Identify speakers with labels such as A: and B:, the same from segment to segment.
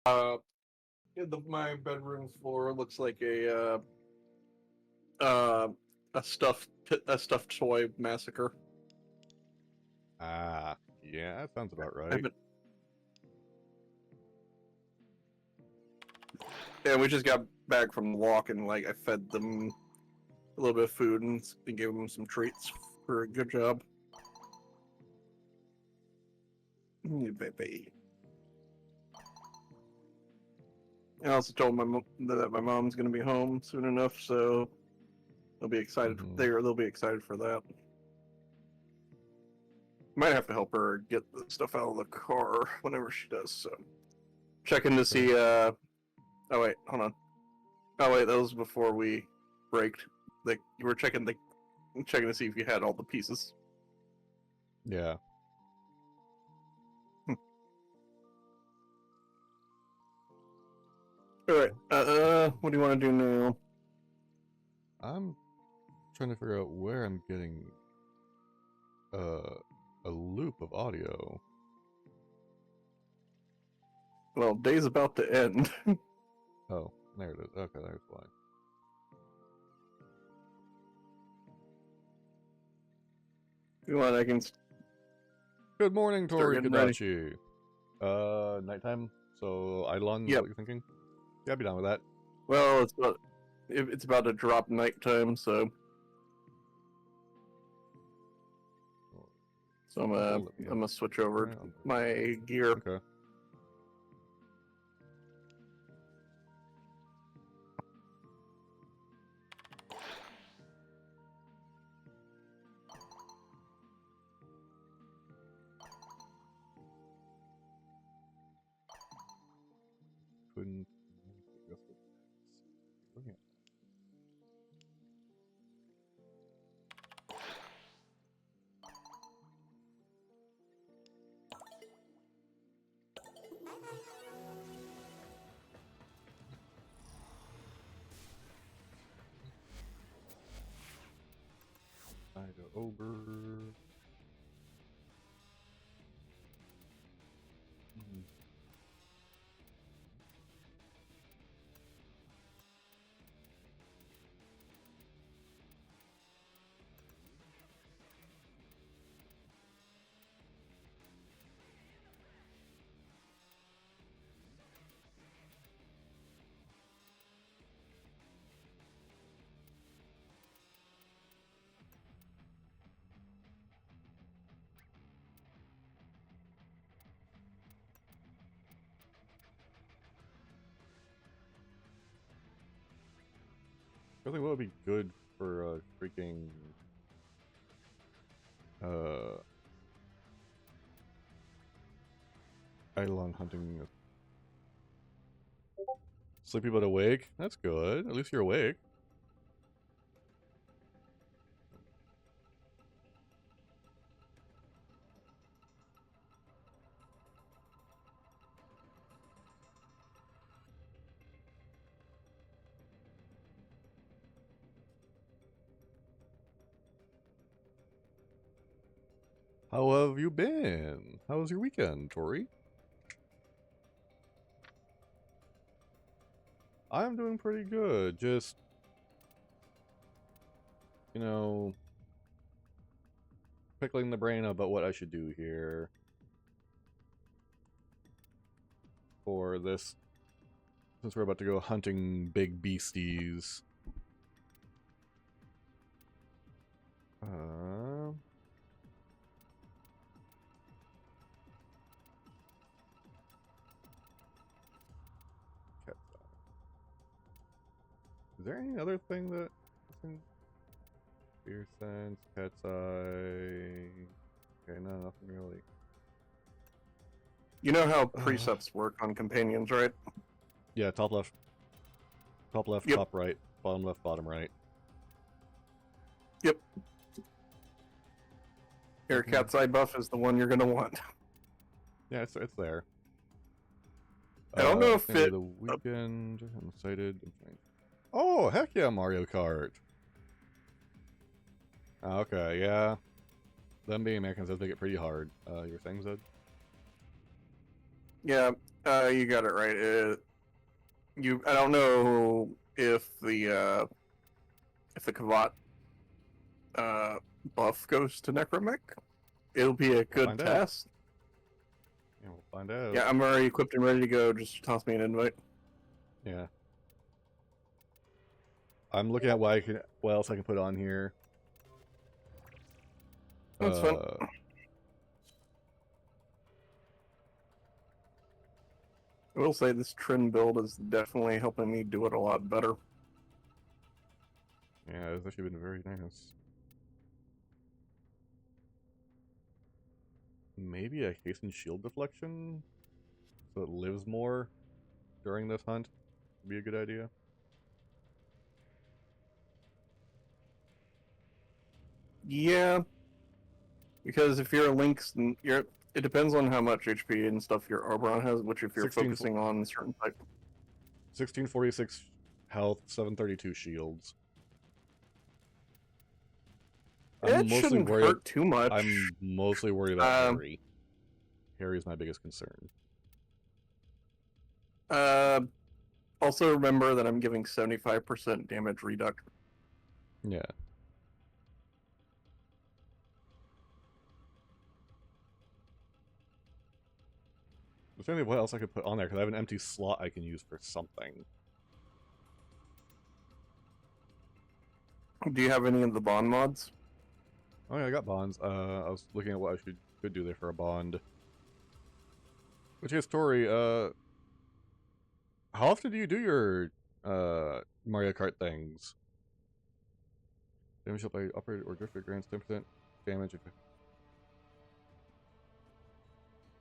A: My bedroom floor looks like uh, a stuffed toy massacre.
B: Ah, yeah, that sounds about
A: I've
B: right.
A: been, yeah, we just got back from the walk and like I fed them a little bit of food and gave them some treats for a good job. Baby. I also told that my mom's gonna be home soon enough, so they'll be excited. They'll be excited for that. Might have to help her get the stuff out of the car whenever she does. So checking to see. Oh wait, hold on. Oh wait, that was before we braked. Like you were checking to see if you had all the pieces.
B: Yeah.
A: All right. What do you want to do now?
B: I'm trying to figure out where I'm getting a loop of audio.
A: Well, day's about to end.
B: Oh, there it is. Okay, there's why.
A: You want? I can.
B: Good morning, Tori
A: getting ready.
B: Kadachi. Nighttime. So Eidolon is
A: Yep.
B: what you're thinking? Yeah, I'd be down with that.
A: Well, it's about to drop nighttime, so I'm gonna switch over to my gear.
B: Okay. Couldn't. I go over. I think what would be good for freaking Eidolon hunting. Sleepy but awake? That's good. At least you're awake. How have you been? How was your weekend, Tori? I'm doing pretty good. Just, you know, pickling the brain about what I should do here for this, since we're about to go hunting big beasties. Is there any other thing that... Fear sense, cat's eye... Okay, no, nothing really.
A: You know how precepts work on companions, right?
B: Yeah, top left. Top left,
A: yep.
B: Top right. Bottom left, bottom right.
A: Yep. Your cat's eye buff is the one you're going to want.
B: Yeah, it's there.
A: I don't know if
B: it... The weekend, I'm excited. Oh, heck yeah, Mario Kart! Okay, yeah. Them being Americans does make it pretty hard. Your thing, Zed?
A: Yeah, you got it right. I don't know if the Kavat uh, buff goes to Necromech. It'll be a
B: We'll
A: good
B: find out.
A: test.
B: Yeah, we'll find out.
A: Yeah, I'm already equipped and ready to go. Just toss me an invite.
B: Yeah. I'm looking at what else I can put on here.
A: That's fun. I will say this Trin build is definitely helping me do it a lot better.
B: Yeah, it's actually been very nice. Maybe a hasten shield deflection, so it lives more during this hunt would be a good idea.
A: Yeah, because if you're a Lynx, it depends on how much HP and stuff your Oberon has, which if you're
B: 16
A: focusing on certain type.
B: 1646 health, 732 shields.
A: It shouldn't hurt too much.
B: I'm mostly worried about Harry. Harry is my biggest concern.
A: Also remember that I'm giving 75% damage reduction.
B: Yeah. I'm trying to think what else I could put on there, because I have an empty slot I can use for something.
A: Do you have any of the bond mods?
B: Oh yeah, I got bonds. I was looking at what I could do there for a bond. Which is Tori, how often do you do your Mario Kart things? Damage up by operator or drifter grants 10% damage.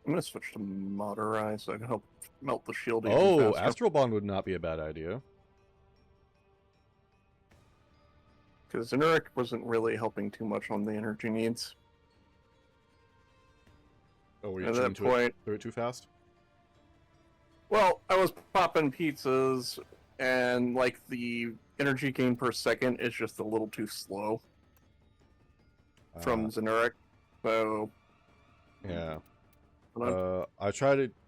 A: I'm gonna switch to Moderize so I can help melt the shield even
B: Oh,
A: faster.
B: Astral Bond would not be a bad idea.
A: Because Zenuric wasn't really helping too much on the energy needs.
B: Oh, were you
A: At
B: chewing
A: that point,
B: through it too fast?
A: well, I was popping pizzas, and like the energy gain per second is just a little too slow from Zenuric. So
B: yeah.
A: I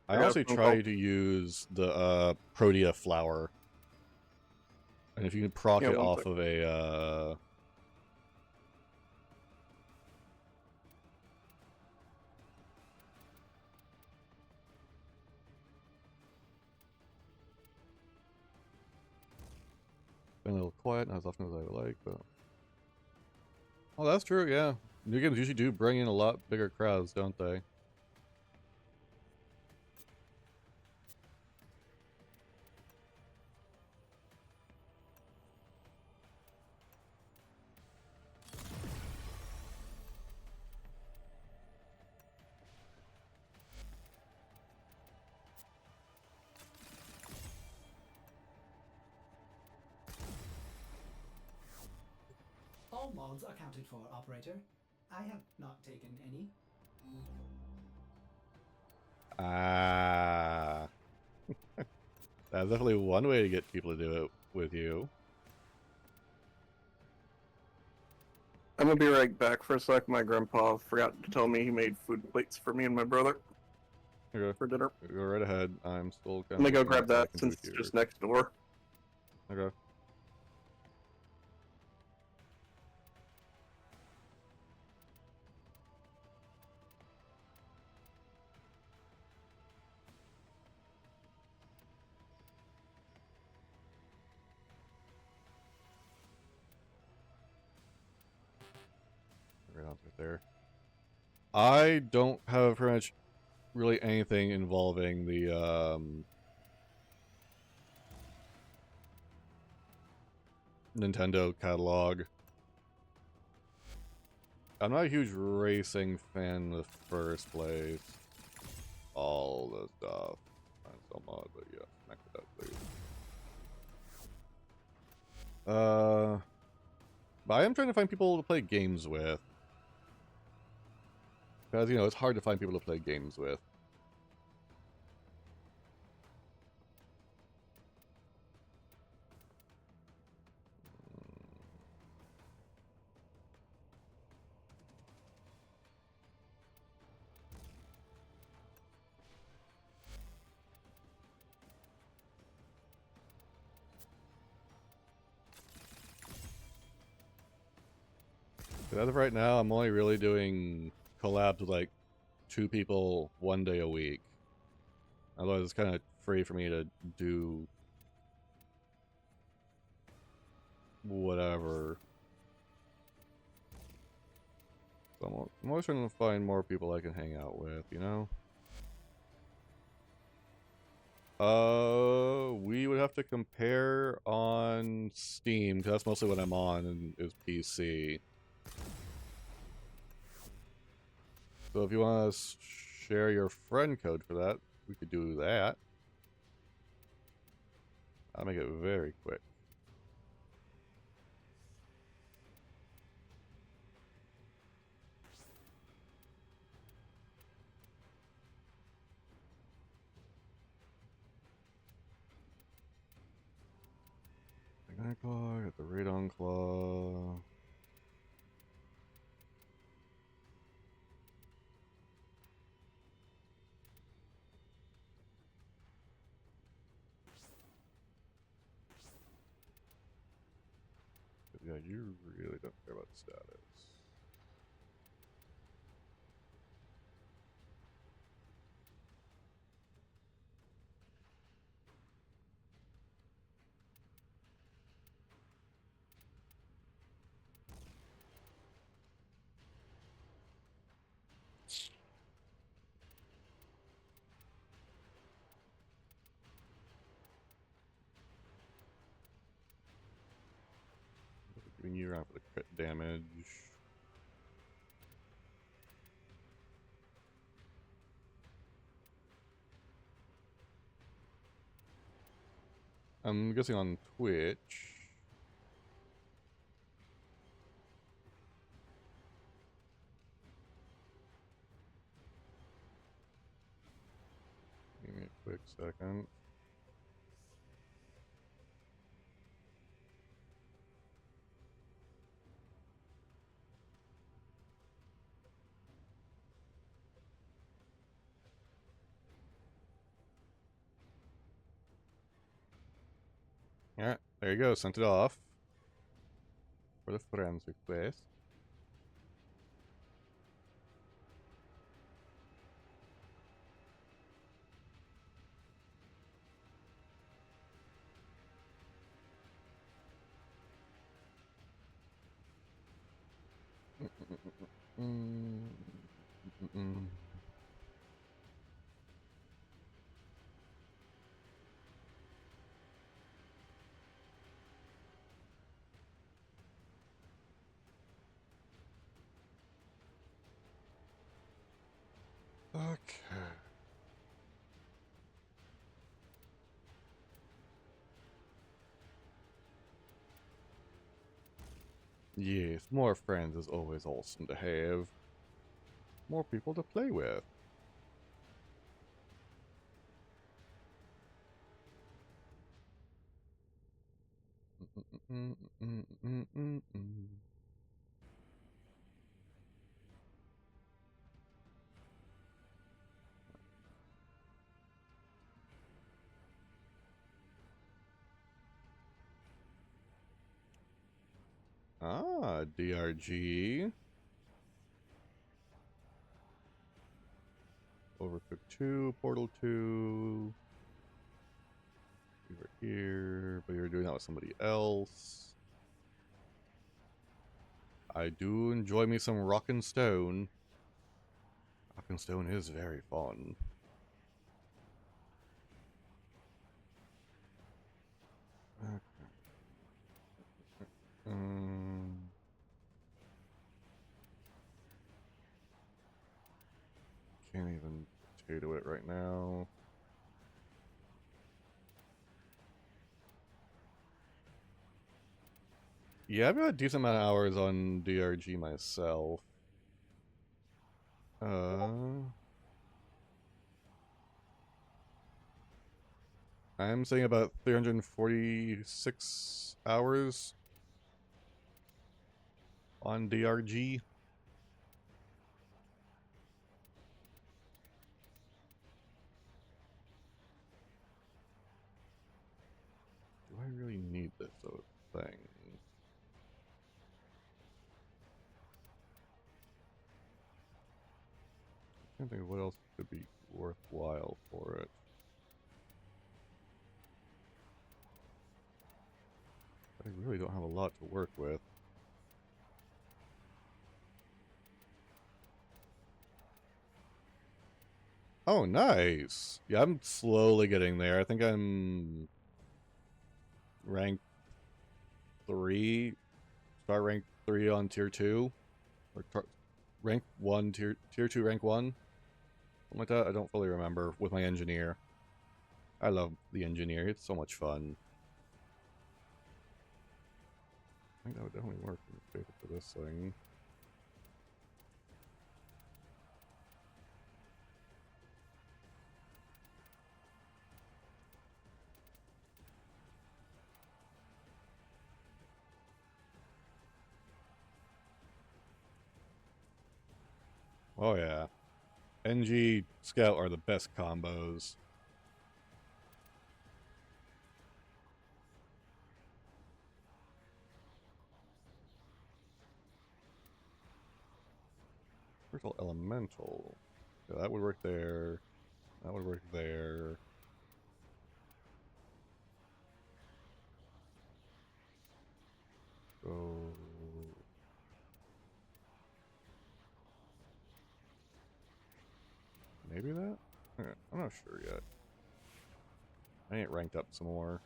B: I honestly tried to use the Protea flower. And if you can proc it off of a been a little quiet, not as often as I would like, but oh, that's true, yeah. New games usually do bring in a lot bigger crowds, don't they?
C: All mods accounted for, operator. I have not taken any.
B: Ah. That's definitely one way to get people to do it with you.
A: I'm gonna be right back for a sec. My grandpa forgot to tell me he made food plates for me and my brother for dinner.
B: Go right ahead. I'm still
A: I'm gonna go grab that since it's just next door.
B: Okay. Right on there. I don't have pretty much really anything involving the Nintendo catalog. I'm not a huge racing fan in the first place. All the stuff. That's so mod, but yeah, smack it up, please. But I am trying to find people to play games with. Because, you know, it's hard to find people to play games with. As of right now, I'm only really doing collabs with like 2 people 1 day a week. Otherwise, it's kind of free for me to do whatever. So I'm always trying to find more people I can hang out with, you know? We would have to compare on Steam, because that's mostly what I'm on, and is PC. So if you want to share your friend code for that, we could do that. I'll make it very quick. Magnetic Claw, got the Radon Claw. Yeah, you really don't care about status. Giving you around for the crit damage. I'm guessing on Twitch. Give me a quick second. Alright, there you go, sent it off. For the friends request. Okay. Yes, more friends is always awesome to have. More people to play with. Ah, DRG. Overcooked 2, Portal 2. You were here, but you were doing that with somebody else. I do enjoy me some Rockin' Stone. Rockin' Stone is very fun. Okay. Can't even potato it right now. Yeah, I've got a decent amount of hours on DRG myself. I'm saying about 346 hours on DRG. Do I really need this thing? worthwhile for it. I really don't have a lot to work with. Oh, nice! Yeah, I'm slowly getting there. I think I'm rank 3. Start rank 3 on tier 2. Or rank 1, tier 2, rank 1. Something like that. I don't fully remember with my engineer. I love the engineer. It's so much fun. I think that would definitely work for this thing. Oh yeah. NG Scout are the best combos. Virtual Elemental. Yeah, that would work there. That would work there. So... maybe that? I'm not sure yet. I ain't ranked up some more.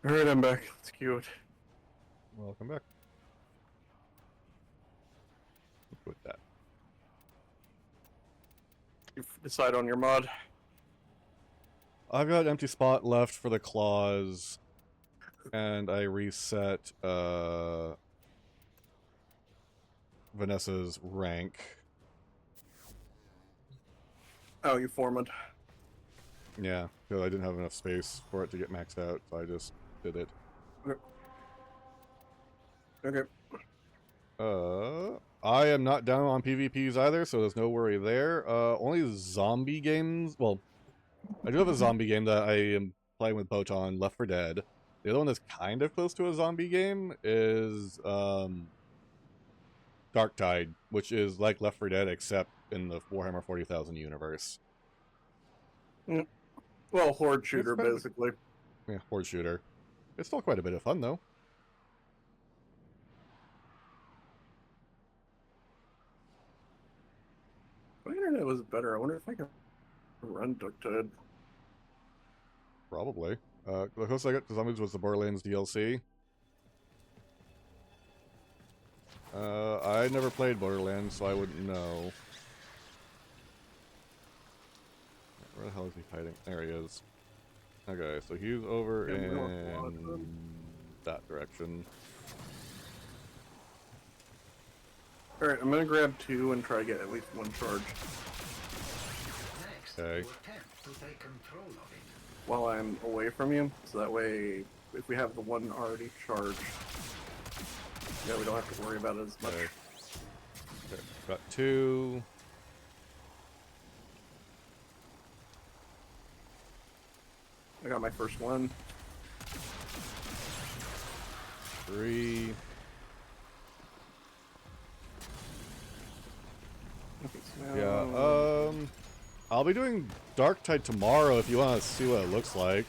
A: Alright, I'm back. Let's queue it.
B: Welcome back. Let's put that.
A: You decide on your mod.
B: I've got an empty spot left for the claws, and I reset Vanessa's rank.
A: Oh, you formed.
B: Yeah, because I didn't have enough space for it to get maxed out, so I just did it.
A: Okay.
B: I am not down on PvPs either, so there's no worry there. Only zombie games. Well, I do have a zombie game that I am playing with Botan, Left 4 Dead. The other one that's kind of close to a zombie game is Dark Tide, which is like Left 4 Dead except in the Warhammer 40,000 universe.
A: Well, horde shooter, basically.
B: Yeah, horde shooter. It's still quite a bit of fun, though.
A: My internet was better. I wonder if I can run Dark Tide.
B: Probably. The closest I got to zombies was the Borderlands DLC. I never played Borderlands, so I wouldn't know. Where the hell is he hiding? There he is. Okay, so he's over in that direction.
A: Alright, I'm gonna grab 2 and try to get at least 1 charge.
B: Okay.
A: While I'm away from you, so that way, if we have the 1 already charged, yeah, we don't have to worry about it as much.
B: Okay. Got 2.
A: I got my first 1.
B: 3. Yeah, I'll be doing Dark Tide tomorrow if you want to see what it looks like.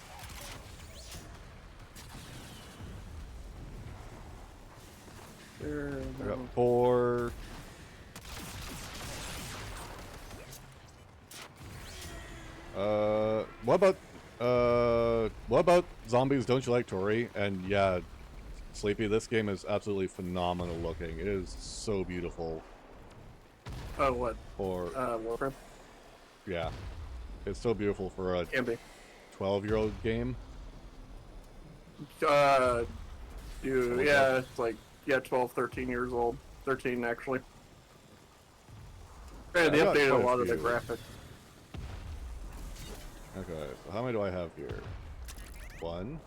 B: I got 4. What about Zombies Don't You Like Tori? And yeah, Sleepy, this game is absolutely phenomenal looking. It is so beautiful.
A: Oh, what?
B: For
A: Warframe?
B: yeah, it's so beautiful for a
A: Can be.
B: 12-year-old game.
A: Dude, yeah, it's like, yeah, 12, 13 years old. 13, actually. Yeah, they updated a lot of the graphics.
B: Okay, so how many do I have here? 1,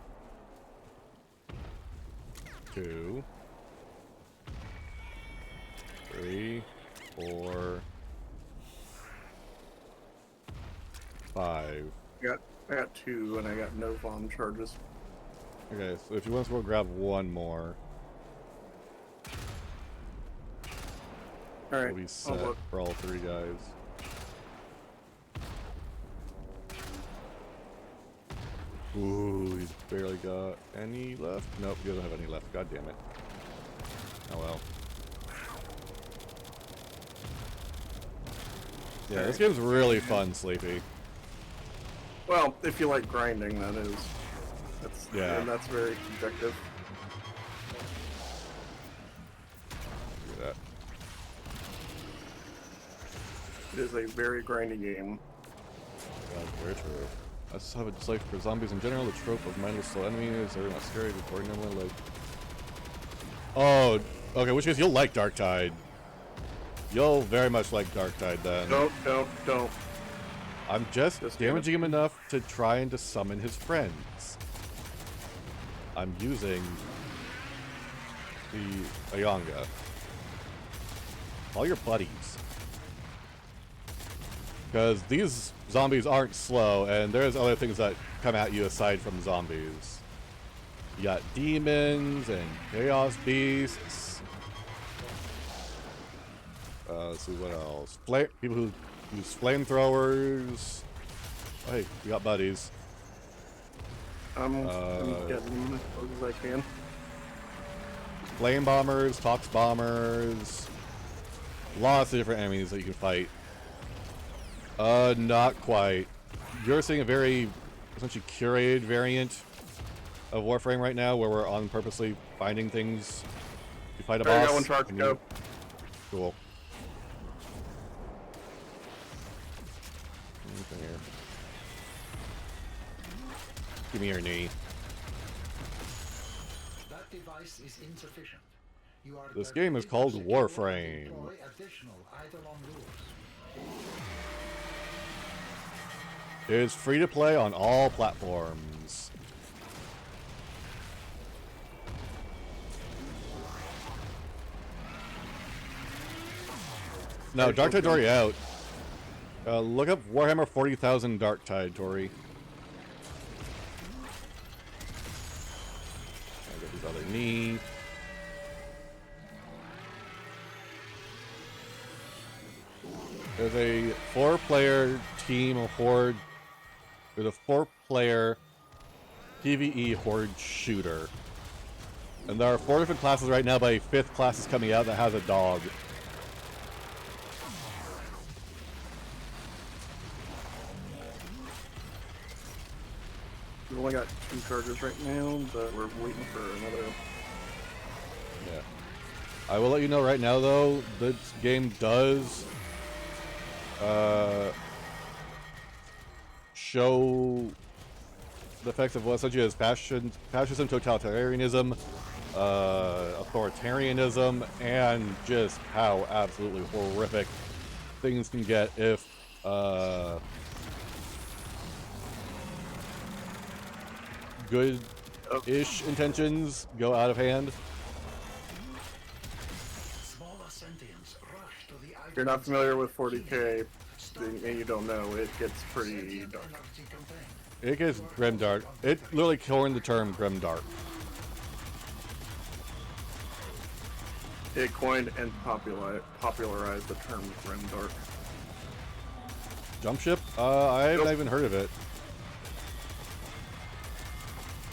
B: 2, 3, 4, 5.
A: I got 2, and I got no bomb charges.
B: Okay, so if you want to go grab 1 more.
A: Alright,
B: We'll be
A: I'll
B: set
A: look.
B: for all three guys. Ooh, he's barely got any left. Nope, he doesn't have any left. God damn it. Oh well. Yeah, this game's really fun, Sleepy.
A: Well, if you like grinding, that is. That's,
B: Yeah.
A: And that's very subjective.
B: Look at that.
A: It is a very grindy game.
B: God, very true. I just have a dislike for zombies in general. The trope of mindless slow enemies are not scary, but boring normally like. Oh, okay. Which means you'll like Dark Tide. You'll very much like Dark Tide then.
A: Don't.
B: I'm just
A: Just
B: damaging him enough to try and to summon his friends. I'm using the Ayanga. All your buddies. Because these zombies aren't slow, and there's other things that come at you aside from zombies. You got demons and chaos beasts. Let's see what else. People who use flamethrowers. Oh, hey, we got buddies.
A: I'm getting as close as I can.
B: Flame bombers, tox bombers. Lots of different enemies that you can fight. Not quite. You're seeing a very essentially curated variant of Warframe right now, where we're on purposely finding things to fight a
A: There, I
B: boss.
A: got one charge to go.
B: Cool. Come here. Give me your knee.
D: That device is insufficient. You are
B: This game is called Warframe.
D: deploy additional Eidolon lures.
B: It is free to play on all platforms. No, Dark Tide's already out. Look up Warhammer 40,000 Dark Tide, Tori. I got his other knee. There's a 4-player team horde. There's a 4-player PvE horde shooter. And there are 4 different classes right now, but a 5th class is coming out that has a dog.
A: We've only got 2 charges right now, but we're waiting for another.
B: Yeah. I will let you know right now, though, this game does show the effects of what essentially is fascism, totalitarianism, authoritarianism, and just how absolutely horrific things can get if good-ish intentions go out of hand.
D: Smaller sentients rush to the
A: If you're not familiar with 40k and you don't know, it gets pretty dark.
D: energy contained.
B: It gets grimdark. It literally coined the term grimdark.
A: It coined and popularized the term grimdark.
B: Jump ship? I haven't even heard of it.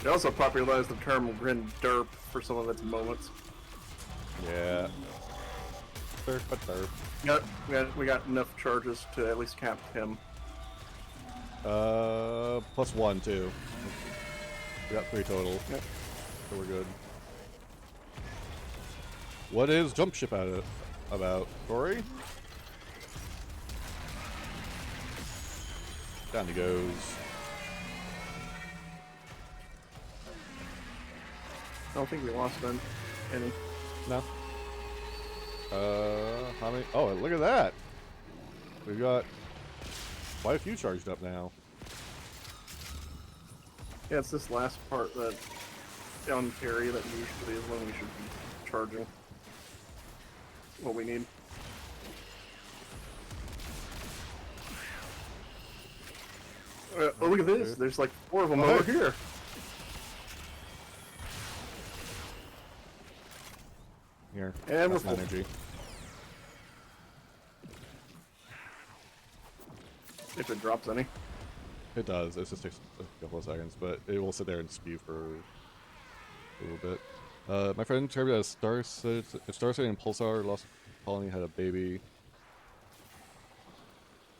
A: It also popularized the term grimderp for some of its moments.
B: Yeah. Derp, but derp.
A: We got enough charges to at least cap him.
B: +1 too. We got 3 total.
A: Yep.
B: So we're good. What is jump ship about, Corey? Down he goes.
A: I don't think we lost any.
B: No. How many? Oh, look at that. We've got quite a few charged up now.
A: Yeah, it's this last part that on carry that usually is when we should be charging what we need. Oh, look at this. There's like 4 of them over here.
B: Here.
A: And we're
B: that's
A: full.
B: energy.
A: If it drops any.
B: It does. It just takes a couple of seconds, but it will sit there and spew for a little bit. My friend described it as Star City and Pulsar Lost Colony had a baby.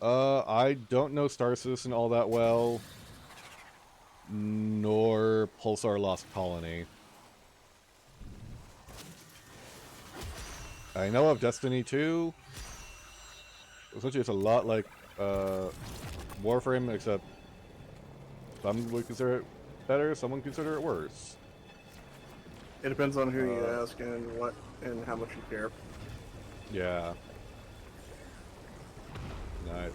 B: I don't know Star Citizen all that well, nor Pulsar Lost Colony. I know of Destiny 2. Essentially, it's a lot like Warframe, except some would consider it better, some would consider it worse.
A: It depends on who you ask and what and how much you care.
B: Yeah. No.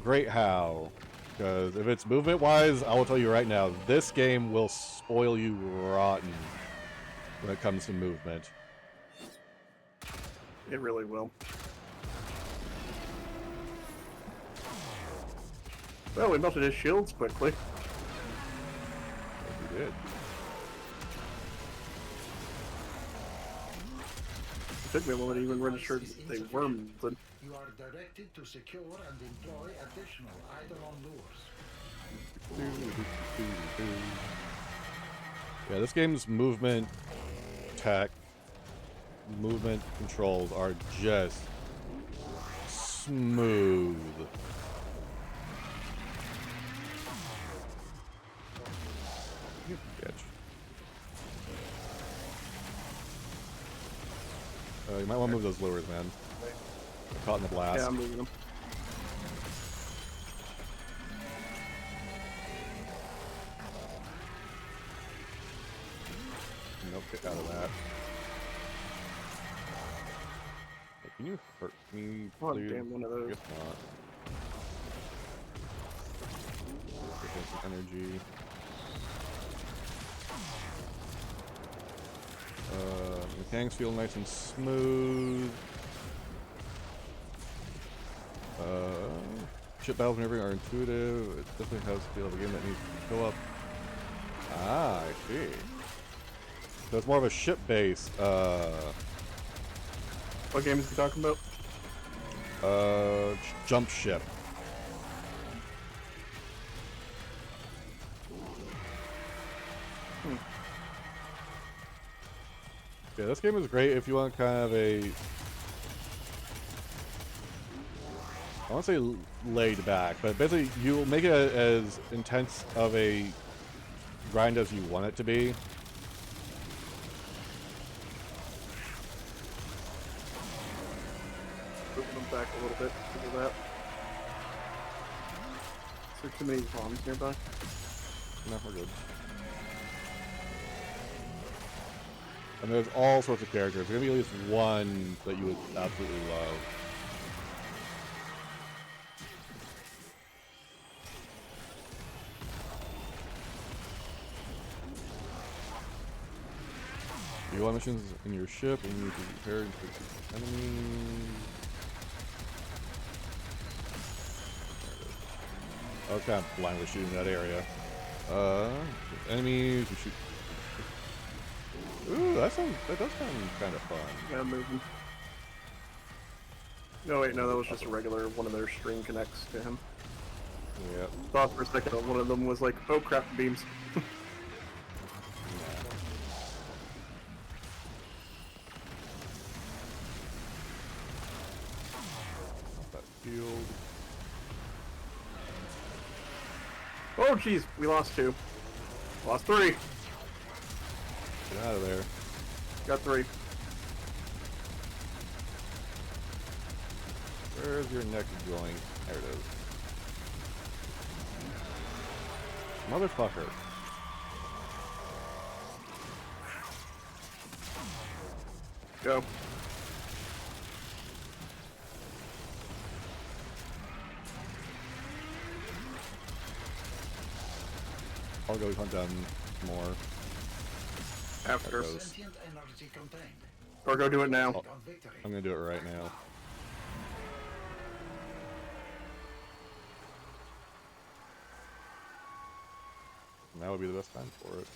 B: Great how. Because if it's movement-wise, I will tell you right now, this game will spoil you rotten when it comes to movement.
A: It really will. Well, we melted his shields quickly.
B: We did.
A: It took me a moment to even register that they were melted.
D: You are directed to secure and employ additional Eidolon lures.
B: Yeah, this game's movement tech, movement controls are just smooth. You bitch. You might want to move those lures, man. They're caught in the blast.
A: Yeah, I'm moving them.
B: Nope, get out of that. Hey, can you hurt me,
A: Oh,
B: please?
A: damn, one of those.
B: Guess not. Get some energy. Mechanics feel nice and smooth. Ship battles and everything are intuitive. It definitely has the feel of a game that needs to go up. Ah, I see. So it's more of a ship-based,
A: What game is he talking about?
B: jump ship. Yeah, this game is great if you want kind of a... I won't say laid back, but basically you'll make it as intense of a grind as you want it to be.
A: Moving them back a little bit because of that. Is there too many bombs nearby?
B: No, we're good. And there's all sorts of characters. There's gonna be at least one that you would absolutely love. You want missions in your ship, and you need to prepare and defeat enemies. I was kind of blindly shooting that area. Enemies, you shoot. Ooh, that does sound kind of fun.
A: Yeah, I'm moving. No, wait, no, that was just a regular one of their string connects to him.
B: Yeah.
A: Thought for a second that one of them was like, oh crap, beams.
B: That field.
A: Oh jeez, we lost 2. Lost 3.
B: Get out of there.
A: Got 3.
B: Where's your neck going? There it is. Motherfucker.
A: Go.
B: I'll go hunt down more.
A: After.
B: That goes.
D: Sentient energy contained.
A: Or go do it now.
D: On victory.
B: I'm gonna do it right now. Now would be the best time for it.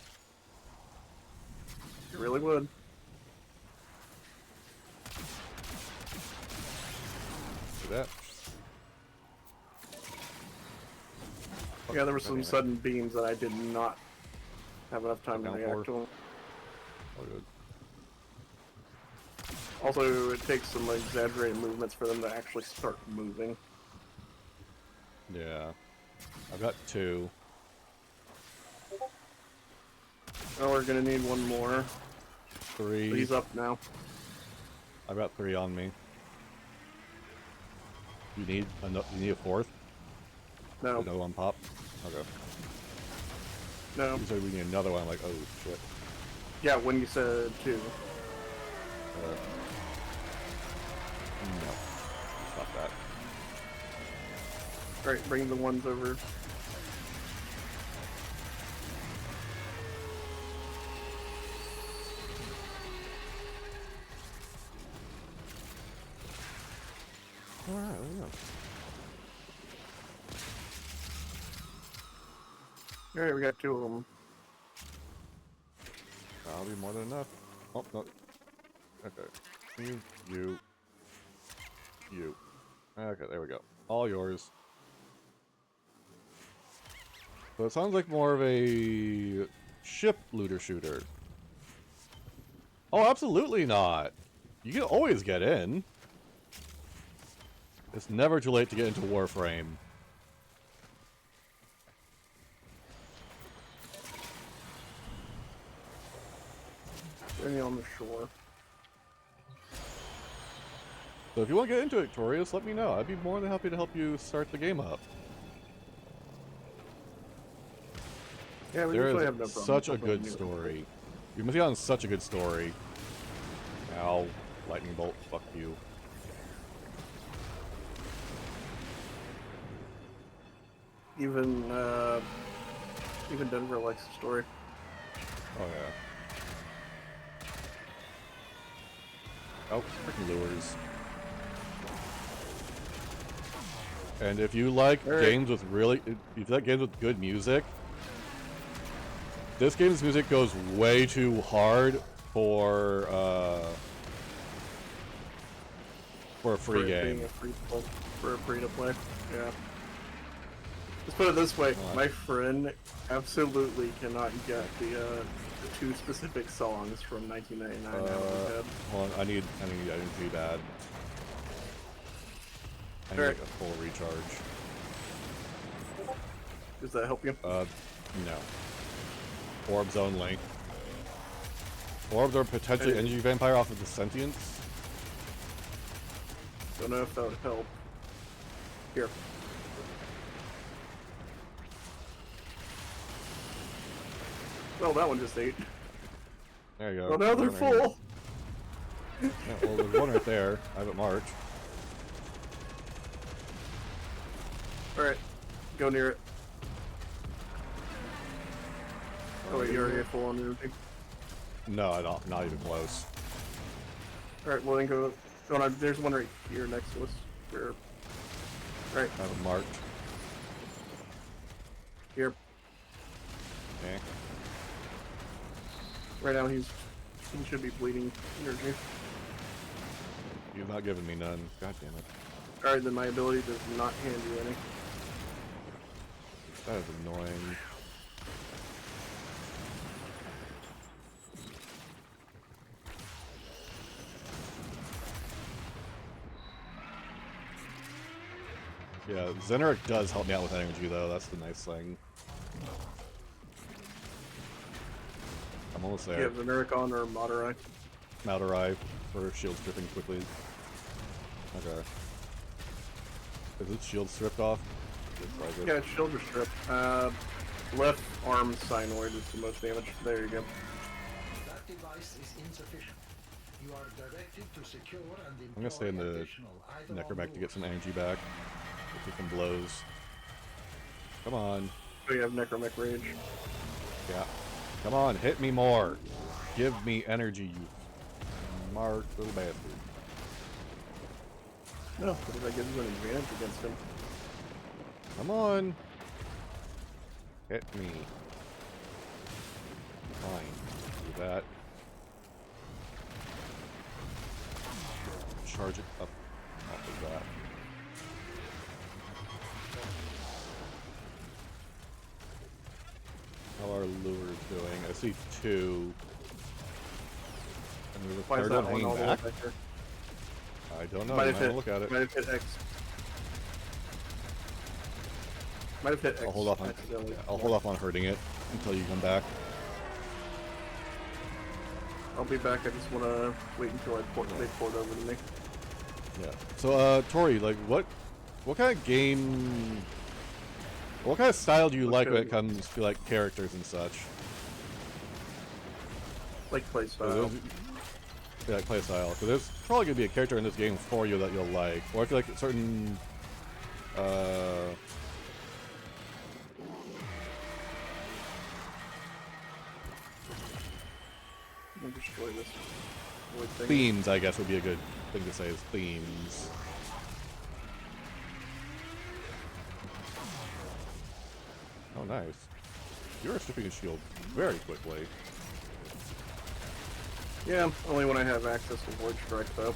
A: You really would.
B: Do that.
A: Yeah, there were
B: God
A: some
B: damn it.
A: sudden beams that I did not have enough time to
B: Down
A: react to. Them.
B: Oh, good.
A: Also, it takes some exaggerated movements for them to actually start moving.
B: Yeah. I've got 2.
A: Oh, we're gonna need one more.
B: 3.
A: But he's up now.
B: I've got 3 on me. You need a 4th?
A: No,
B: Another one pop? Okay.
A: no.
B: You said we need another one. I'm like, oh shit.
A: Yeah, when you said 2.
B: No. Stop that.
A: Alright, bring the ones over.
B: Alright, there we go.
A: Alright, we got 2 of them.
B: That'll be more than enough. Oh, no. Okay. You. Okay, there we go. All yours. So it sounds like more of a ship looter shooter. Oh, absolutely not. You can always get in. It's never too late to get into Warframe.
A: Any on the shore.
B: So if you want to get into it, Victorious, let me know. I'd be more than happy to help you start the game up.
A: Yeah, we
B: There
A: usually
B: is
A: have no problem.
B: such a
A: with
B: good
A: new-
B: story. You must be on such a good story. Ow. Lightning bolt. Fuck you.
A: Even Denver likes the story.
B: Oh, yeah. Oh, freaking lures. And if you like games with if you like games with good music, this game's music goes way too hard for a free game.
A: Being for a free to play. Yeah. Let's put it this way: my friend absolutely cannot get the 2 specific songs from 1999 out of his head.
B: Hold on, I need energy bad. I need like a full recharge.
A: Does that help you?
B: No. Orbs only. Orbs are potentially energy vampire off of the sentience.
A: Don't know if that would help. Here. Well, that one just ate.
B: There you go.
A: Well, now they're
B: One right here.
A: full.
B: Yeah, well, there's one right there. I have it marked.
A: Alright, go near it. Oh wait, you're already full on energy.
B: No, I don't. Not even close.
A: Alright, well then go on. There's one right here next to us. Where? Right,
B: I have it marked.
A: here.
B: Okay.
A: Right now he should be bleeding energy.
B: You've not given me none. God damn it.
A: Alright, then my ability does not hand you any.
B: That is annoying. Yeah, Zeneric does help me out with energy, though. That's the nice thing. I'm almost
A: You
B: there.
A: have the Nericon or Madurai.
B: Madurai for shield stripping quickly. Okay. Is its shield stripped off? Looks like it.
A: Yeah, shoulder strip. Left arm Cynoid is the most damage. There you go.
D: That device is insufficient. You are directed to secure and
B: I'm gonna stay in
D: employ
B: the
D: additional item
B: Necromech to
D: on
B: get some energy back. Get some blows. Come on.
A: So you have Necromech Rage.
B: Yeah. Come on, hit me more. Give me energy, you smart little bastard.
A: No, because that gives you an advantage against him.
B: Come on. Hit me. Fine. Do that. Charge it up off of that. I see two. And there's a
A: Why is
B: third
A: that
B: one
A: one
B: hanging
A: all the way
B: back?
A: back there?
B: I don't know.
A: Might
B: You
A: have
B: might
A: hit.
B: look at it.
A: Might have hit X. Might have hit X.
B: I'll hold off on.
A: accidentally.
B: Yeah, I'll hold off on hurting it until you come back.
A: I'll be back. I just want to wait until they port over to me.
B: Yeah. So, Tori, like, what kind of game, what kind of style do you like when it comes to like characters and such?
A: Like play
B: So
A: style.
B: yeah, like play style. So there's probably gonna be a character in this game for you that you'll like, or if you like a certain,
A: Let me destroy this void thing.
B: themes, I guess would be a good thing to say is themes. Oh, nice. You're stripping a shield very quickly.
A: Yeah, only when I have access to Void Strike, though.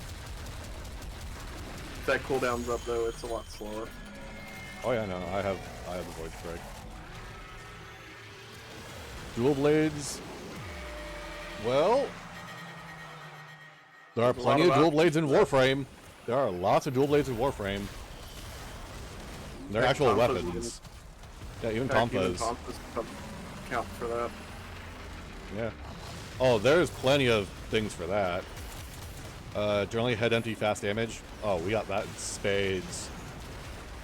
A: If that cooldown's up, though, it's a lot slower.
B: Oh yeah, no, I have the Void Strike. Dual blades. Well, there are
A: There's a
B: plenty
A: lot
B: of
A: of
B: dual blades in
A: options.
B: Warframe. There are lots of dual blades in Warframe. They're
A: Heck,
B: actual
A: Tonfa's
B: weapons. Yeah, even
A: Heck, even
B: Tonfas.
A: Tonfas count for that.
B: Yeah. Oh, there's plenty of things for that. Generally head empty, fast damage. Oh, we got that in spades.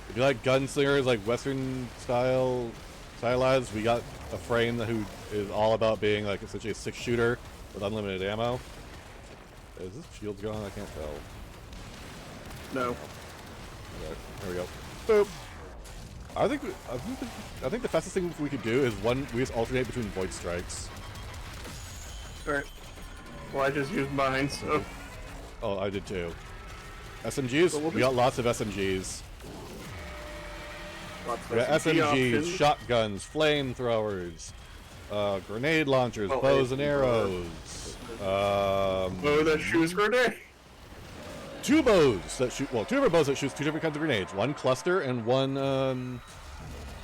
B: If you like gunslingers, like Western stylized, we got a frame who is all about being like essentially a 6-shooter with unlimited ammo. Is this shield's gone? I can't tell.
A: No.
B: Okay, there we go. Boop. I think the fastest thing we could do is we just alternate between void strikes.
A: Alright. Well, I just used mine, so...
B: Oh, I did too. SMGs?
A: So we'll
B: We got lots of SMGs.
A: Lots of
B: We got
A: SMG
B: SMGs,
A: options.
B: shotguns, flamethrowers, grenade launchers,
A: Oh,
B: bows and
A: hey,
B: arrows.
A: Oh, that shoots grenade!
B: Two bows that shoot. Well, two of our bows that shoots two different kinds of grenades. One cluster and one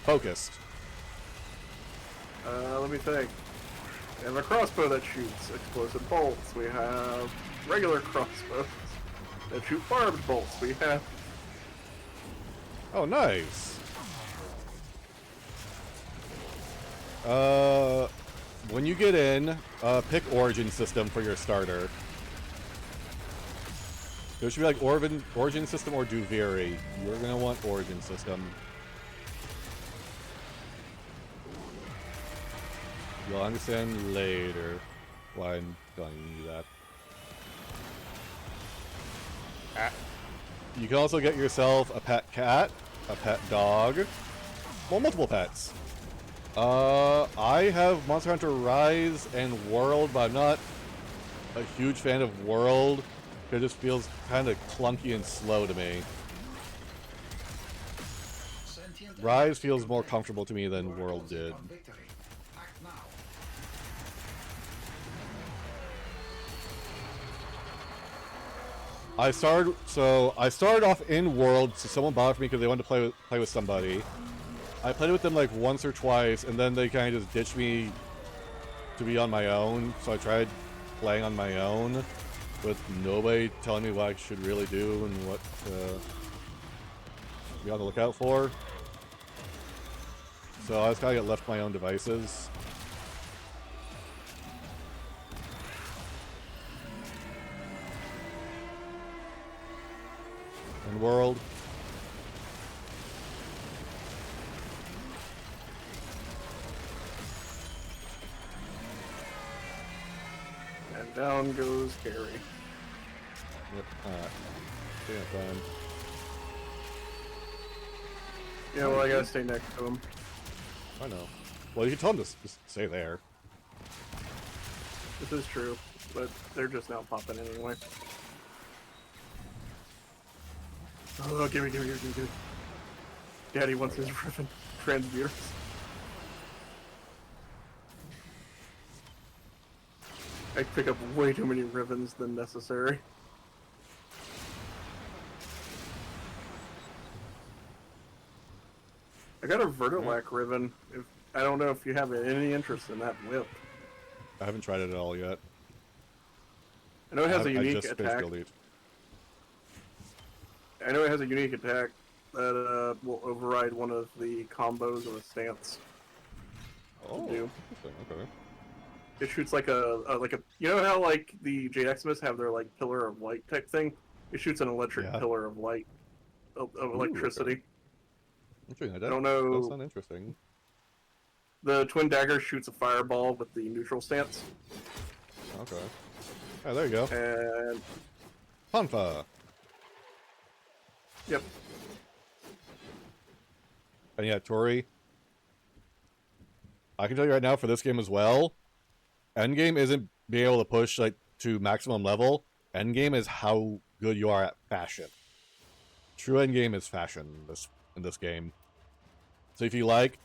B: focused.
A: Let me think. We have a crossbow that shoots explosive bolts. We have regular crossbows that shoot barbed bolts. We have...
B: Oh, nice. When you get in, pick origin system for your starter. There should be like origin system or Duviri. You're gonna want origin system. You'll understand later why I'm telling you that. You can also get yourself a pet cat, a pet dog, well, multiple pets. I have Monster Hunter Rise and World, but I'm not a huge fan of World. It just feels kind of clunky and slow to me. Rise feels more comfortable to me than World did. I started off in World, so someone bought it for me because they wanted to play with somebody. I played with them like once or twice, and then they kind of just ditched me to be on my own. So I tried playing on my own, with nobody telling me what I should really do and what to be on the lookout for. So I just kind of get left to my own devices. And World.
A: And down goes Carrie.
B: Yep. Fine.
A: Yeah, well, I gotta stay next to him.
B: I know. Well, you can tell them to just stay there.
A: This is true, but they're just now popping in anyway. Oh, give me. Daddy wants his ribbon transmuters. I pick up way too many ribbons than necessary. I got a Vertilac ribbon. I don't know if you have any interest in that whip.
B: I haven't tried it at all yet.
A: I know it has a
B: I
A: unique
B: just finished
A: attack.
B: Elite.
A: I know it has a unique attack that will override one of the combos of a stance.
B: Oh,
A: Do.
B: interesting. Okay.
A: It shoots like a you know how like the Jade Xmas have their like pillar of light type thing? It shoots an electric
B: Yeah.
A: pillar of light of electricity.
B: Okay. Interesting.
A: I don't
B: That
A: know.
B: does sound interesting.
A: The twin dagger shoots a fireball with the neutral stance.
B: Okay. Oh, there you go.
A: And
B: Hanfa.
A: yep.
B: And yeah, Tori. I can tell you right now for this game as well, endgame isn't being able to push like to maximum level. Endgame is how good you are at fashion. True endgame is fashion in this game. So if you like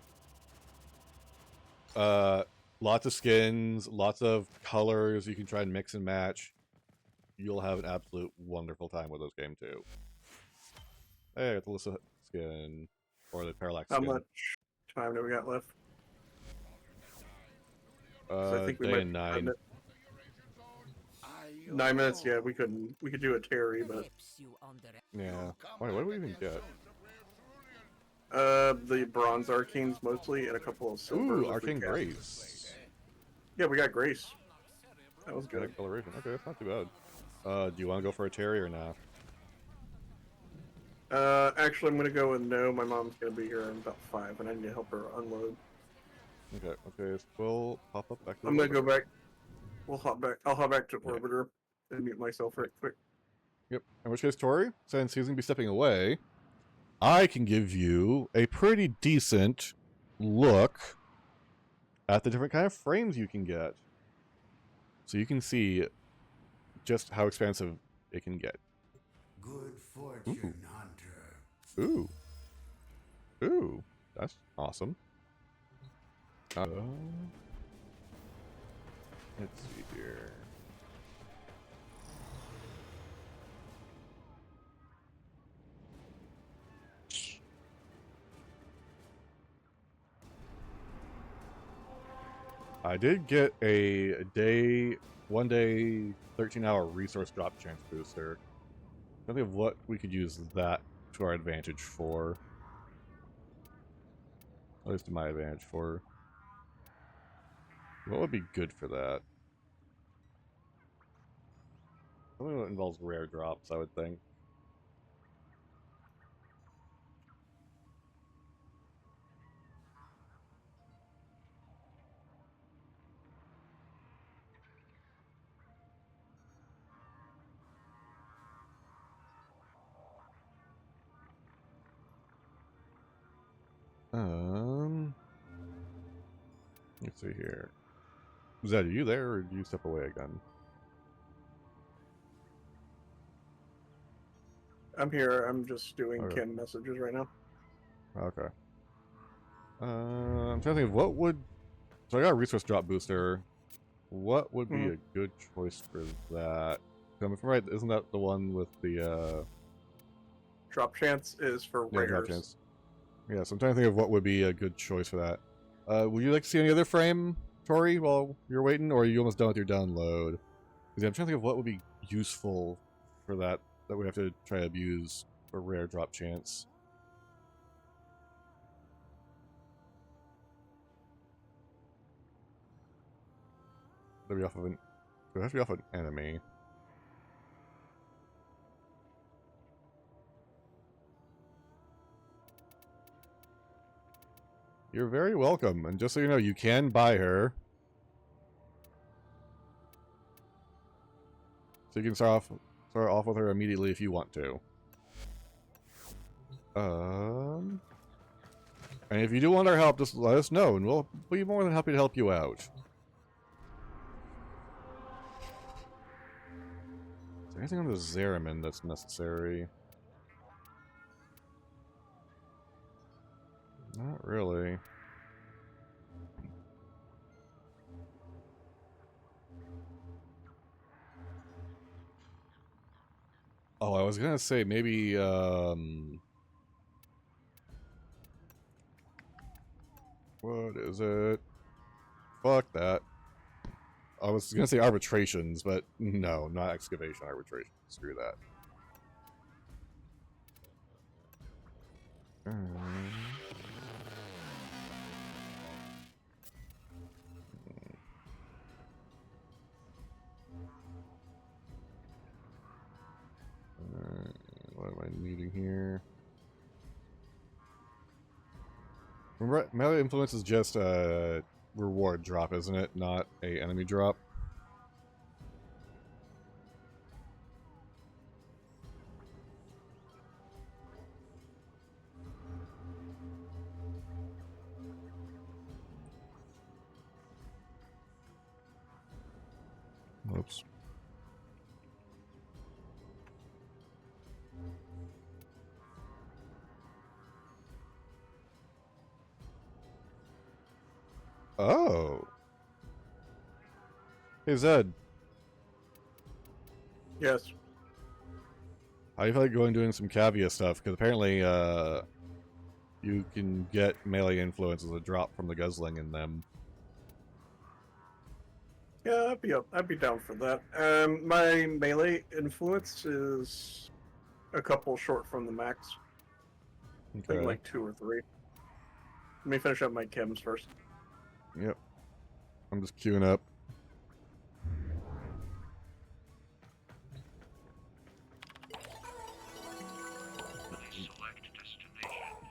B: lots of skins, lots of colors you can try and mix and match, you'll have an absolute wonderful time with this game too. Hey, I got the Lissa skin. Or the Parallax
A: How
B: skin.
A: much time do we got left? So I think we
B: Day
A: might
B: and
A: be
B: 9.
A: 9 minutes. Yeah, we could do a Terry, but
B: Yeah. Wait, what do we even get?
A: the bronze arcanes mostly, and a couple of silvers.
B: Ooh,
A: if we
B: Arcane
A: can.
B: Grace.
A: Yeah, we got Grace. That was good.
B: Coloration. Okay, that's not too bad. Do you want to go for a Terry or not?
A: Actually, I'm gonna go with no. My mom's gonna be here in about 5, and I need to help her unload.
B: Okay, so we'll pop up back to the
A: I'm gonna go
B: orbiter.
A: back. We'll hop back. I'll hop back to
B: Okay.
A: Orbiter and mute myself right quick.
B: Yep. In which case, Tori, since he's going to be stepping away, I can give you a pretty decent look at the different kind of frames you can get. So you can see just how expansive it can get.
D: Good fortune, hunter.
B: Ooh. Ooh. That's awesome. Let's see here. I did get a 1 day, 13-hour resource drop chance booster. I think of what we could use that to our advantage for. At least to my advantage for. What would be good for that? Something that involves rare drops, I would think. Let's see here. Zed, are you there, or do you step away again?
A: I'm here. I'm just doing
B: Okay.
A: Ken messages right now.
B: Okay. I'm trying to think of what would... So I got a resource drop booster. What would be a good choice for that? Coming from right, isn't that the one with the,
A: Drop chance is for
B: yeah,
A: rares.
B: drop chance. Yeah, so I'm trying to think of what would be a good choice for that. Would you like to see any other frame, Tori, while you're waiting, or are you almost done with your download? Because I'm trying to think of what would be useful for that we have to try to abuse for rare drop chance. That'd be off of an... It would have to be off an enemy. You're very welcome, and just so you know, you can buy her. So you can start off with her immediately if you want to. And if you do want our help, just let us know, and we'll be more than happy to help you out. Is there anything on the Zeramin that's necessary? Not really. Oh, I was gonna say maybe, what is it? Fuck that. I was gonna say arbitrations, but no, not excavation arbitration. Screw that. What am I needing here? Remember, melee influence is just a reward drop, isn't it? Not a enemy drop. Whoops. Oh. Hey, Zed.
A: Yes.
B: How do you feel like going doing some Cavia stuff? Because apparently, you can get melee influence as a drop from the guzzling in them.
A: Yeah, I'd be down for that. My melee influence is a couple short from the max. I think
B: Okay.
A: like 2 or 3. Let me finish up my chems first.
B: Yep. I'm just queuing up.
E: Select destination.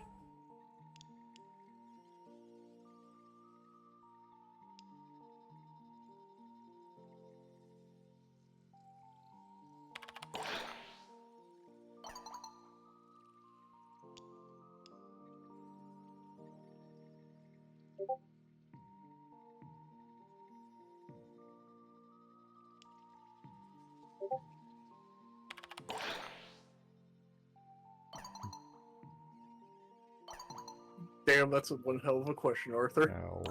A: Damn, that's one hell of a question, Arthur.
B: Ow.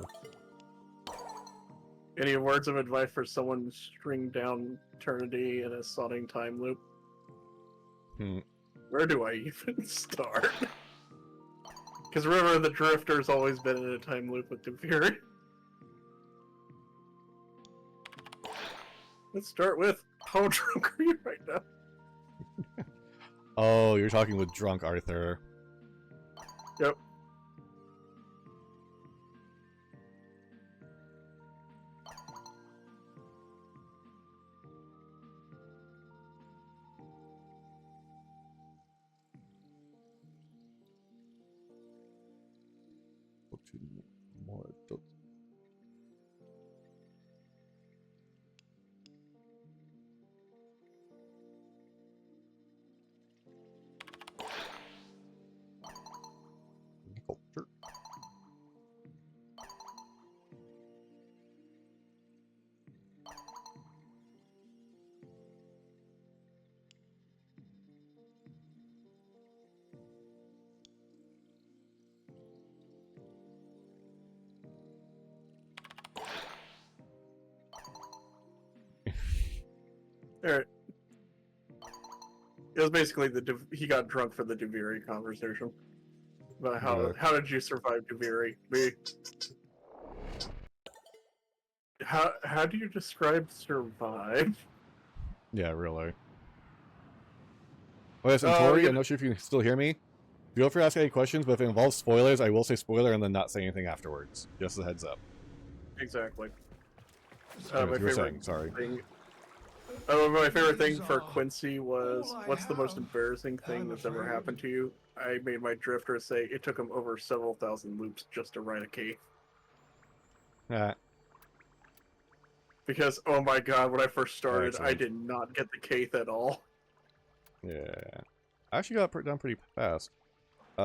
A: Any words of advice for someone stringed down eternity in a sodding time loop? Where do I even start? Because remember, the Drifter's always been in a time loop with Fury. Let's start with, how drunk are you right now?
B: Oh, you're talking with drunk Arthur.
A: Yep.
B: Culture.
A: Alright. It was basically he got drunk for the Duviri conversation. About how did you survive Duviri? How do you describe survive?
B: Yeah, really. Oh yes, and
A: Oh,
B: Tori,
A: yeah.
B: I'm not sure if you can still hear me. Feel free to ask any questions, but if it involves spoilers, I will say spoiler and then not say anything afterwards. Just a heads up.
A: Exactly.
B: Anyways,
A: My
B: you were
A: favorite
B: saying, sorry.
A: thing. Oh, my favorite thing for Quincy was, what's the most embarrassing thing that's ever happened to you? I made my drifter say it took him over several thousand loops just to ride a cave.
B: Ah,
A: Because, oh my god, when I first started, I
B: excellent.
A: did not get the Kaith at all.
B: Yeah. I actually got it done pretty fast.
A: I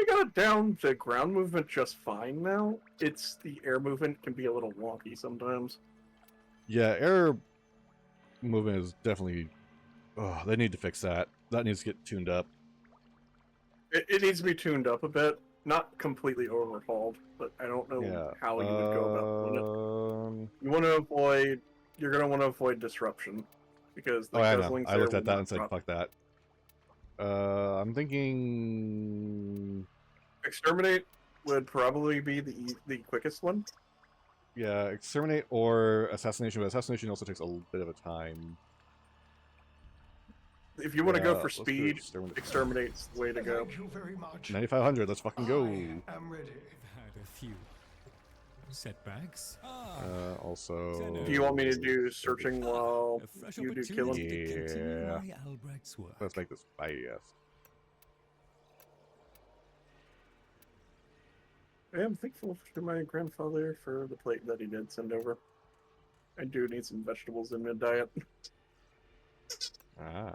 A: got it down to ground movement just fine now. It's the air movement can be a little wonky sometimes.
B: Yeah, air movement is definitely... Oh, they need to fix that. That needs to get tuned up.
A: It needs to be tuned up a bit. Not completely overhauled, but I don't know
B: Yeah.
A: how you would go about doing it. You want to avoid... You're going to want to avoid disruption. Because the
B: Oh, I know.
A: guzzlings
B: I
A: there
B: looked at
A: will
B: that
A: not
B: and said,
A: drop.
B: fuck that. I'm thinking...
A: Exterminate would probably be the quickest one.
B: Yeah, exterminate or assassination, but assassination also takes a bit of a time.
A: If you want to go for
B: let's do
A: speed,
B: exterminate.
A: exterminate's the way to go.
D: Thank you very much.
B: 9500, let's fucking go.
D: I am ready.
E: I've had a few setbacks.
B: Also...
A: Do you want me to do searching while
E: A fresh
A: you do
E: opportunity
A: killing?
E: to continue
B: Yeah.
E: my Albrecht's work.
B: Let's make this fast.
A: I am thankful to my grandfather for the plate that he did send over. I do need some vegetables in my diet.
B: Ah.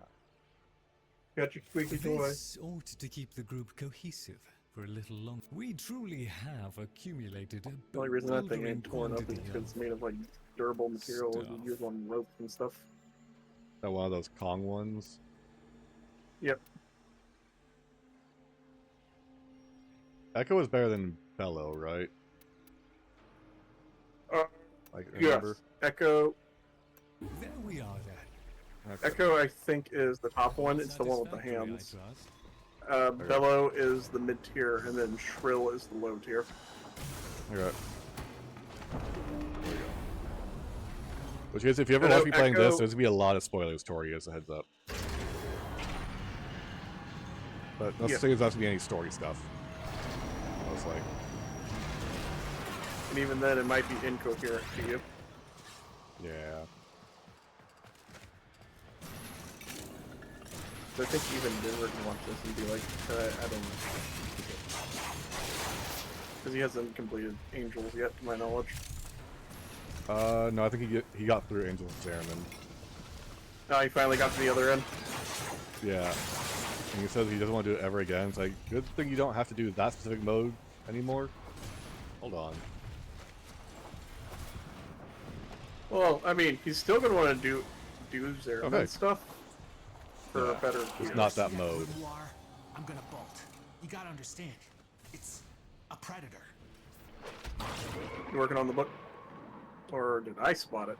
A: Got your squeaky toy.
E: This ought to keep the group cohesive for a little longer. We truly have accumulated a
A: The only reason that thing
E: bewildering
A: ain't torn up is
E: quantity
A: because it's
E: of
A: made of like durable material
E: stuff.
A: you use on ropes and stuff.
B: That one of those Kong ones?
A: Yep.
B: Echo is better than Bellow, right? Like,
A: Yes.
B: remember?
A: Echo.
E: There we are then.
B: Okay.
A: Echo, I think, is the top one. It's the one with the
E: Satisfactory, I
A: hands.
E: trust.
A: Bellow is the mid tier, and then Shrill is the low tier.
B: Okay. There we go. Which is, if you ever
A: Hello,
B: watch me playing this,
A: Echo.
B: there's gonna be a lot of spoilers, Tori, as a heads up. But no such thing as not to be any story stuff. I was like,
A: And even then, it might be incoherent to you.
B: yeah.
A: So I think even Denver can watch this and be like, I don't know. Because he hasn't completed Angels yet, to my knowledge.
B: No, I think he got through Angels and Airmen.
A: Oh, he finally got to the other end.
B: Yeah. And he says he doesn't want to do it ever again. It's like, good thing you don't have to do that specific mode anymore. Hold on.
A: Well, I mean, he's still going to want to do Zerman
B: Okay.
A: stuff for
B: Yeah,
A: better
B: it's
A: gear.
B: not that
F: See
B: mode.
F: boudoir? I'm gonna bolt. You gotta understand, it's a predator.
A: You working on the book? Or did I spot it?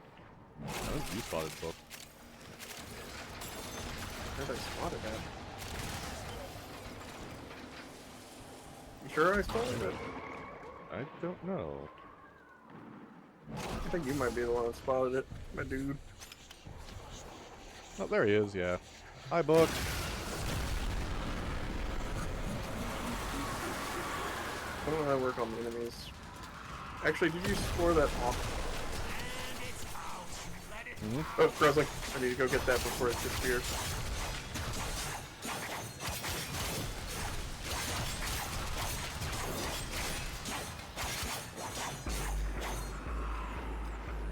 B: I think you spotted the book.
A: Where did I spot it at? You sure I spotted it?
B: I don't know.
A: I think you might be the one that spotted it, my dude.
B: Oh, there he is, yeah. Hi, book.
A: I don't know how to work on the enemies. Actually, did you score that off? Oh, Frozen. I need to go get that before it disappears.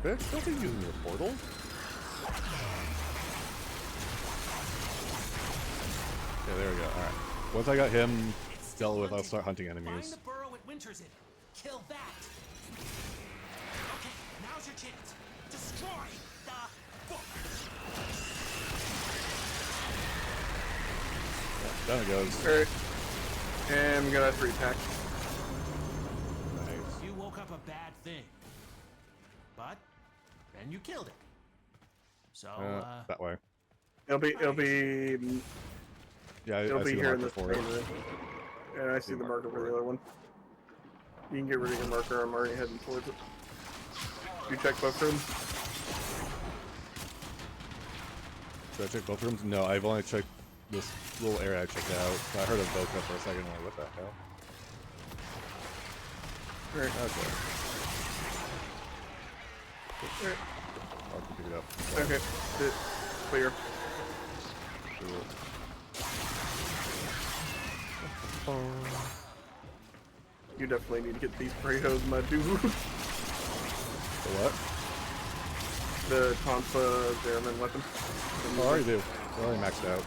B: Bitch, don't be using your portal. Yeah, there we go. Alright. Once I got him dealt with, I'll start hunting
F: Find
B: enemies.
F: the burrow it winters in. Kill that. Okay, now's your chance. Destroy the book.
B: Down it goes.
A: Alright. And we got a 3-pack.
B: Nice.
F: You woke up a bad thing. But then you killed it. So,
B: That way.
A: It'll be
B: Yeah,
A: It'll
B: I
A: be
B: see the
A: here in
B: marker
A: this
B: for it.
A: room. Yeah, I see the marker for the other one. You can get rid of your marker. I'm already heading towards it. You check both rooms?
B: Should I check both rooms? No, I've only checked this little area I checked out. I heard a Boca for a second. I'm like, what the hell?
A: Alright.
B: Okay.
A: Alright.
B: I'll pick it up.
A: Okay. Clear.
B: Cool.
A: You definitely need to get these burritos, my dude.
B: The what?
A: The Tonfa Zerman weapon.
B: Oh, I already do. I already maxed out.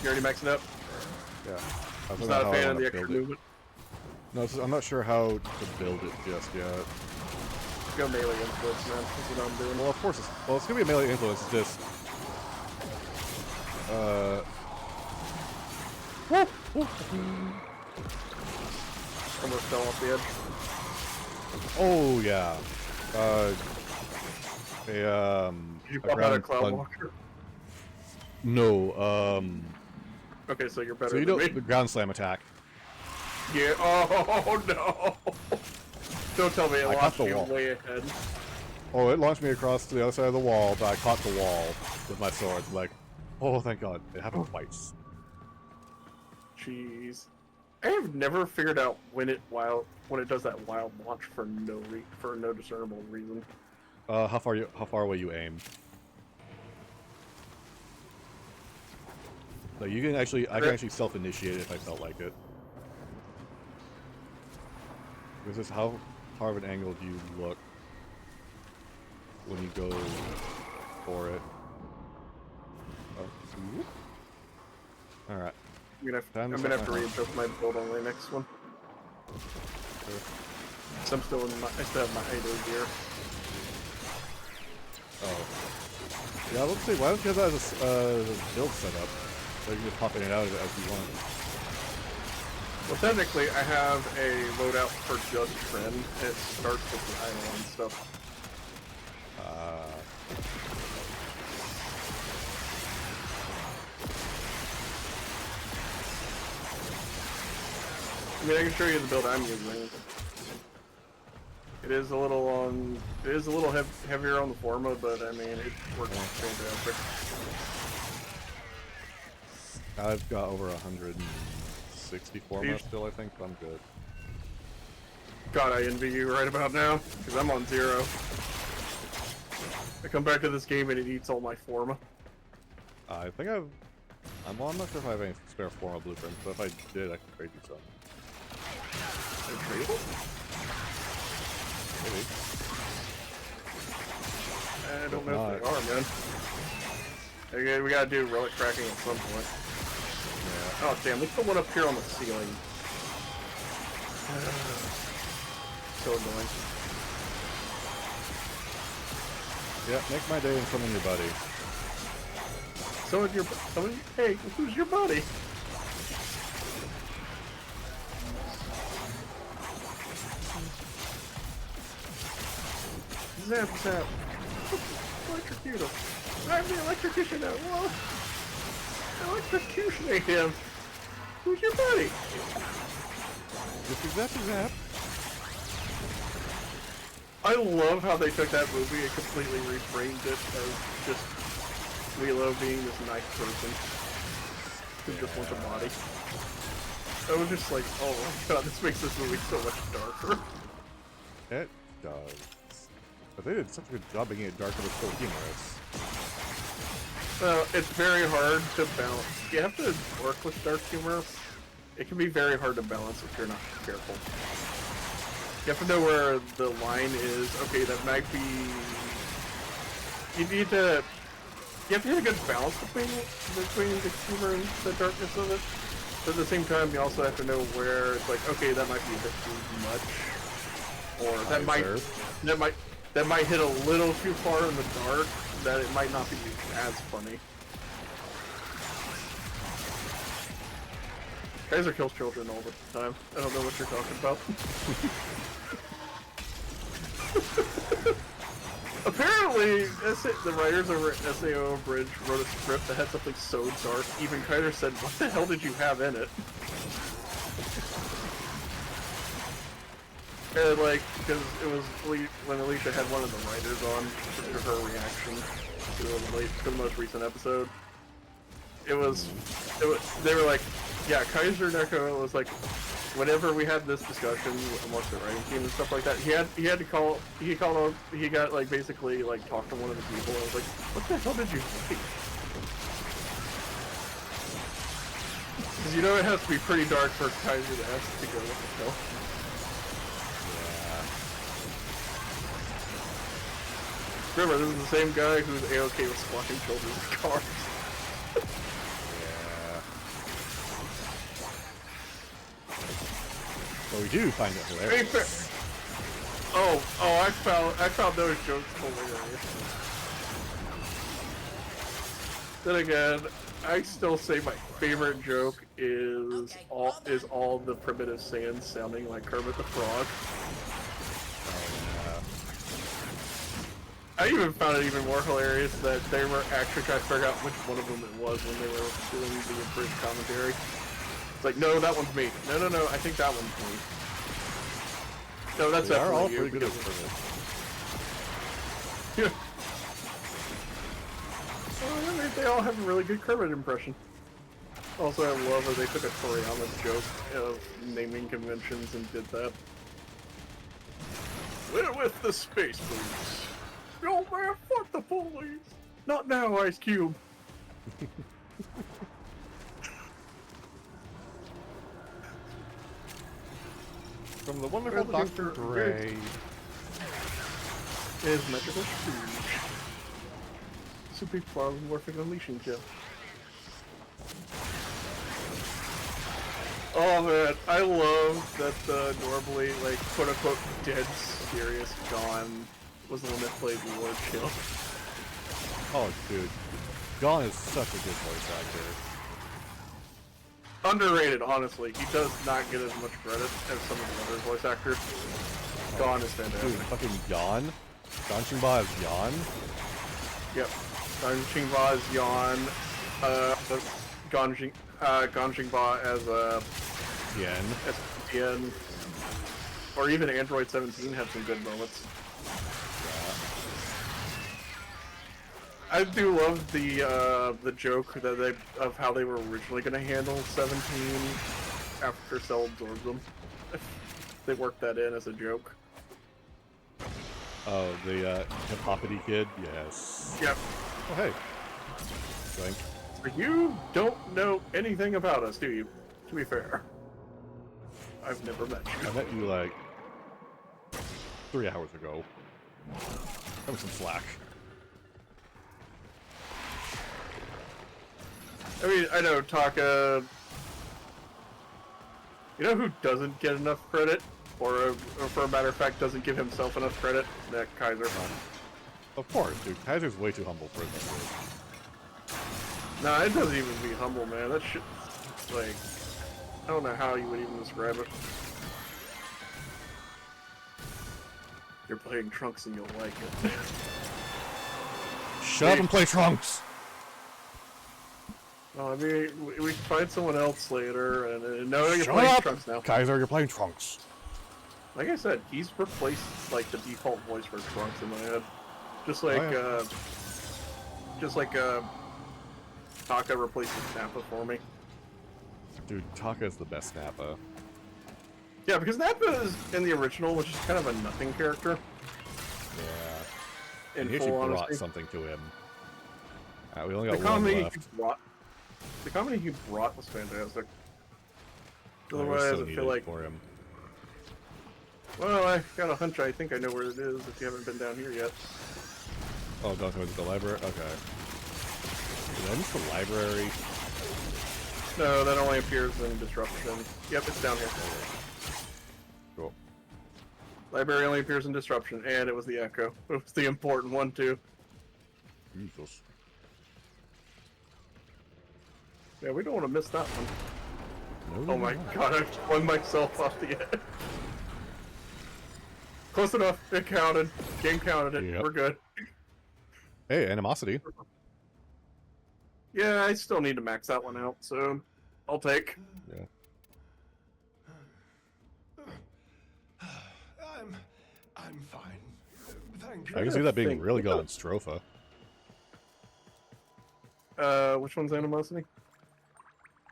A: You already maxed it up?
B: Yeah. I was
A: I'm
B: looking
A: not
B: at
A: a
B: how I
A: fan of
B: wanna
A: the extra
B: build it.
A: movement.
B: No, I'm not sure how to build it just yet.
A: Go melee influence, man. That's what I'm doing.
B: Well, of course it's gonna be a melee influence. It's just
A: Almost fell off the edge.
B: oh yeah.
A: You
B: A
A: pop out a
B: ground
A: cloud
B: plunge-
A: walker.
B: No,
A: Okay, so you're better
B: so you
A: than
B: don't
A: me.
B: the ground slam attack.
A: Yeah. Oh no. Don't tell me it
B: I caught
A: launched
B: the
A: you
B: wall.
A: way ahead.
B: Oh, it launched me across to the other side of the wall, but I caught the wall with my sword. Like, oh, thank God. It happened twice.
A: Jeez. I have never figured out when it does that wild launch for no discernible reason.
B: How far away you aim? Like, you can actually, I can actually self-initiate it if I felt like it. This is how far of an angle do you look when you go for it? Alright.
A: I'm gonna have to readjust my build on my next one.
B: Sure.
A: So I still have my idle gear.
B: Oh. Yeah, let's see, why don't you have that as a build setup? So you can just pop in and out of it as you want.
A: Well, technically, I have a loadout for just trend, and it starts with the idle stuff. I mean, I can show you the build I'm using. It is a little heavier on the forma, but I mean, it works fantastic.
B: I've got over 160 forma still, I think, but I'm good.
A: God, I envy you right about now, because I'm on 0. I come back to this game and it eats all my forma.
B: I think I'm not sure if I have any spare forma blueprints, but if I did, I could trade you some.
A: Tradable?
B: Maybe.
A: I don't know if they are, man. Okay, we gotta do relic tracking at some point.
B: Yeah.
A: Oh, damn, let's put one up here on the ceiling. So annoying.
B: Yeah, make my day and summon your buddy.
A: Hey, who's your buddy? Zap, zap. Electrocute him. I'm the electrocution now. Whoa. Electrocutionate him. Who's your buddy?
B: Just zap, zap.
A: I love how they took that movie and completely reframed it as just Lilo being this nice person who just wants a body. I was just like, oh my god, this makes this movie so much darker.
B: It does. But they did such a good job making it darker but still humorous.
A: Well, it's very hard to balance. You have to work with dark humor. It can be very hard to balance if you're not careful. You have to know where the line is. Okay, that might be... You have to hit a good balance between the humor and the darkness of it. But at the same time, you also have to know where it's like, okay, that might be a bit too much. Or that might hit a little too far in the dark, that it might not be as funny. Kaiser kills children all the time. I don't know what you're talking about. Apparently, the writers over at SAO Bridge wrote a script that had something so dark, even Kaiser said, what the hell did you have in it? And like, because it was when Alicia had one of the writers on for her reaction to the most recent episode. They were like, yeah, Kaiser Neko was like, whenever we had this discussion amongst the writing team and stuff like that, he got like basically like talked to one of the people and was like, what the hell did you think? Because you know it has to be pretty dark for Kaiser to ask to go, what the hell? Remember, this is the same guy who's A-OK with squashing children's cars.
B: Well, we do find it hilarious.
A: I found those jokes hilarious. Then again, I still say my favorite joke is all the primitive Saiyans sounding like Kermit the Frog. I even found it even more hilarious that they were actually trying to figure out which one of them it was when they were doing the abridged commentary. It's like, no, that one's me. No, I think that one's me. No, that's
B: They are
A: definitely
B: all
A: you.
B: pretty good at
A: because-
B: Kermit.
A: Oh, yeah, they all have a really good Kermit impression. Also, I love that they took a Toriyama joke of naming conventions and did that. We're with the space police. Yo, man, fuck the police. Not now, Ice Cube.
B: From the wonderful
A: We're looking
B: Dr.
A: for
B: Dre.
A: Is Metrical Scrooge. Super Morphic Unleashing Kill. Oh man, I love that normally, like, quote unquote, dead serious Gon was the one that played Lord Chill.
B: Oh, dude. Gon is such a good voice actor.
A: Underrated, honestly. He does not get as much credit as some of the other voice actors. Gon is fantastic.
B: Dude, fucking Yon? Gon Shinba is Yon?
A: Yep. Gon Xingba as Yon. Gon Xingba as
B: Yen.
A: Tien. Or even Android 17 had some good moments. I do love the joke that of how they were originally going to handle 17 after Cell absorbed them. They worked that in as a joke.
B: Oh, the Hippopody kid? Yes.
A: Yep.
B: Oh, hey. Thank.
A: You don't know anything about us, do you? To be fair. I've never met you.
B: I met you like 3 hours ago. That was some slack.
A: I mean, I know Taka... You know who doesn't get enough credit? Or for a matter of fact, doesn't give himself enough credit? That Kaiser.
B: Of course, dude. Kaiser's way too humble for this.
A: Nah, it doesn't even be humble, man. That shit, like, I don't know how you would even describe it. You're playing Trunks and you'll like it.
B: Shut up and play Trunks!
A: Well, I mean, we can find someone else later, and no, you're
B: Shut
A: playing
B: up!
A: Trunks now.
B: Kaiser, you're playing Trunks.
A: Like I said, he's replaced, like, the default voice for Trunks in my head. Just like, Taka replaces Nappa for me.
B: Dude, Taka's the best Nappa.
A: Yeah, because Nappa is in the original, which is kind of a nothing character.
B: Yeah.
A: In
B: He actually
A: full
B: brought
A: honesty.
B: something to him. We only
A: The
B: got one
A: comedy
B: left.
A: the comedy he brought was fantastic.
B: I
A: Otherwise,
B: so
A: I
B: needed
A: feel like,
B: for him.
A: well, I got a hunch. I think I know where it is. If you haven't been down here yet.
B: Oh, don't go to the library? Okay. Did I miss the library?
A: No, that only appears in Disruption. Yep, it's down here.
B: Cool.
A: Library only appears in Disruption, and it was the Echo. It was the important one too.
B: Jesus.
A: Yeah, we don't want to miss that one.
B: No,
A: Oh my
B: no, no.
A: god, I flung myself off the edge. Close enough. It counted. Game counted it.
B: Yep.
A: We're good.
B: Hey, animosity.
A: Yeah, I still need to max that one out, so I'll take.
B: Yeah.
D: I'm fine. Thank you.
B: I can see that being
A: think-
B: really good on Stropha.
A: Which one's Animosity?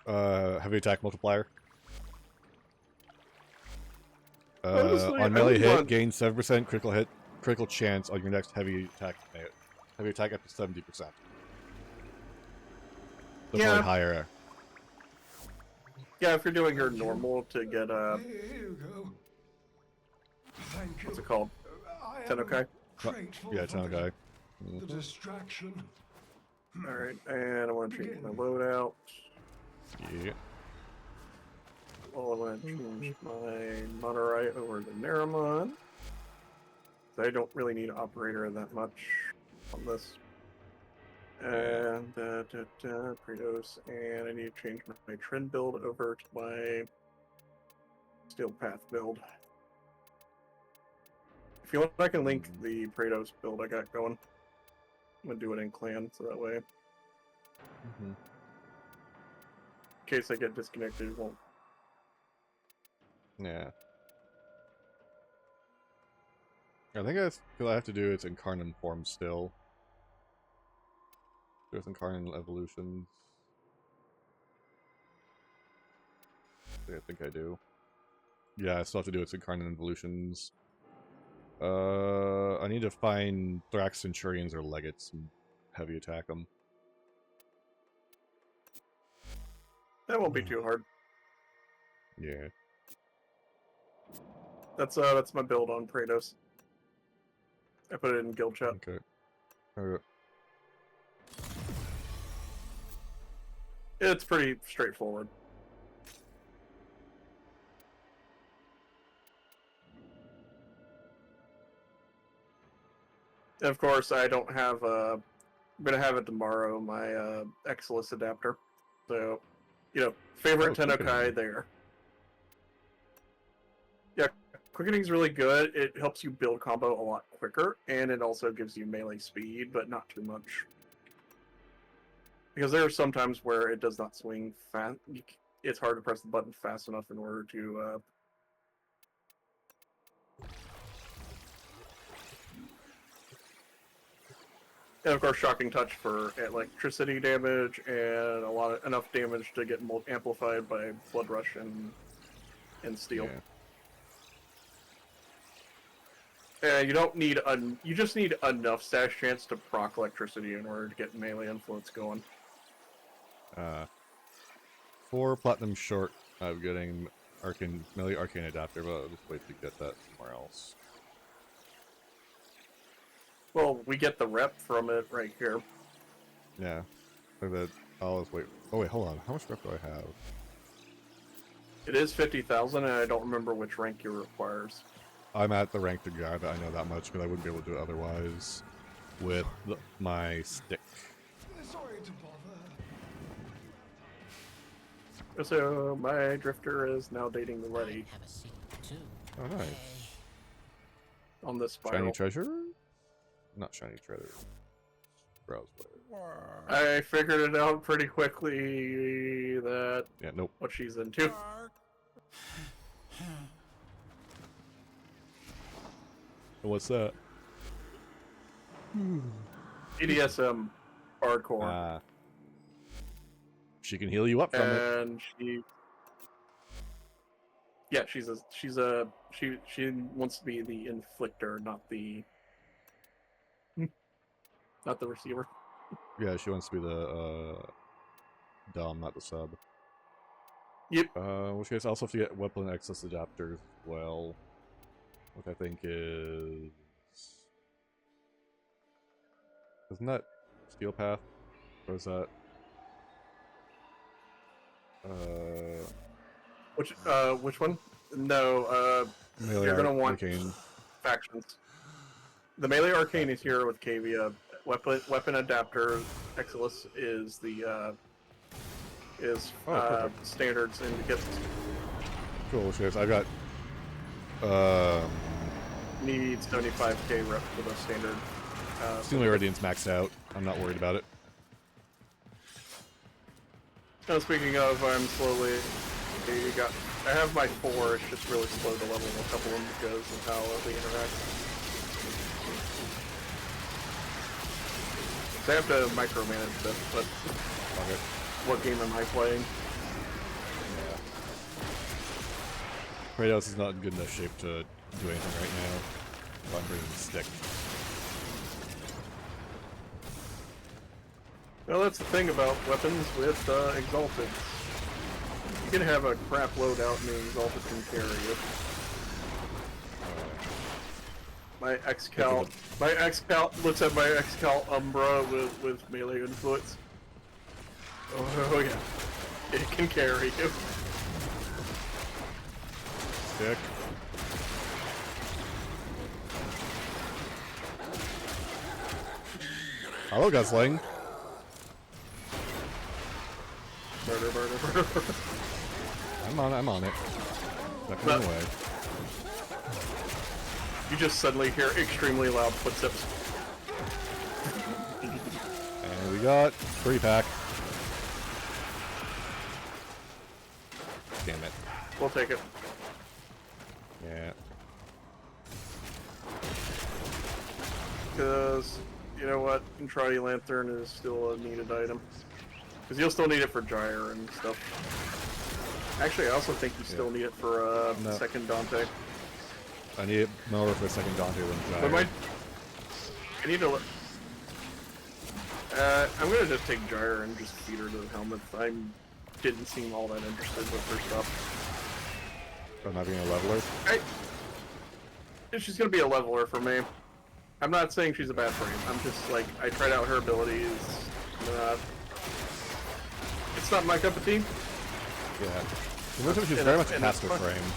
B: Heavy attack multiplier.
A: Honestly, I
B: On melee
A: would
B: hit,
A: want-
B: gain 7% critical chance on your next heavy attack up to 70%. So
A: Yeah.
B: probably higher.
A: Yeah, if you're doing her normal to get,
D: Here you go. Thank you.
A: what's it called?
D: I am
A: Tenokai?
D: grateful
B: Yeah,
D: for
B: Channel guy.
D: the distraction.
A: Alright, and I want to change my loadout.
B: Yeah.
A: Well, I want to change my Monorai over to Naramon. I don't really need Operator that much on this. And, Kratos, and I need to change my Trend build over to my Steel Path build. If you want, I can link the Kratos build I got going. I'm gonna do it in clan, so that way, in
B: Mhm.
A: case I get disconnected, it won't.
B: Yeah. I think that's because I have to do its incarnate form still. There's incarnate evolutions. I think I do. Yeah, I still have to do its incarnate evolutions. I need to find Thrax Centurions or Legates and heavy attack them.
A: That won't be too hard.
B: Yeah.
A: That's my build on Kratos. I put it in guild chat.
B: Okay.
A: It's pretty straightforward. And of course, I don't have. I'm gonna have it tomorrow. My Exilus adapter. So, favorite Tennokai
B: quickening.
A: there. Yeah, quickening's really good. It helps you build combo a lot quicker, and it also gives you melee speed, but not too much. Because there are some times where it does not swing fast. It's hard to press the button fast enough in order to. And of course, shocking touch for electricity damage and enough damage to get amplified by blood rush and steel.
B: Yeah.
A: And you don't need you just need enough stash chance to proc electricity in order to get melee influence going.
B: 4 platinum short of getting melee arcane adapter, but I'll just wait to get that somewhere else.
A: Well, we get the rep from it right here.
B: Yeah. Like that. I'll just wait. Oh wait, hold on. How much rep do I have?
A: It is 50,000, and I don't remember which rank it requires.
B: I'm at the rank to grab it. I know that much because I wouldn't be able to do it otherwise with my stick.
D: Sorry to bother.
A: So my drifter is now dating the Letty
F: Have a seat too.
B: Oh, nice.
A: on this
B: Shiny
A: spiral.
B: treasure? Not shiny treasure. Browse player.
A: I figured it out pretty quickly that
B: Yeah, nope.
A: what she's into.
B: What's that?
A: BDSM hardcore.
B: She can heal you up from it.
A: And she wants to be the inflictor, not the receiver.
B: Yeah, she wants to be the dom, not the sub.
A: Yep.
B: Which case, I also have to get weapon access adapters as well, which I think isn't that Steel Path? Or is that
A: which one? No,
B: melee
A: you're gonna want
B: arcane?
A: factions. The melee arcane is here with Kavia. Weapon adapter Exilus is the
B: perfect.
A: standards and gets
B: Cool, which case I got
A: need 75k rep for the standard.
B: Steel Meridian's maxed out. I'm not worried about it.
A: Now, speaking of, I'm slowly. I have my 4. It's just really slow to level a couple of them because of how they interact. So I have to micromanage this, but
B: Okay.
A: what game am I playing?
B: Kratos is not in good enough shape to do anything right now. So I'm bringing the stick.
A: Well, that's the thing about weapons with Exalted. You can have a crap loadout and the Exalted can carry it. My X-Cal looks at my X-Cal Umbra with melee influence. Oh yeah, it can carry you.
B: Stick. Hello, Gunsling.
A: Murder, murder, murder, murder.
B: I'm on it. Not going away.
A: You just suddenly hear extremely loud footsteps.
B: And we got 3-pack. Damn it.
A: We'll take it.
B: Yeah.
A: because you know what? Entrati Lantern is still a needed item. Because you'll still need it for Gyre and stuff. Actually, I also think you still need it for
B: No.
A: second Dante.
B: I need it more for second Dante than
A: But
B: Gyre.
A: I need to. I'm gonna just take Gyre and just feed her to the helmet. I didn't seem all that interested with her stuff.
B: I'm not being a leveler.
A: She's gonna be a leveler for me. I'm not saying she's a bad frame. I'm just like, I tried out her abilities. It's not my cup of tea.
B: Yeah. It looks like she's very much a
A: and that's
B: caster
A: fine.
B: frame.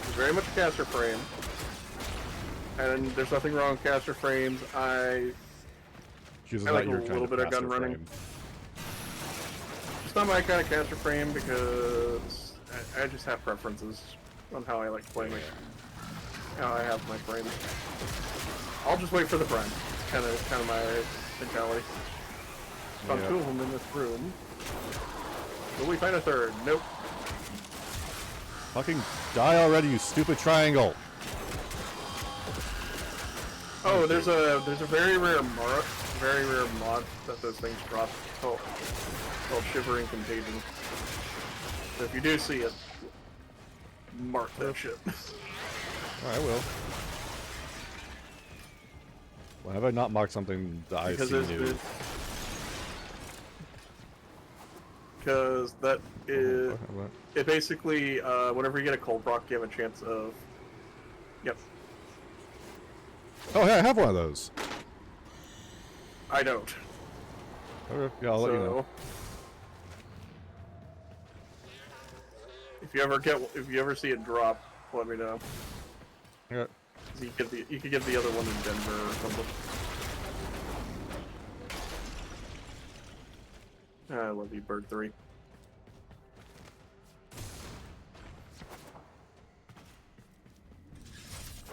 A: She's very much a caster frame. And there's nothing wrong with caster frames.
B: She's
A: I like
B: not your
A: a
B: kind
A: little
B: of
A: bit of gun
B: caster
A: running.
B: frame.
A: It's not my kind of caster frame because I just have preferences on how I like playing it. How I have my frames. I'll just wait for the prime. It's kind of my mentality. Found
B: Yep.
A: 2 of them in this room. Will we find a third? Nope.
B: Fucking die already, you stupid triangle!
A: Oh, there's a very rare mod that those things drop called Shivering Contagion. So if you do see it, mark that shit.
B: I will. Why have I not marked something that I see new?
A: Because that is...
B: What?
A: It basically, whenever you get a cold proc, you have a chance of... Yep.
B: Oh, hey, I have one of those.
A: I don't.
B: Okay, yeah, I'll let you know.
A: If you ever see it drop, let me know.
B: Yeah.
A: You could get the other one in Denver or something. I love you, Bird 3.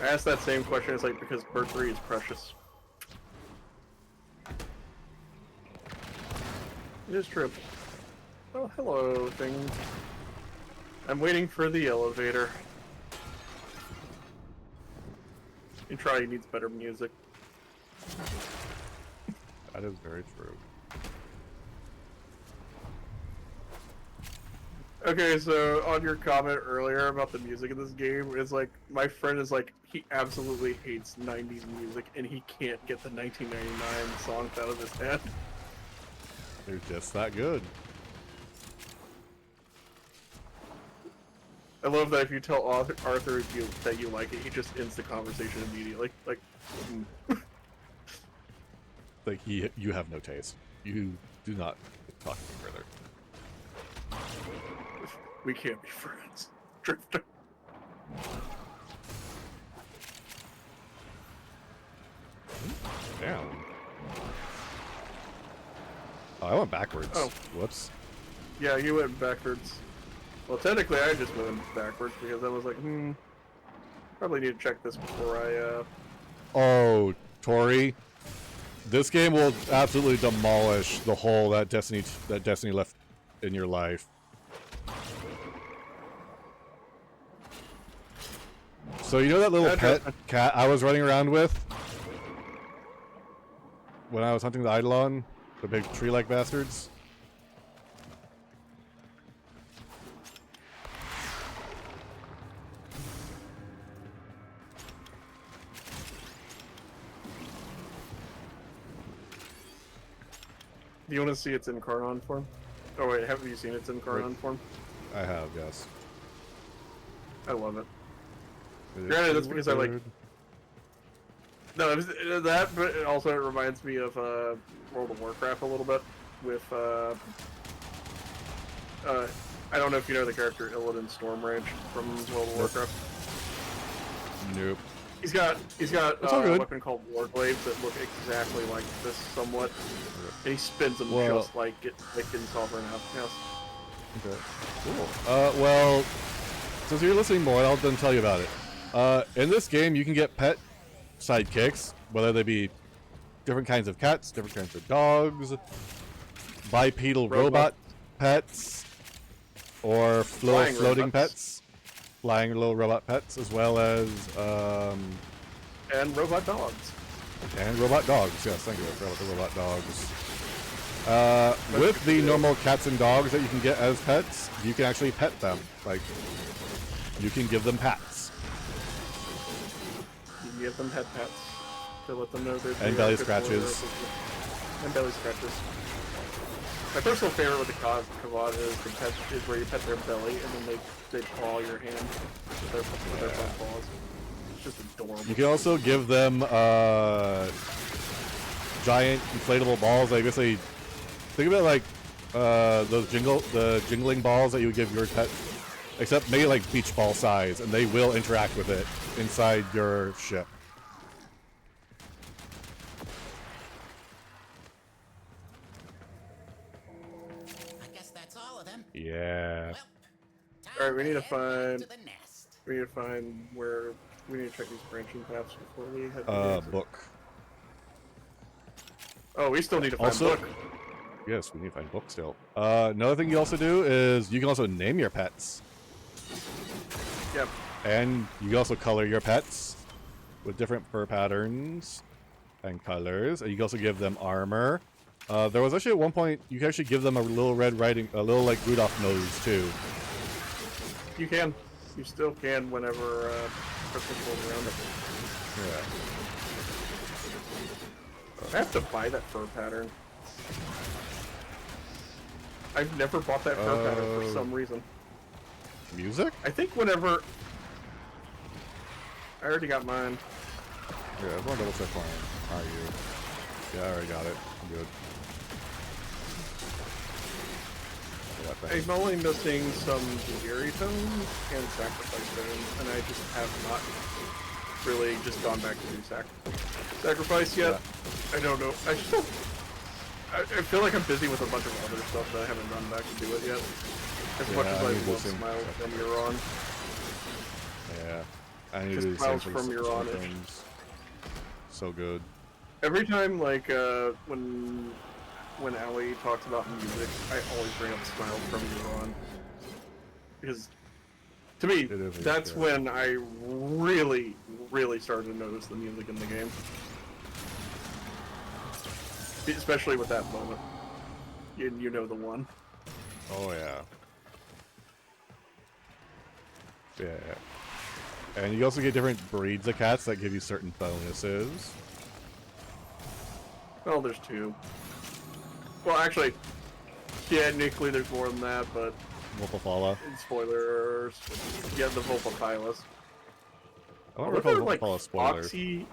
A: I asked that same question, it's like, because Bird 3 is precious. It is true. Oh, hello, thing. I'm waiting for the elevator. Entrati needs better music.
B: That is very true.
A: Okay, so on your comment earlier about the music in this game, it's like, my friend is like, he absolutely hates 90s music, and he can't get the 1999 songs out of his head.
B: They're just that good.
A: I love that if you tell Arthur that you like it, he just ends the conversation immediately. Like,
B: Like, you have no taste. You do not talk to me further.
A: we can't be friends. Drifter.
B: Damn. Oh, I went backwards.
A: Oh.
B: Whoops.
A: Yeah, you went backwards. Well, technically, I just went backwards because I was like, probably need to check this before I,
B: Oh, Tori. This game will absolutely demolish the hole that Destiny left in your life. So you know that little pet cat I was running around with when I was hunting the Eidolon? The big tree-like bastards?
A: Do you want to see its Incarnon form? Oh wait, have you seen its Incarnon form?
B: I have, yes.
A: I love it. Granted, that's because I like... No, that, but it also reminds me of World of Warcraft a little bit. With, I don't know if you know the character Illidan Stormrage from World of Warcraft.
B: Nope.
A: He's got
B: all
A: a
B: good.
A: weapon called Warglaives that look exactly like this somewhat. And he spins them
B: Well-
A: just like in Sovereign House.
B: Okay. Cool. Well, since you're listening more, I'll then tell you about it. In this game, you can get pet sidekicks, whether they be different kinds of cats, different kinds of dogs, bipedal robot pets, or
A: Flying
B: floating
A: robots.
B: pets, flying little robot pets, as well as
A: And robot dogs.
B: And robot dogs. Yes, thank you. I forgot about the robot dogs. With the normal cats and dogs that you can get as pets, you can actually pet them. Like, you can give them pats.
A: You can give them head pats to let them know they're
B: And belly scratches.
A: And belly scratches. My personal favorite with the Kavad is where you pet their belly and then they paw your hand with their front paws. It's just adorable.
B: You can also give them giant inflatable balls. I guess they think of it like those jingling balls that you would give your pet, except maybe like beach ball size, and they will interact with it inside your ship.
F: I guess that's all of them.
B: Yeah.
A: Alright, we need to
F: head
A: find
F: back to the nest.
A: we need to find where we need to check these branching paths before we head to the exit.
B: Book.
A: Oh, we still need to find
B: Also-
A: book.
B: Yes, we need to find book still. Another thing you also do is you can also name your pets.
A: Yep.
B: And you can also color your pets with different fur patterns and colors. And you can also give them armor. There was actually at one point you can actually give them a little Red Riding, a little like Rudolph nose too.
A: You can. You still can whenever Christmas rolls around it.
B: Yeah.
A: I have to buy that fur pattern. I've never bought that fur pattern for some reason.
B: Music?
A: I think whenever... I already got mine.
B: Yeah, I want to double check mine. Are you? Yeah, I already got it. I'm good. Yeah, thanks.
A: I'm only missing some Jagiri tones and sacrifice tones, and I just have not really just gone back to do sacrifice yet. I don't know. I just don't... I feel like I'm busy with a bunch of other stuff that I haven't run back to do it yet. As much as I
B: need to
A: love
B: do
A: Smiles
B: some-
A: from Euron.
B: Yeah. I need to
A: Just
B: do the same
A: Smiles
B: for
A: from
B: some
A: Euron.
B: things. So good.
A: Every time, like, when Ali talks about music, I always bring up Smiles from Euron. Because, to me,
B: It is
A: that's
B: good.
A: when I really, really started to notice the music in the game. Especially with that moment. You know the one.
B: Oh yeah. Yeah. And you also get different breeds of cats that give you certain bonuses.
A: Well, there's two. Well, actually, technically there's more than that, but
B: Wolfafala.
A: spoilers. Yeah, the Vulpapilus.
B: I don't
A: What
B: recall
A: are, like,
B: Wolfafala spoilers.
A: foxy...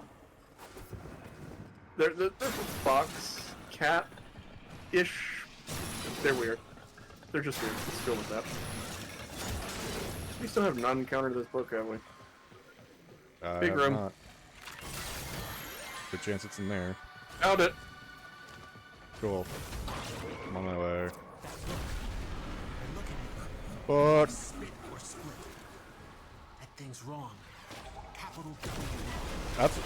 A: There's a fox cat-ish. They're weird. They're just weird. Let's go with that. We still have not encountered this book, have we? Big
B: Have
A: room.
B: not. Good chance it's in there.
A: Found it.
B: Cool. I'm on my way.
F: They're looking at you.
B: Book.
F: Spit or split. That thing's wrong. Capital W.
B: That's,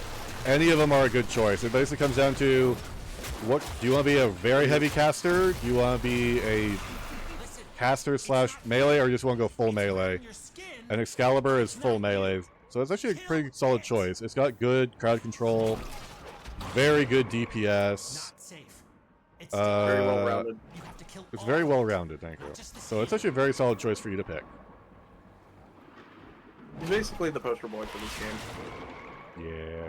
B: any of them are a good choice. It basically comes down to what do you want to be, a very heavy caster? Do you want to be a
F: Listen,
B: caster slash melee, or you just want to go full melee?
F: your skin.
B: And Excalibur is full melee, so it's actually a pretty solid choice. It's got good crowd control, very good DPS.
F: Not safe. It's
A: Very well rounded.
F: you have to kill
B: It's
F: all
B: very
F: of
B: well
F: them.
B: rounded, thank you.
F: Not just the
B: So it's
F: skin.
B: actually a very solid choice for you to pick.
A: He's basically the poster boy for this game.
B: Yeah.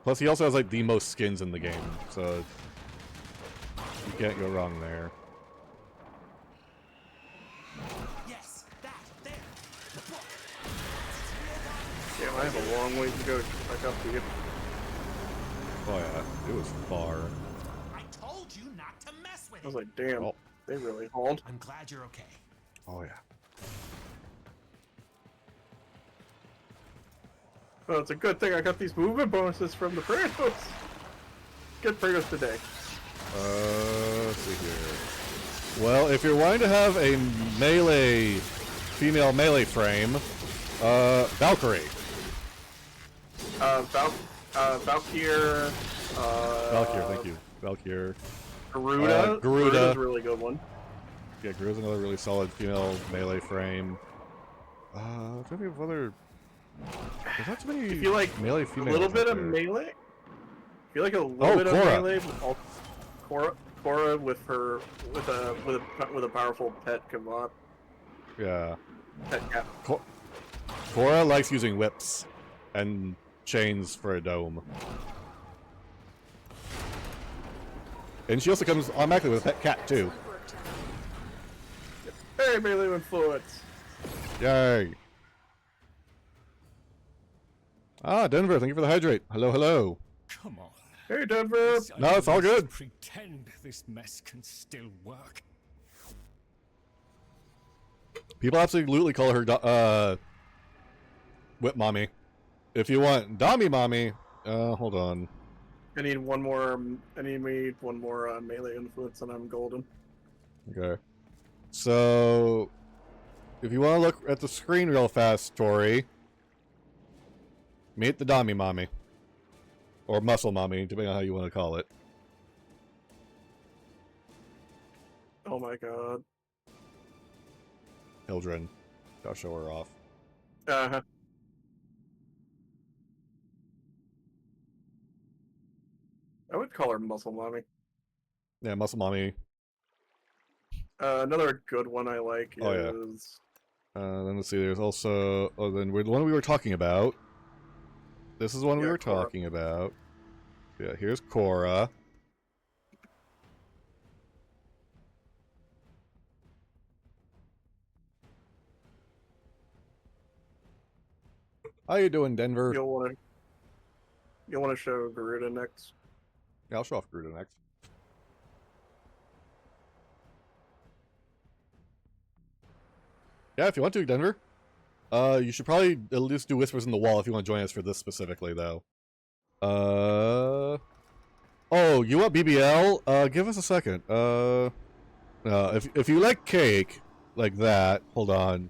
B: Plus, he also has like the most skins in the game, so you can't go wrong there.
F: Yes, that there. The book.
A: Damn, I have a long way to go to back up to you.
B: Oh yeah, it was far.
F: I told you not to mess with
A: I was
F: it.
A: like, damn,
B: Oh.
A: they really hauled.
F: I'm glad you're okay.
B: Oh yeah.
A: Well, it's a good thing I got these movement bonuses from the Praetos. Get Praetos today.
B: Let's see here. Well, if you're wanting to have a melee, female melee frame, Valkyrie.
A: Valkyr.
B: Valkyrie, thank you. Valkyrie.
A: Garuda.
B: Garuda.
A: Garuda's a really good one.
B: Yeah, Garuda's another really solid female melee frame. Trying to think of other. There's not too many
A: If you like
B: melee
A: a
B: females.
A: little bit
B: out
A: of
B: there.
A: melee, if feel like a little
B: Oh,
A: bit of
B: Cora.
A: melee, but Cora with a powerful pet Kavat.
B: Yeah.
A: Pet cat.
B: Cora likes using whips and chains for a dome. And she also comes automatically with a pet cat, too.
A: Hey, melee influence!
B: Yay! Ah, Denver, thank you for the hydrate. Hello, hello.
E: Come on.
A: Hey, Denver!
B: No, it's all good.
E: Pretend this mess can still work.
B: People absolutely call her, Whip Mommy. If you want Dommy Mommy, hold on.
A: I need one more melee influence, and I'm golden.
B: Okay. So, if you want to look at the screen real fast, Tori, meet the Dommy Mommy. Or Muscle Mommy, depending on how you want to call it.
A: Oh my god.
B: Hildren. I'll show her off.
A: Uh-huh. I would call her Muscle Mommy.
B: Yeah, Muscle Mommy.
A: Another good one I like
B: Oh, yeah.
A: is...
B: Then let's see, there's also... Oh, then the one we were talking about. This is the one we
A: Yeah,
B: were
A: Cora.
B: talking about. Yeah, here's Cora. How you doing, Denver?
A: You'll want to show Garuda next.
B: Yeah, I'll show off Garuda next. Yeah, if you want to, Denver. You should probably at least do Whispers in the Wall if you want to join us for this specifically, though. Oh, you want BBL? Give us a second. If you like cake, like that, hold on.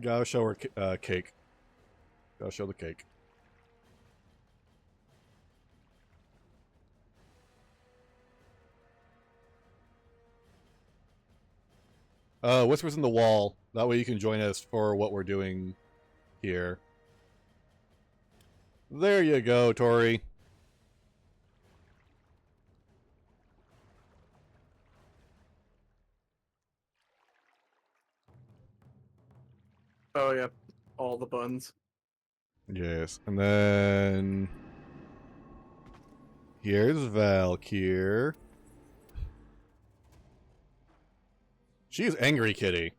B: Gotta show her cake. Gotta show the cake. Whispers in the Wall. That way you can join us for what we're doing here. There you go, Tori.
A: Oh yeah, all the buns.
B: Yes, and then here's Valkyr. She's Angry Kitty,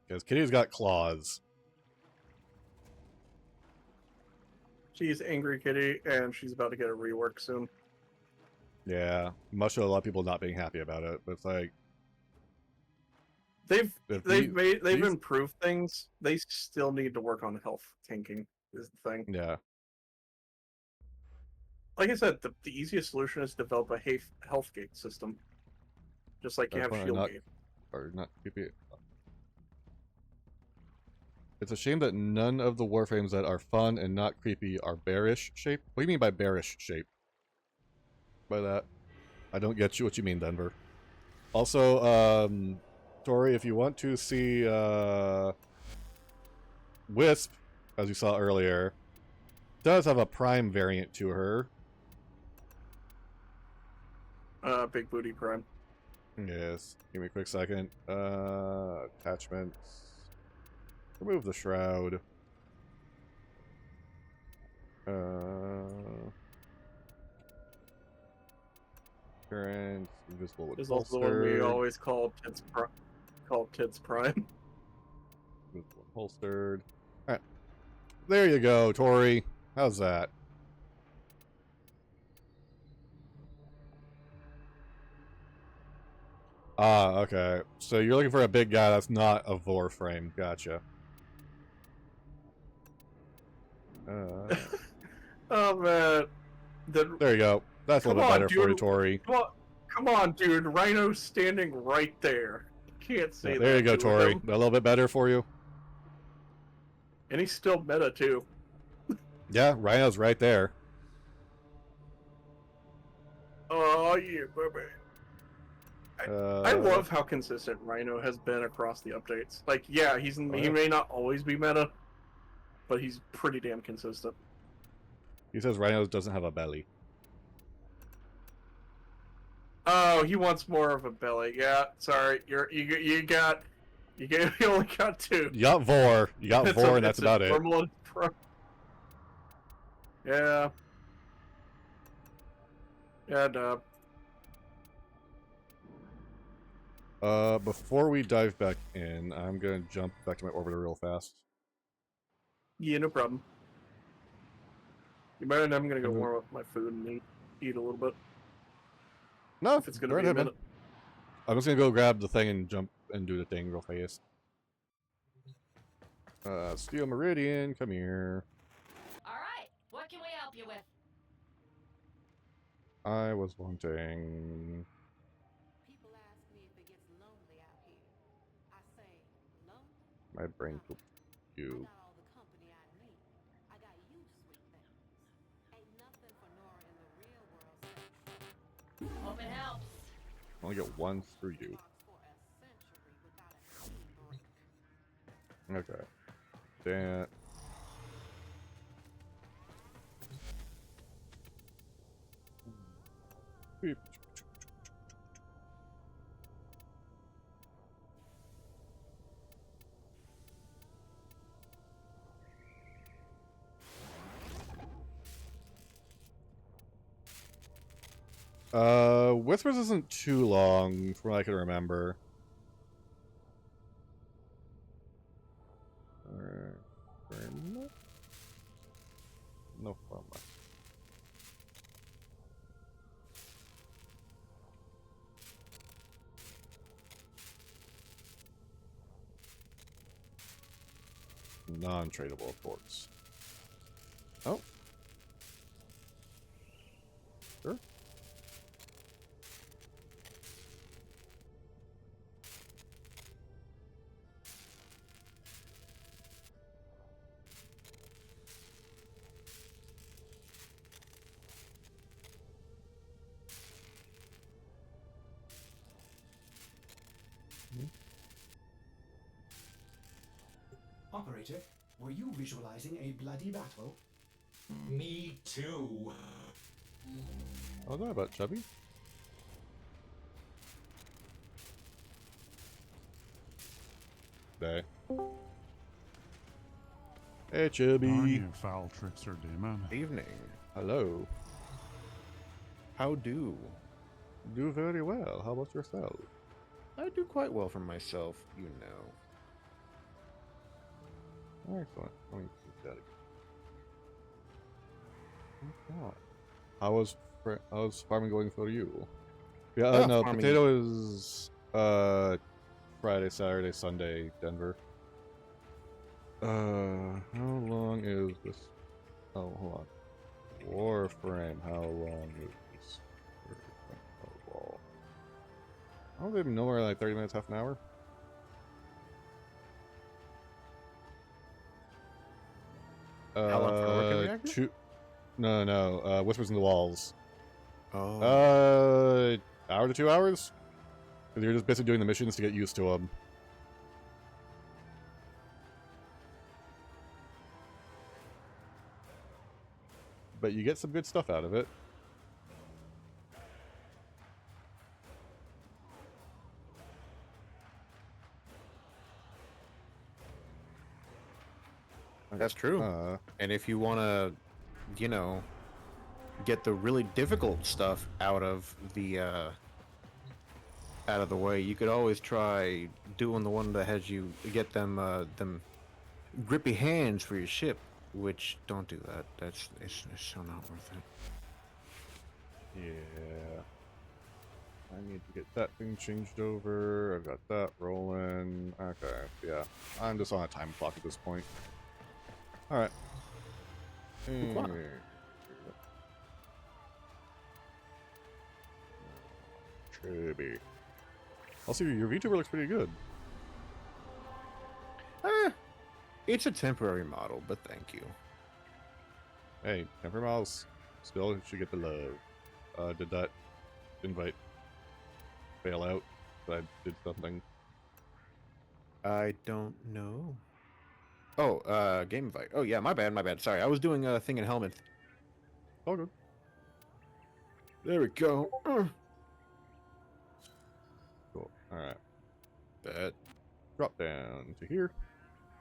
B: because Kitty's got claws.
A: She's Angry Kitty, and she's about to get a rework soon.
B: Yeah, much of a lot of people not being happy about it, but it's like
A: They've
B: these-
A: improved things. They still need to work on health tanking. Is the thing.
B: Yeah,
A: Like I said, the easiest solution is develop a health gate system, just like you
B: That's
A: have
B: why
A: shield
B: not-
A: gate.
B: or not creepy. It's a shame that none of the warframes that are fun and not creepy are bearish shape. What do you mean by bearish shape? By that, I don't get you. What you mean, Denver? Also, Tori, if you want to see Wisp, as you saw earlier, does have a prime variant to her.
A: Big booty prime.
B: Yes. Give me a quick second. Attachments. Remove the shroud. Current. Invisible with
A: Is also the one we
B: holstered.
A: always call Kids Prime.
B: Invisible and holstered. Alright. There you go, Tori. How's that? Ah, okay. So you're looking for a big guy that's not a Warframe. Gotcha.
A: Oh man.
B: There you go. That's a little bit better for you, Tori.
A: Come on, dude. Rhino's standing right there. You can't say
B: Yeah,
A: that.
B: there you go,
A: to
B: Tori.
A: him.
B: A little bit better for you.
A: And he's still meta too.
B: Yeah, Rhino's right there.
A: Oh yeah, baby. I love how consistent Rhino has been across the updates. Like, yeah, he may not always be meta, but he's pretty damn consistent.
B: He says Rhinos doesn't have a belly.
A: Oh, he wants more of a belly. Yeah, sorry, you only got 2.
B: You got Vor. You got
A: It's
B: Vor,
A: a-
B: and that's
A: it's a
B: about it.
A: normal and pro. Yeah. Yeah, dub.
B: Before we dive back in, I'm gonna jump back to my orbiter real fast.
A: Yeah, no problem. You mind? I'm gonna go
B: Mhm.
A: warm up my food and eat a little bit.
B: No,
A: If it's gonna
B: go
A: be
B: right
A: a
B: ahead, man.
A: minute.
B: I'm just gonna go grab the thing and jump and do the thing real fast. Steel Meridian, come here.
G: All right, what can we help you with?
B: I was wanting...
H: People ask me if it gets lonely out here. I say, lonely?
B: my brain to
H: I
B: you.
H: got all the company I need. I got you, sweet things. Ain't nothing for Nora in the real world sense.
G: Hope it helps.
B: I only get one through you.
H: For a century without a clean break.
B: Okay. That. Beep. Whispers isn't too long from what I can remember. No problem. Non-tradable, of course. Oh. Sure.
C: Operator, were you visualizing a bloody battle?
F: Me too.
B: Oh, that about Chubby? Day. Hey,
I: Are
B: Chubby.
I: you foul trickster demon?
J: Evening.
B: Hello.
J: How do?
B: Do very well. How about yourself?
J: I do quite well for myself, you know.
B: Excellent. Let me keep that again. Oh, God. How's farming going for you? Yeah, no,
J: farming-
B: potato is Friday, Saturday, Sunday, Denver. How long is this? Oh, hold on. Warframe. How long is this? Wall. I don't even know where, like 30 minutes, half an hour.
J: How long for a working reactor?
B: No. Whispers in the Walls.
J: Oh.
B: Hour to 2 hours? Because you're just basically doing the missions to get used to them. But you get some good stuff out of it.
J: That's true. And if you want to, you know, get the really difficult stuff out of the way, you could always try doing the one that has you get them grippy hands for your ship. Which don't do that. It's so not worth it.
B: Yeah. I need to get that thing changed over. I've got that rolling. Okay, yeah. I'm just on a time clock at this point. Alright.
J: clock.
B: Chubby. Also, your VTuber looks pretty good.
J: It's a temporary model, but thank you.
B: Hey, temporary models still should get the love. Did that invite fail out? That I did something?
J: I don't know. Oh, game invite. Oh yeah, my bad. Sorry, I was doing a thing in Helmet.
B: All good.
J: There we go.
B: Cool. All right.
J: That.
B: Drop down to here.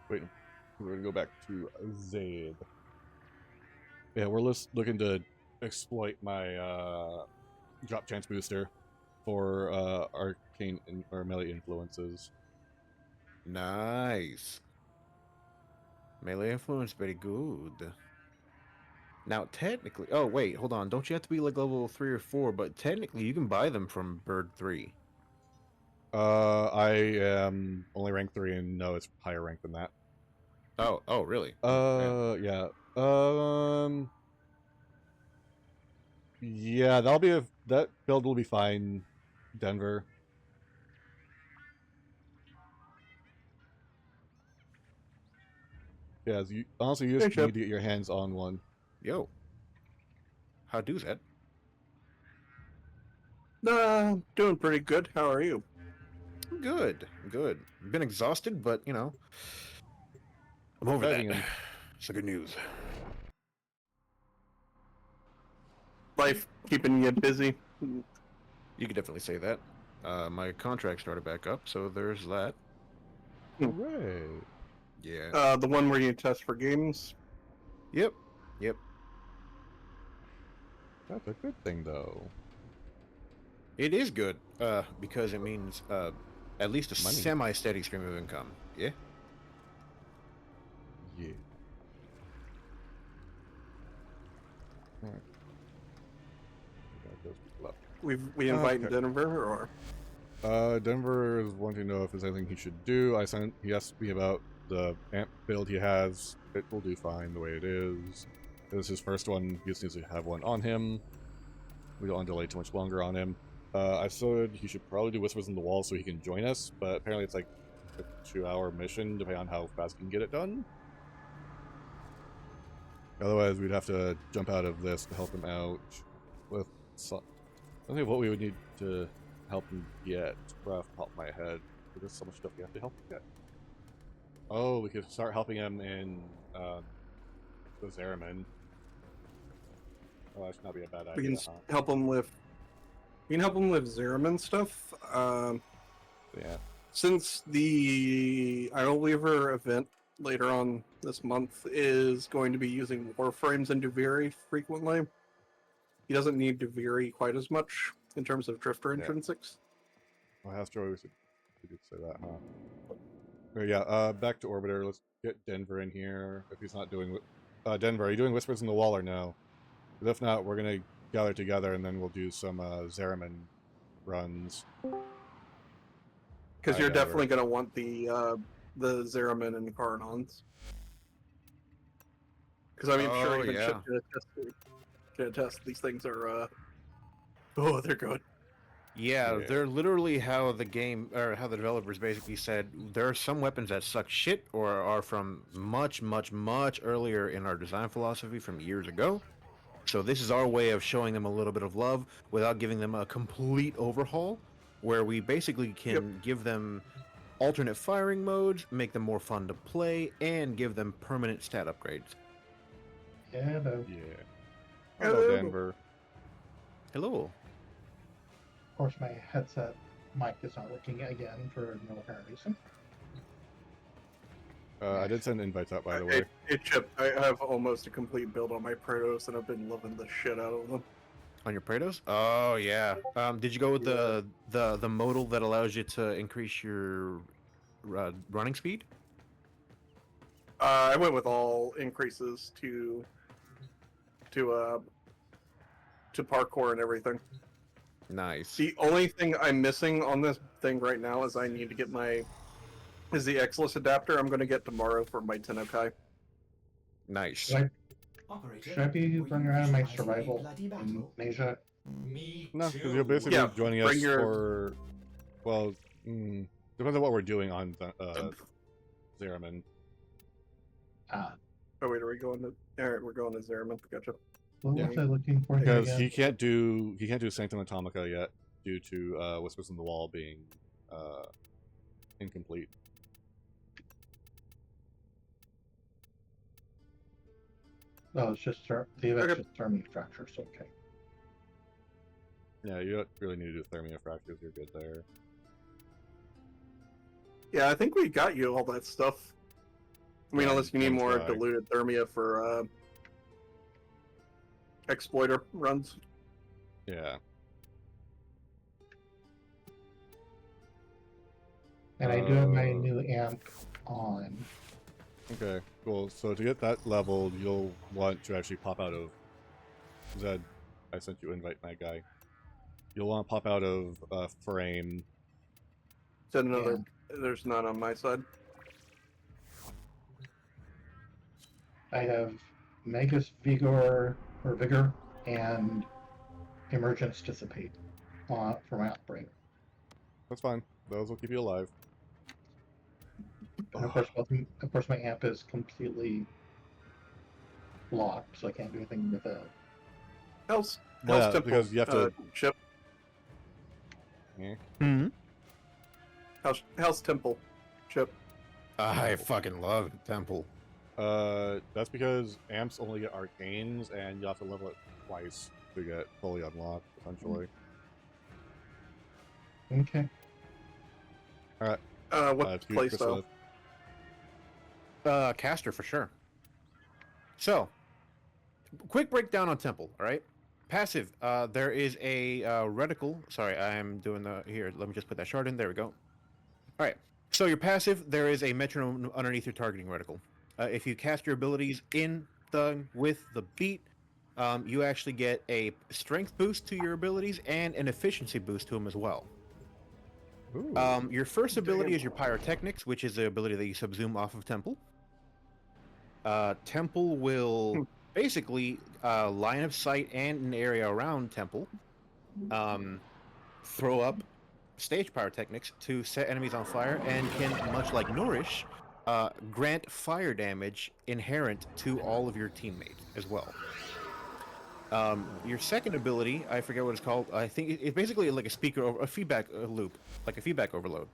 B: Wait, we're gonna go back to Zaid. Yeah, we're just looking to exploit my drop chance booster for arcane or melee influences.
J: Nice. Melee influence, very good. Now, technically, oh wait, hold on. Don't you have to be like level 3 or 4? But technically, you can buy them from Bird 3.
B: I am only rank 3, and no, it's higher rank than that.
J: Oh, really? Oh, man.
B: Yeah. Yeah, that build will be fine, Denver. Yeah, honestly, you just
A: Hey,
B: need to get your hands on one.
J: Yo, how do that?
A: Doing pretty good. How are you?
J: Good, good. Been exhausted, but you know, I'm over that.
B: Surviving 'em.
J: It's the good news.
A: Life keeping you busy?
J: You could definitely say that. My contract started back up, so there's that.
B: Hooray!
J: Yeah.
A: The one where you test for games?
J: Yep.
B: That's a good thing, though.
J: It is good, because it means at least a
B: Money.
J: semi-steady stream of income. Yeah.
B: Yeah. Alright.
A: We inviting
B: Okay.
A: Denver or?
B: Denver is wanting to know if there's anything he should do. He asked me about the amp build he has. It will do fine the way it is. This is his first one. He just needs to have one on him. We don't want to delay too much longer on him. I said he should probably do Whispers in the Wall so he can join us, but apparently it's like a 2-hour mission, depending on how fast he can get it done. Otherwise, we'd have to jump out of this to help him out with some... I think what we would need to help him get, right off the top of my head. There's so much stuff we have to help him get. Oh, we could start helping him in the Zeraman. Oh, that should not be a bad idea.
A: We can
B: huh?
A: help him with. We can help him with Zeraman stuff.
B: Yeah.
A: Since the Idleweaver event later on this month is going to be using Warframes and Duviri frequently, he doesn't need Duviri quite as much in terms of Drifter
B: Yeah.
A: intrinsics.
B: Well, Astro, we could say that, huh? But yeah, back to Orbiter. Let's get Denver in here. If he's not doing... Denver, are you doing Whispers in the Wall or no? Because if not, we're going to gather together and then we'll do some Zeraman runs.
A: Because
B: Hi,
A: you're
B: Denver.
A: definitely going to want the Zeraman and the Carnons. Because I mean,
J: Oh,
A: sure, even
J: yeah.
A: Chip can attest these things are, oh, they're good.
J: Yeah,
B: Yeah.
J: they're literally how the game, or how the developers basically said, there are some weapons that suck shit or are from much, much, much earlier in our design philosophy from years ago. So this is our way of showing them a little bit of love without giving them a complete overhaul, where we basically can give them alternate firing modes, make them more fun to play, and give them permanent stat upgrades.
K: Hello.
B: Yeah.
A: Hello.
B: Hello, Denver.
J: Hello.
K: Of course, my headset mic is not working again for no apparent reason.
B: I did send invites out, by the way.
A: Hey, Chip, I have almost a complete build on my Protos, and I've been loving the shit out of them.
J: On your Praetos? Oh yeah. Did you go with the modal that allows you to increase your running speed?
A: I went with all increases to parkour and everything.
J: Nice.
A: The only thing I'm missing on this thing right now is I need to get the Exilus adapter I'm going to get tomorrow for my Tennokai.
J: Nice.
K: Should I be running around my survival in Asia?
F: Me
B: No,
F: too.
B: because you're basically
A: Yeah,
B: joining us
A: bring your-
B: for... Well, depends on what we're doing on Zeraman.
K: Ah,
A: Oh wait, are we going to? Alright, we're going to Zeraman. Gotcha.
K: what
B: Yeah.
K: was I looking for here
B: Because
K: again?
B: he can't do Sanctum Atomica yet due to Whispers in the Wall being incomplete.
K: No, it's just the event's just thermia fractures. Okay.
B: Yeah, you don't really need to do thermia fractures. You're good there.
A: Yeah, I think we got you all that stuff. I mean,
B: Yeah,
A: unless you need
B: one
A: more
B: try.
A: diluted thermia for exploiter runs.
B: Yeah.
K: And I do have my new amp on.
B: Okay, cool. So to get that leveled, you'll want to actually pop out of Zed. I sent you invite, my guy. You'll want to pop out of frame.
A: Said another. There's none on my side.
K: I have Magus Vigor and Emergence Dissipate for my operator.
B: That's fine. Those will keep you alive.
K: And of course, my amp is completely locked, so I can't do anything with it.
A: Hell's
B: Yeah,
A: Temple.
B: because you have to.
A: Chip.
J: Hmm.
A: Hell's Temple. Chip.
J: I fucking love Temple.
B: That's because amps only get arcanes, and you have to level it twice to get fully unlocked, essentially.
K: Okay.
B: Alright.
A: What playstyle?
J: Caster for sure. So, quick breakdown on Temple, alright? Passive, there is a reticle. Sorry, I'm doing the... Here, let me just put that shard in. There we go. Alright, so your passive, there is a metronome underneath your targeting reticle. If you cast your abilities with the beat, you actually get a strength boost to your abilities and an efficiency boost to them as well. Your first ability is your Pyrotechnics, which is the ability that you subsume off of Temple. Temple will basically line of sight and an area around Temple, throw up stage Pyrotechnics to set enemies on fire, and can, much like Nourish, grant fire damage inherent to all of your teammates as well. Your second ability, I forget what it's called. I think it's basically like a feedback loop, like a feedback overload.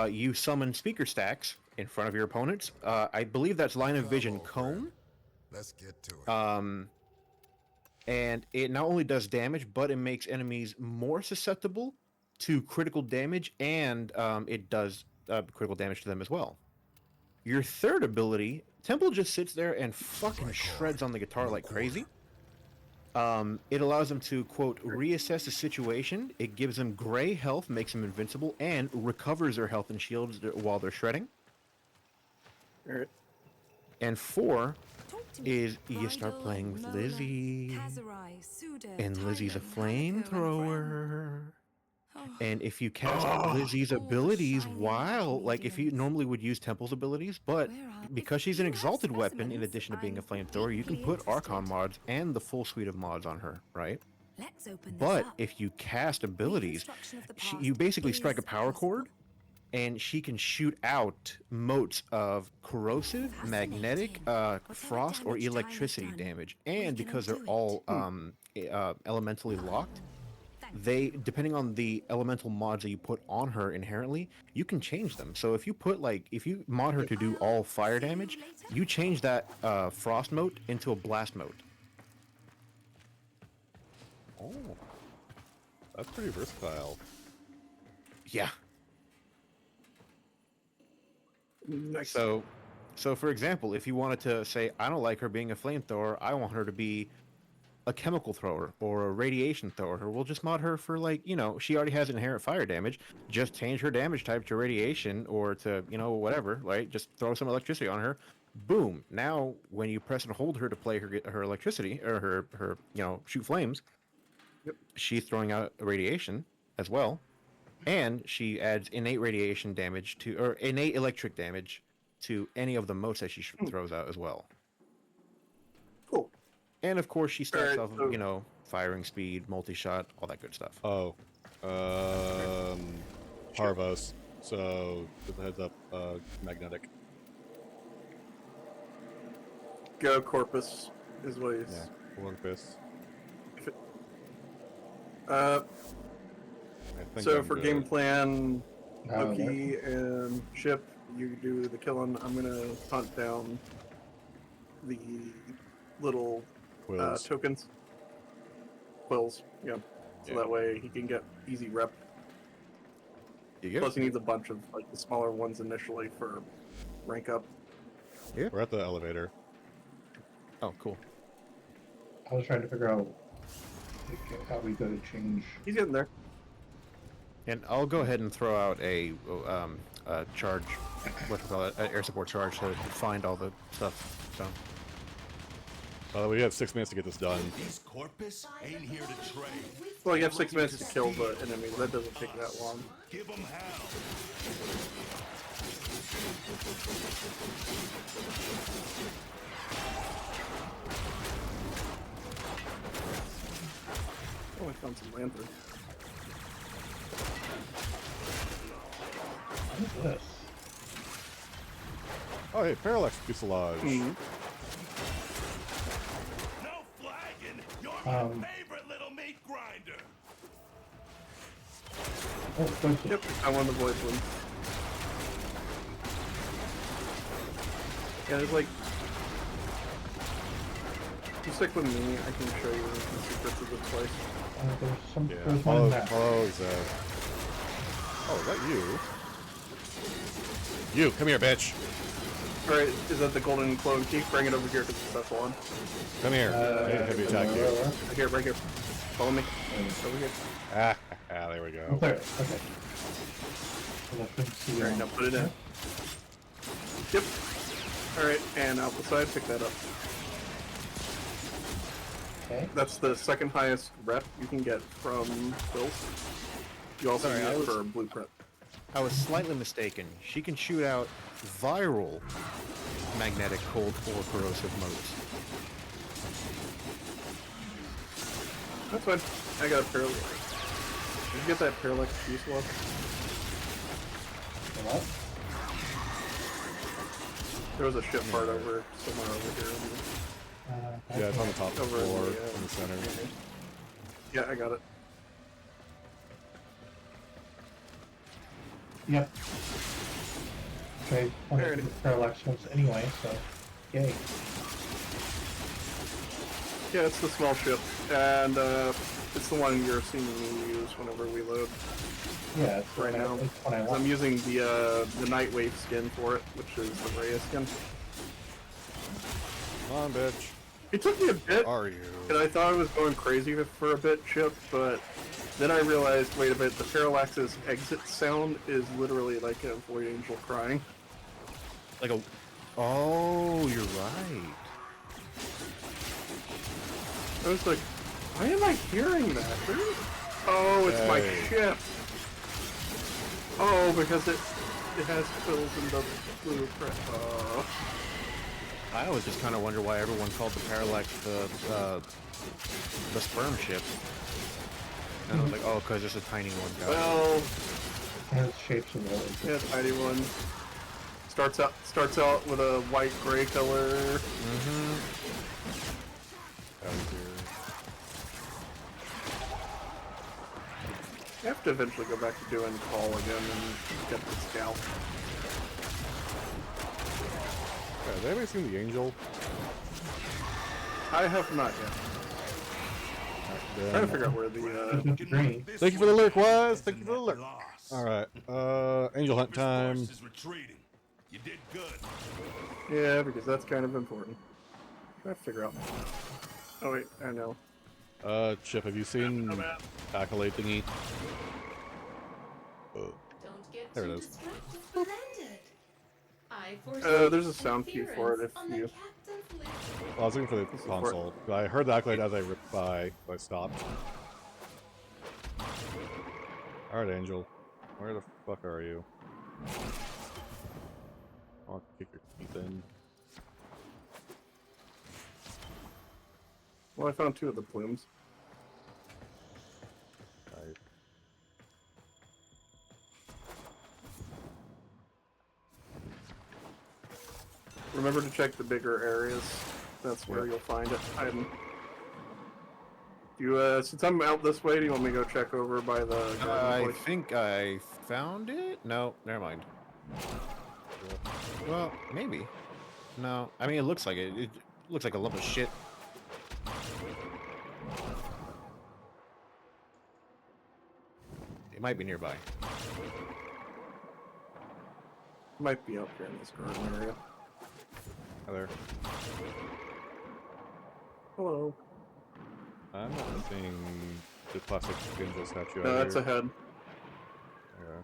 J: You summon speaker stacks in front of your opponents. I believe that's line of vision cone.
L: Let's get to it.
J: And it not only does damage, but it makes enemies more susceptible to critical damage, and it does critical damage to them as well. Your third ability, Temple just sits there and fucking shreds on the guitar like crazy. It allows them to, quote, reassess the situation. It gives them gray health, makes them invincible, and recovers their health and shields while they're shredding.
A: Alright.
J: And 4 is you start playing with Lizzie. And Lizzie's a flamethrower. And if you cast Lizzie's abilities while, like, if you normally would use Temple's abilities, but because she's an exalted weapon, in addition to being a flamethrower, you can put Archon mods and the full suite of mods on her, right? But if you cast abilities, you basically strike a power chord, and she can shoot out motes of corrosive, magnetic, frost, or electricity damage. And because they're all elementally locked, depending on the elemental mods that you put on her inherently, you can change them. So if you mod her to do all fire damage, you change that frost mote into a blast mote.
B: Oh, that's pretty versatile.
J: Yeah.
A: Nice.
J: So for example, if you wanted to say, I don't like her being a flamethrower, I want her to be a chemical thrower or a radiation thrower, we'll just mod her for, like, she already has inherent fire damage. Just change her damage type to radiation or to, whatever, right? Just throw some electricity on her. Boom. Now, when you press and hold her to play her electricity or her shoot flames, she's throwing out radiation as well. And she adds innate radiation damage or innate electric damage to any of the motes that she throws out as well.
A: Cool.
J: And of course, she starts off, firing speed, multi-shot, all that good stuff.
B: Oh, Parvos. So, with the heads up, magnetic.
A: Go Corpus is what he's.
B: Yeah, Corpus.
A: So for game plan, Loki and Chip, you do the killing. I'm gonna hunt down the little
B: Quills.
A: tokens. Quills, yeah. So
B: Yeah.
A: that way he can get easy rep.
J: You get
A: Plus he needs a bunch of like the smaller ones initially for rank up.
J: Yeah.
B: We're at the elevator.
J: Oh, cool.
K: I was trying to figure out how we go to change.
A: He's getting there.
J: And I'll go ahead and throw out a charge, what we call it, an air support charge to find all the stuff. So.
B: We have 6 minutes to get this done.
L: These corpus ain't here to trade.
A: Well, you have 6 minutes to kill the enemy. That doesn't take that long.
L: Give them hell.
A: Oh, I found some lantern.
K: What is this?
B: Oh, hey, Parallax Fuselage.
A: Mm-hmm.
L: No flagging. You're my favorite little meat grinder.
K: Oh, thank you.
A: Yep, I won the voice one. Yeah, there's like... If you stick with me, I can show you the secrets of this place.
K: There's
B: Yeah,
K: one
B: follow,
K: in that.
B: follow Zed. Oh, is that you? You, come here, bitch.
A: Alright, is that the golden clone key? Bring it over here because it's that one.
B: Come here. Heavy attack you.
A: Right here. Follow me. Over here.
B: Ah, there we go.
K: Oh, there. Okay. Well, I couldn't see
A: Alright, now put it in. Yep. Alright, and out the side, pick that up.
K: Okay.
A: That's the second highest rep you can get from Bills. You also
J: Sorry,
A: need
J: I
A: it
J: was-
A: for Blueprint.
J: I was slightly mistaken. She can shoot out viral magnetic cold or corrosive modes.
A: That's fine. I got a parallax. Did you get that parallax fuselage?
K: What?
A: There was a ship part over somewhere over here.
B: Yeah, it's on the top
A: Over
B: floor,
A: in the,
B: in the center.
A: Yeah, I got it.
K: Yep. Okay, one of
A: Alrighty.
K: the parallax ones anyway, so yay.
A: Yeah, it's the small ship, and it's the one you're seeing me use whenever we load.
K: Yeah, it's
A: Right now.
K: It's what I want.
A: I'm using the Nightwave skin for it, which is the Rhea skin.
B: Come on, bitch.
A: It took me a bit,
B: Are you?
A: and I thought I was going crazy for a bit, Chip, but then I realized, wait a bit, the Parallax's exit sound is literally like a Void Angel crying.
J: Like a... Oh, you're right.
A: I was like, why am I hearing that? Oh, it's my
B: Hey.
A: ship. Oh, because it has fills in the blueprint. Oh.
J: I always just kind of wonder why everyone called the Parallax the sperm ship. And I was like, oh, because it's a tiny one. Got it.
A: Well,
K: It has shapes of all.
A: yeah, tiny one. Starts out with a white gray color.
J: Mm-hmm.
B: Down here.
A: You have to eventually go back to doing call again and get the scout.
B: Yeah, has anybody seen the Angel?
A: I have not yet.
B: Then-
A: Trying to figure out where the
K: Green.
B: Thank you for the lurk, Waz. Thank you for the lurk. Alright, Angel Hunt time.
L: Is retreating. You did good.
A: yeah, because that's kind of important. Trying to figure out. Oh wait, I know.
B: Chip, have you seen Accolade thingy?
G: Don't get
B: There it
G: too
B: is.
G: distracted. Splendid. I foresee
A: There's a sound key for it if
G: on the
A: you.
G: captain's list.
B: Well, I was looking for the console. I heard the Accolade as I ripped by, so I stopped. Alright, Angel. Where the fuck are you? I'll kick your teeth in.
A: Well, I found 2 of the plumes.
B: Right.
A: Remember to check the bigger areas. That's where you'll find it. Since I'm out this way, do you want me to go check over by the garden
J: I
A: place?
J: think I found it? No, never mind. Well, maybe. No, I mean, it looks like it. It looks like a lump of shit It might be nearby.
A: Might be up here in this garden area.
B: Hi there.
A: Hello.
B: I'm not seeing the plastic angel statue
A: No,
B: out
A: that's
B: here.
A: ahead.
B: Okay.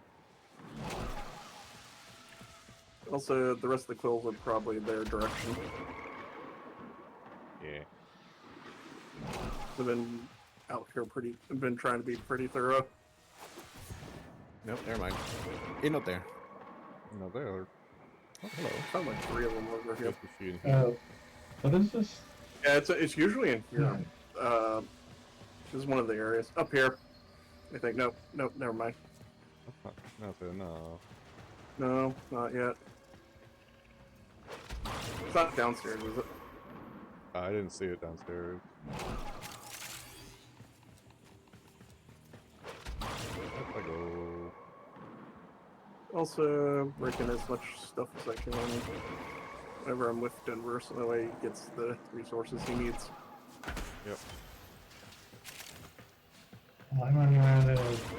A: Also, the rest of the quills are probably their direction.
B: Yeah.
A: They've been out here been trying to be pretty thorough.
J: Nope, never mind. Ain't not there.
B: No, they are. Oh, hello.
A: Found like 3 of them over here.
B: Good to see you in here.
K: What is this?
A: Yeah, it's usually in here. This is one of the areas. Up here. I think. Nope, never mind.
B: Nothing, no.
A: No, not yet. It's not downstairs, is it?
B: I didn't see it downstairs. Up I go.
A: Also, breaking as much stuff as I can whenever I'm with Denver, so that way he gets the resources he needs.
B: Yep.
K: Well, I'm running around in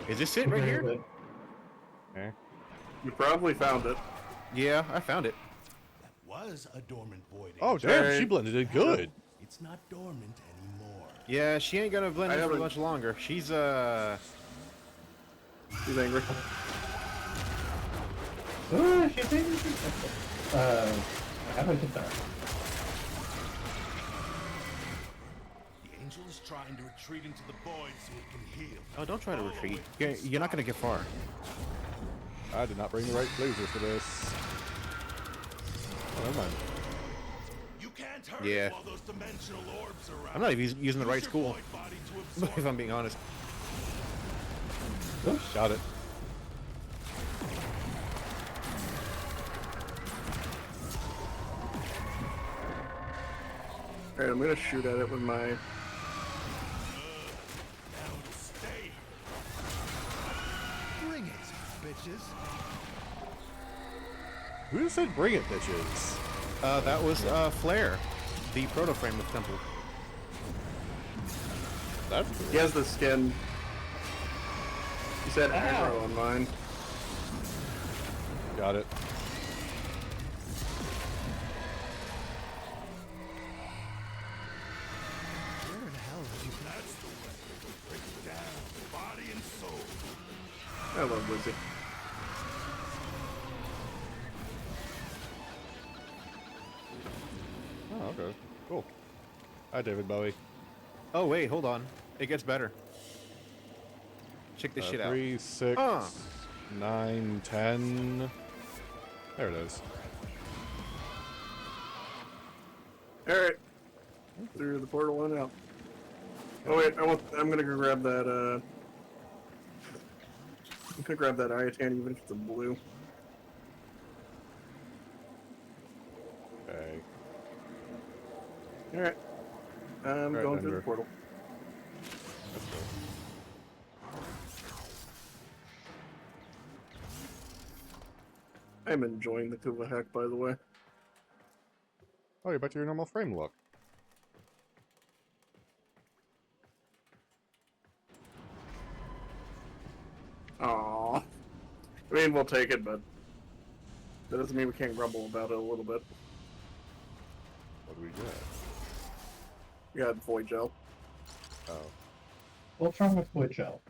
J: Is this it right here?
B: Okay.
A: You probably found it.
J: Yeah, I found it.
L: That was a dormant void.
B: Oh, damn, she blended in good.
L: It's not dormant anymore.
J: Yeah, she ain't gonna blend in for much longer. She's
A: angry.
K: Oh, she's angry. How do I get that?
L: The angel is trying to retreat into the void so it can heal.
J: Oh, don't try to retreat. You're not gonna get far.
B: I did not bring the right blazer for this. Oh, never mind.
L: You can't hurt
J: Yeah.
L: while those dimensional orbs are around.
J: I'm not even using the right
L: Use your
J: school.
L: void body to absorb
J: If I'm being honest.
B: Oops, got it.
A: Alright, I'm gonna shoot at it with my...
L: Now to stay. Bring it, bitches.
B: Who just said bring it, bitches?
J: That was Flare, the proto frame of Temple.
B: That's cool.
A: He has the skin. He said aggro on mine.
B: Got it.
L: Where the hell did you... That's the way. Break it down, body and soul.
A: I love Lizzie.
B: Oh, okay. Cool. Hi, David Bowie.
J: Oh wait, hold on. It gets better. Check this shit out.
B: 3, 6, 9, 10. There it is.
A: Alright. Through the portal and out. Oh wait, I'm gonna go grab that, I'm gonna grab that Iatan even if it's a blue.
B: Okay.
A: Alright. I'm
B: Alright,
A: going through
B: Denver.
A: the portal.
B: Let's go.
A: I'm enjoying the Kuva hack, by the way.
B: Oh, you're back to your normal frame look.
A: Aww. I mean, we'll take it, but that doesn't mean we can't grumble about it a little bit.
B: What do we get?
A: We got Void Gel.
B: Oh.
K: What's wrong with wood gel?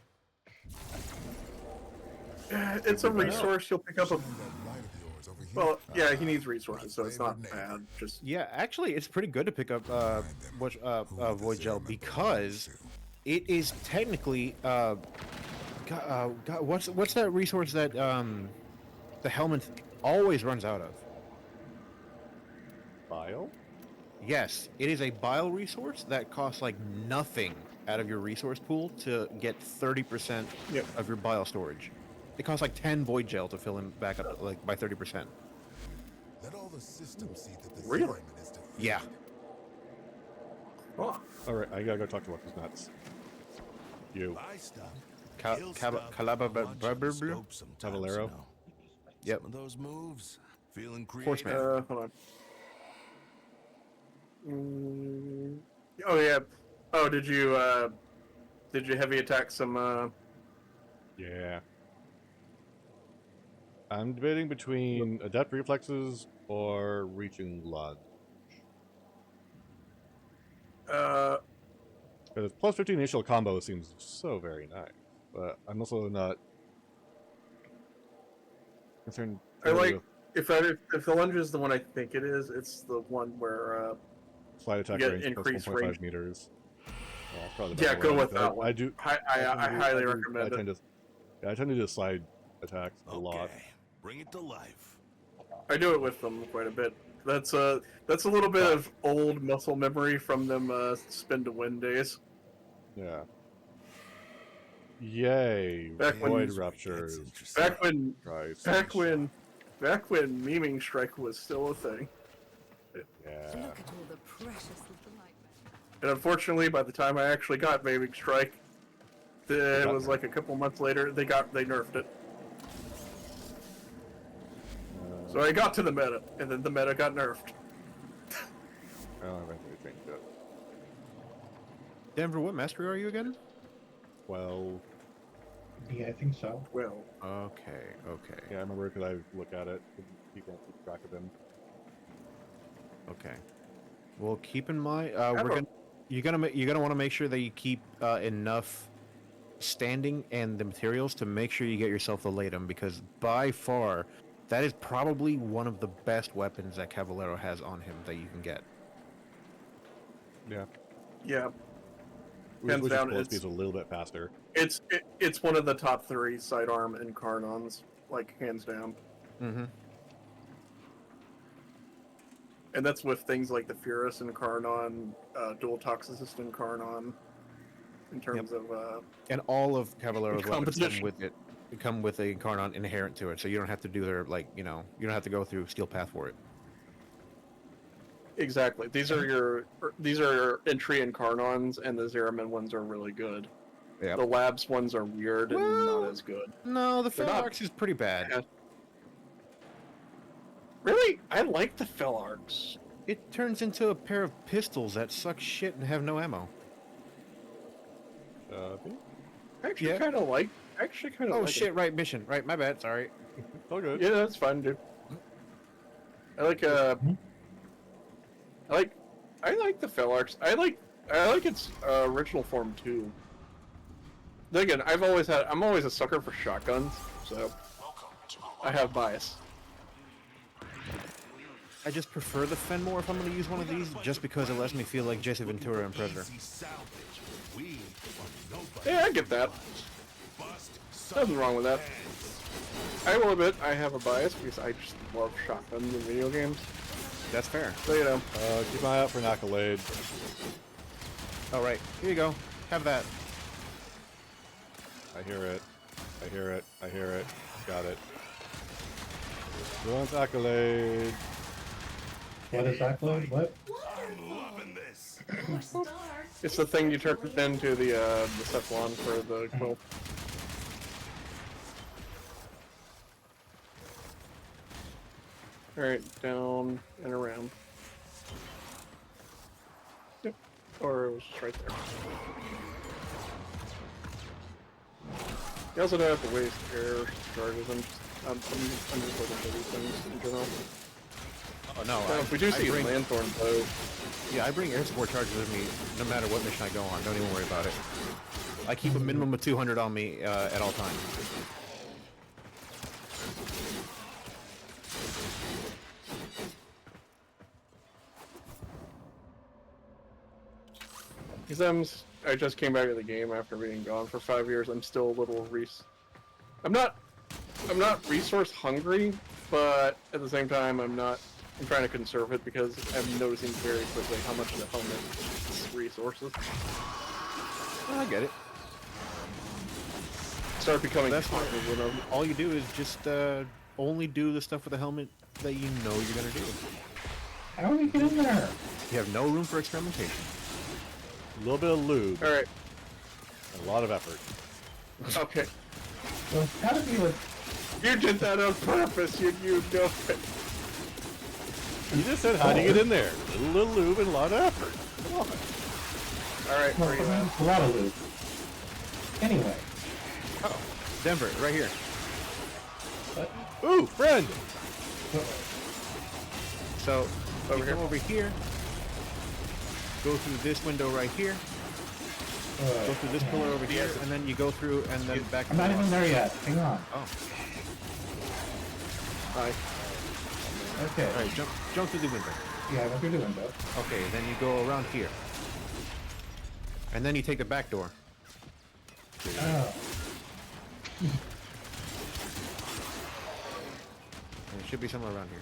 A: It's a resource you'll pick up a... Well, yeah, he needs resources, so it's not bad. Just
J: Yeah, actually, it's pretty good to pick up Void Gel because it is technically what's that resource that the Helmet always runs out of?
B: Bile?
J: Yes, it is a bile resource that costs like nothing out of your resource pool to get 30% of your bile storage. It costs like 10 Void Gel to fill him back up like by 30%.
L: Let all the systems see that the
A: Really?
J: Yeah.
A: Oh.
B: Alright, I gotta go talk to what's his nuts. You.
L: Buy stuff.
J: Cavallero. Yep.
L: Some of those moves. Feeling
J: Horseman.
L: creative.
A: Hold on. Oh yeah. Oh, did you heavy attack some?
B: Yeah. I'm debating between adept reflexes or reaching lunge. Because plus 15 initial combo seems so very nice, but I'm also not concerned.
A: I like if the lunge is the one I think it is. It's the one where
B: slide attack
A: you get
B: range plus
A: increased
B: 1.5
A: range.
B: meters. Well, that's probably the
A: Yeah,
B: better
A: go
B: one,
A: with
B: but
A: that one.
B: I do.
A: I highly recommend
B: I tend to. Yeah, I tend to do slide attacks a lot.
L: Bring it to life.
A: I do it with them quite a bit. That's a little bit of old muscle memory from them spin to win days.
B: Yeah. Yay!
A: Back when-
B: Void ruptures.
A: Back when
B: Christ.
A: memeing strike was still a thing.
B: Yeah.
H: Look at all the precious little nightmares.
A: And unfortunately, by the time I actually got memeing strike, it was like a couple months later they nerfed it. So I got to the meta, and then the meta got nerfed.
B: I'll eventually change it.
J: Denver, what mastery are you again?
B: Well.
K: Yeah, I think so.
A: Well.
J: Okay.
B: Yeah, I remember because I look at it. People don't keep track of them.
J: Okay. Well, keep in mind, you're gonna want to make sure that you keep enough standing and the materials to make sure you get yourself the Latum, because by far, that is probably one of the best weapons that Cavallero has on him that you can get.
B: Yeah.
A: Yeah.
B: Which
A: down,
B: is a little bit faster.
A: It's one of the top 3 sidearm Incarnons, like hands down.
J: Mm-hmm.
A: And that's with things like the Furus Incarnon, dual Toxicist Incarnon, in terms of
J: and all of Cavallero's weapons come
A: competition.
J: with it. Come with a Incarnon inherent to it, so you don't have to do their you don't have to go through Steel Path for it.
A: Exactly. These are your entry Incarnons, and the Zeramin ones are really good.
J: Yep.
A: The Labs ones are weird and not as good.
J: No, the
A: They're not
J: Felarx is pretty bad.
A: Really? I like the Felarx.
J: It turns into a pair of pistols that suck shit and have no ammo.
A: I actually kind of like.
J: Oh
A: like
J: shit!
A: it.
J: Right mission. Right, my bad. Sorry.
B: All good.
A: Yeah, that's fine, dude. I like the Felarx. I like its original form too. Then again, I'm always a sucker for shotguns, so I have bias.
J: I just prefer the Fenmore if I'm going to use one of these, just because it lets me feel like Jesse Ventura in Predator.
A: Yeah, I get that. Nothing wrong with that. I will admit I have a bias because I just love shotguns in video games.
J: That's fair.
A: So, you know.
B: Keep an eye out for an accolade.
J: All right, here you go. Have that.
B: I hear it. I hear it. I hear it. Got it. Who wants accolade?
K: What is accolade? What?
L: I'm loving this.
A: It's the thing you turn into the Cephalon for the quill. Alright, down and around. Yep. Or it was just right there. You also don't have to waste air charges. I'm just looking for these things in general.
J: Oh no,
A: If we do see
J: bring
A: Lanthorn though.
J: Yeah, I bring air support charges with me no matter what mission I go on. Don't even worry about it. I keep a minimum of 200 on me at all times.
A: Because I just came back to the game after being gone for 5 years. I'm still a little I'm not resource hungry, but at the same time I'm trying to conserve it because I'm noticing very quickly how much the helmet is resources.
J: Well, I get it.
A: Start becoming
J: That's why
A: cognizant of them.
J: all you do is just only do the stuff with the helmet that you know you're gonna do.
K: How do we get in there?
J: You have no room for experimentation.
B: A little bit of lube.
A: Alright.
B: And a lot of effort.
A: Okay.
K: So it's gotta be like...
A: You did that on purpose, you know it.
B: You just said how do you get in there? A little lube and a lot of effort. Come on.
A: Alright,
K: Well,
A: where you at?
K: a lot of loot. Anyway.
J: Oh, Denver, right here.
K: What?
B: Ooh, friend!
J: So,
A: Over
J: you
A: here.
J: come over here, go through this window right here, go through this pillar over here, and then you go through and then back.
K: I'm not even there yet. Hang on.
J: Oh.
A: Hi.
K: Okay.
J: Alright, jump through the window.
K: Yeah, I went through the window.
J: Okay, then you go around here. And then you take the back door.
K: Oh.
J: And it should be somewhere around here.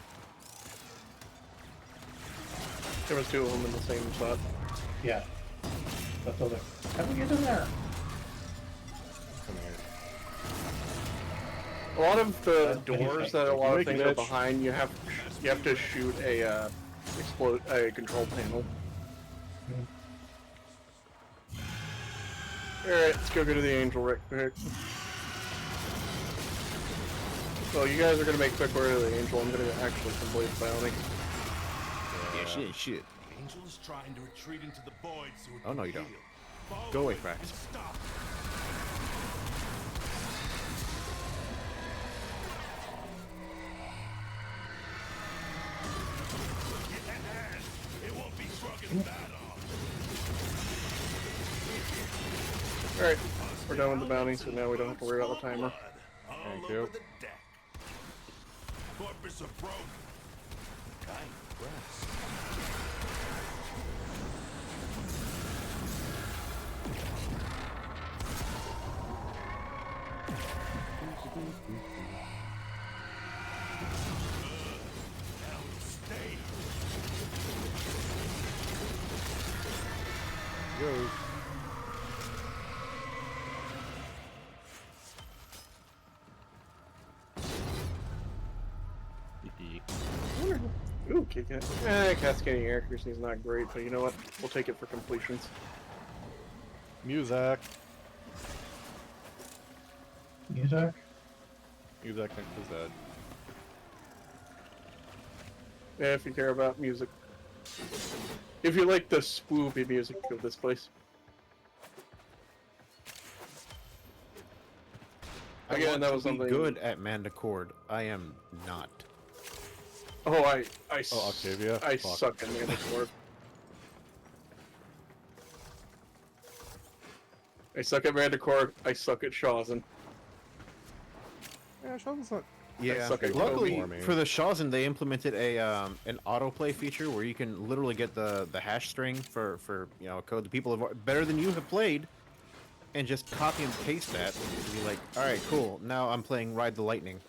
A: There was 2 of them in the same spot.
K: Yeah. That's over. How do we get in there?
B: Come here.
A: A lot of the
K: That's
A: doors that a lot of
B: Make
A: things
B: it,
A: are
B: bitch.
A: behind, you have to shoot a control panel. Alright, let's go to the angel right quick. So you guys are gonna make quick work of the angel. I'm gonna actually complete the bounty.
J: Yeah, shit.
L: Angel is trying to retreat into the void so it
J: Oh,
L: can
J: no, you don't.
L: heal. Follow
J: Go away,
L: it
J: Frax.
L: and stop. Yeah, it won't be struck in battle.
A: Alright, we're done with the bounty, so now we don't have to worry about the timer.
B: Thank you.
L: The deck. Corpus are broken. Kind rest.
B: Go.
A: Ooh, cascading air accuracy is not great, but you know what? We'll take it for completions.
B: Music.
K: Music?
B: Music next to Zed.
A: Yeah, if you care about music. If you like the swoopy music of this place. Again, that was something
J: good at Manticord. I am not.
A: Oh, I
B: Octavia?
A: I
B: Fuck.
A: suck at Manticore. I suck at Manticore. I suck at Shawzen.
B: Yeah, Sheldon's not.
J: Yeah.
A: suck at
J: Luckily
B: Kobe.
J: for the Shawzen, they implemented a an autoplay feature where you can literally get the hash string for you know code the people have better than you have played, and just copy and paste that and be like, all right, cool. Now I'm playing Ride the Lightning.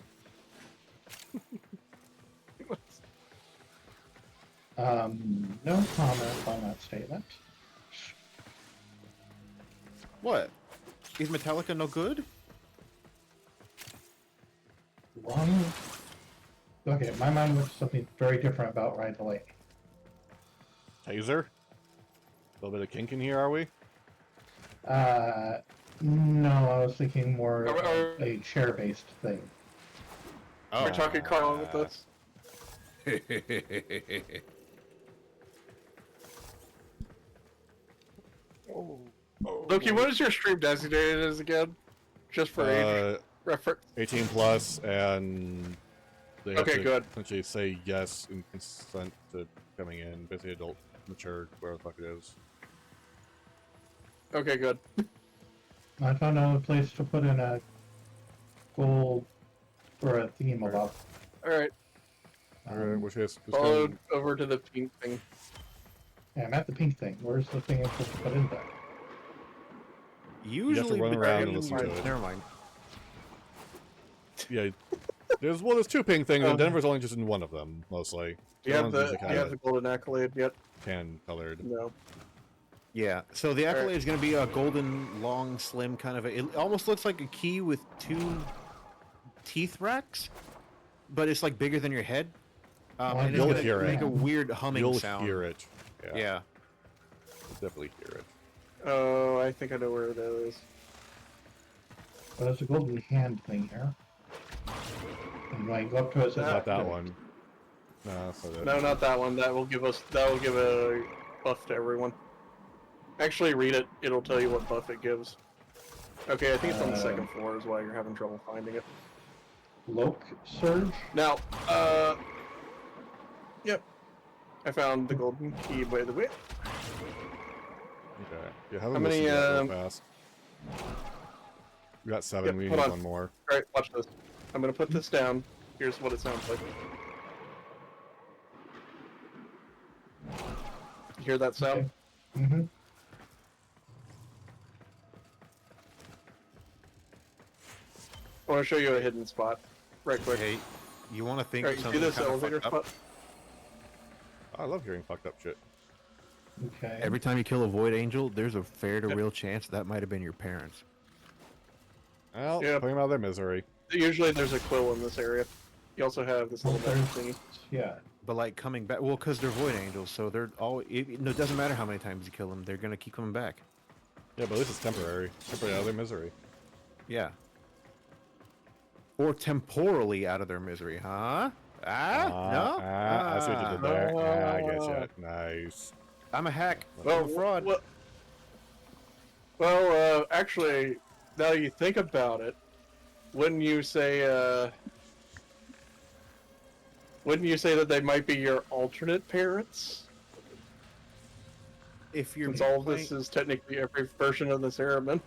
K: No comment on that statement.
J: What? Is Metallica no good?
K: Wrong. Okay, my mind was something very different about Ride the Lightning.
B: Taser? A little bit of kink in here, are we?
K: No, I was thinking more of
A: Are-
K: a chair-based thing.
A: We're talking Carl with us. Loki, what is your stream designated as again? Just for age reference.
B: 18 plus, and they have
A: Okay,
B: to
A: good.
B: essentially say yes and consent to coming in. Basically, adult, mature, whatever the fuck it is.
A: Okay, good.
K: I found another place to put in a gold or a theme about.
A: Alright,
B: Alright, which is
A: follow over to the pink thing.
K: Yeah, I'm at the pink thing. Where's the thing I'm supposed to put in there?
J: Usually,
B: run around and
J: between-
B: listen to it.
J: Never mind.
B: Yeah, there's two ping things, and Denver's only just in one of them mostly.
A: Do you have the golden accolade yet?
B: Tan colored.
A: No.
J: Yeah, so the accolade is going to be a golden, long, slim kind of. It almost looks like a key with two teeth racks, but it's like bigger than your head. And it's
B: You'll
J: gonna
B: hear
J: make
B: it.
J: a weird humming
B: You'll
J: sound.
B: hear it. Yeah.
J: Yeah.
B: You'll definitely hear it.
A: Oh, I think I know where it is.
K: Well, there's a golden hand thing here. And when I go up to it, it says
B: Not that
K: activate.
B: one. No, that's not it.
A: No, not that one. That will give a buff to everyone. Actually, read it. It'll tell you what buff it gives. Okay, I think it's on the second floor is why you're having trouble finding it.
K: Loc Surge?
A: Now, yep. I found the golden key, by the way.
B: Okay. Yeah, how
A: How many,
B: real fast. We got 7,
A: Yep,
B: we
A: hold
B: need
A: on.
B: one more.
A: Alright, watch this. I'm gonna put this down. Here's what it sounds like. You hear that sound?
K: Mm-hmm.
A: I want to show you a hidden spot, right quick.
J: Hey, you want to think
A: Alright,
J: of
A: you see
J: something
A: this
J: kind of
A: elevator
J: fucked up?
A: spot?
B: I love hearing fucked up shit.
K: Okay.
J: Every time you kill a Void Angel, there's a fair to real chance that might have been your parents.
B: Well,
A: Yep.
B: put them out of their misery.
A: Usually there's a quill in this area. You also have this little magic thingy.
K: Yeah.
J: But like coming back, well, because they're Void Angels, so they're all. It doesn't matter how many times you kill them, they're gonna keep coming back.
B: Yeah, but at least it's temporary. Temporary out of their misery.
J: Yeah. Or temporally out of their misery, huh? No?
B: I see what you did there. I get you. Nice.
J: I'm a hack.
A: Well,
J: I'm a fraud.
A: Well, actually, now you think about it, wouldn't you say that they might be your alternate parents?
J: If you're
A: Since all of this is technically every version of this Araman.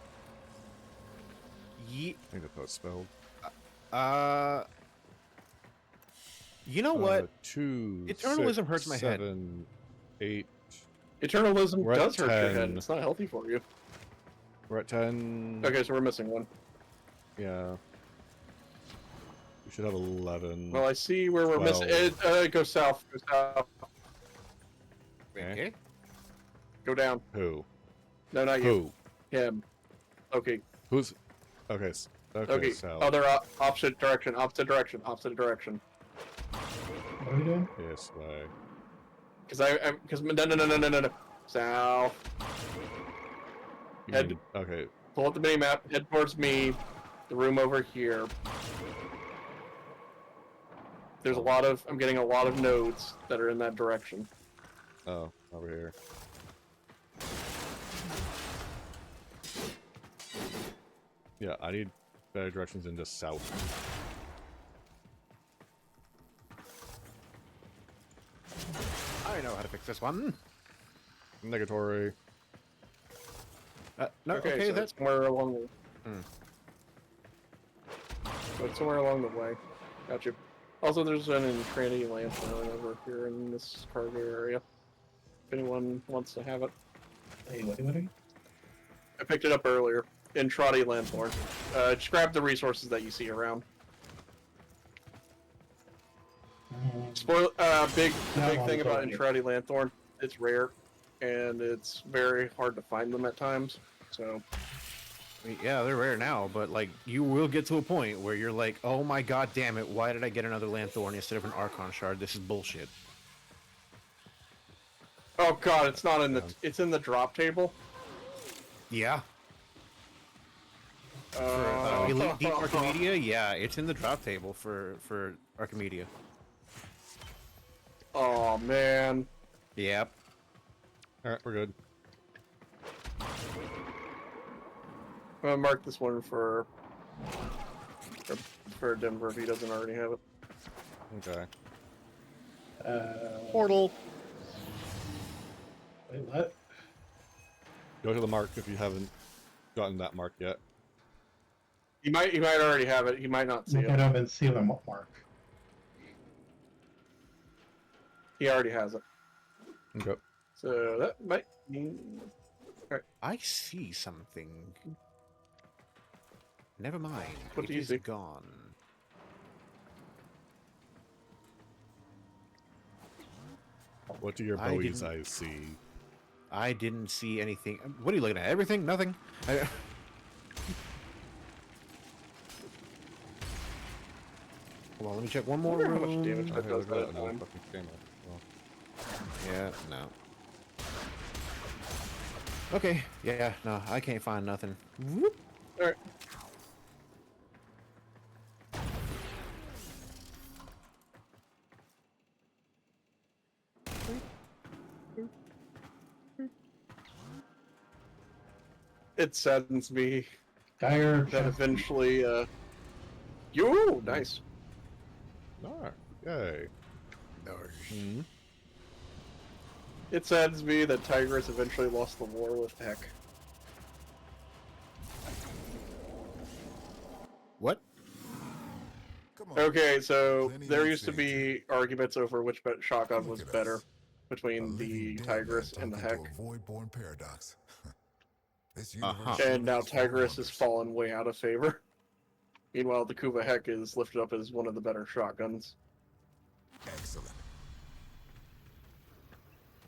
J: Ye
B: I think that's how it's spelled.
J: You know what?
B: 2,
J: Eternalism
B: 6,
J: hurts my head.
B: 7, 8.
A: Eternalism
B: We're at
A: does hurt your head.
B: 10.
A: It's not healthy for you.
B: We're at 10.
A: Okay, so we're missing one.
B: Yeah. We should have 11.
A: Well, I see where we're missing.
B: 12.
A: Go south. Go south.
J: Okay.
A: Go down.
B: Who?
A: No, not you. Him. Okay.
B: Who's? Okay.
A: Okay.
B: So.
A: Other opposite direction. Opposite direction. Opposite direction.
K: What are we doing?
B: This way.
A: Because no. South. Head.
B: Okay.
A: Pull up the mini map. Head towards me. The room over here. There's a lot of. I'm getting a lot of nodes that are in that direction.
B: Oh, over here. Yeah, I need better directions than just south.
J: I know how to fix this one.
B: Negatory.
J: No, okay,
A: so
J: that's
A: it's somewhere along the. So it's somewhere along the way. Gotcha. Also, there's an Intranity Lanthorn over here in this cargo area. If anyone wants to have it.
K: Hey, what?
A: I picked it up earlier. Entrati Lanthorn. Just grab the resources that you see around. Spoil. Big thing about Entrati Lanthorn. It's rare, and it's very hard to find them at times. So.
J: Yeah, they're rare now, but like you will get to a point where you're like, oh my god damn it, why did I get another Lanthorn instead of an Archon Shard? This is bullshit.
A: Oh god, it's not in the. It's in the drop table.
J: Yeah. Elite Deep Archimedia? Yeah, it's in the drop table for Archimedia.
A: Oh man.
J: Yep.
B: Alright, we're good.
A: I'm gonna mark this one for Denver if he doesn't already have it.
B: Okay.
K: Portal. Wait, what?
B: Go to the mark if you haven't gotten that mark yet.
A: He might already have it. He might not see
K: I
A: it.
K: don't even see the mark.
A: He already has it.
B: Okay.
A: So that might mean. Alright.
J: I see something. Never mind.
A: What do you
J: It is
A: see?
J: gone.
B: What do your
J: I
B: Bowie's
J: didn't-
B: eyes see?
J: I didn't see anything. What are you looking at? Everything? Nothing? Hold on, let me check one more
A: wonder how
J: room.
A: much damage that
B: Okay,
A: does
B: look
A: at
B: at
A: a
B: that.
A: time.
B: Fucking camera. Well,
J: Yeah, no. Okay, yeah, no, I can't find nothing. Whoop.
A: Alright. It saddens me
K: Dire
A: that eventually, you nice.
B: Alright. Yay. Hmm.
A: It saddens me that Tigris eventually lost the war with Heck.
J: What?
A: Okay, so there used to be arguments over which shotgun was better between the Tigris and the Heck.
L: Void-born paradox. This
J: Uh-huh.
A: And now Tigris has fallen way out of favor. Meanwhile, the Kuva Heck is lifted up as one of the better shotguns.
L: Excellent.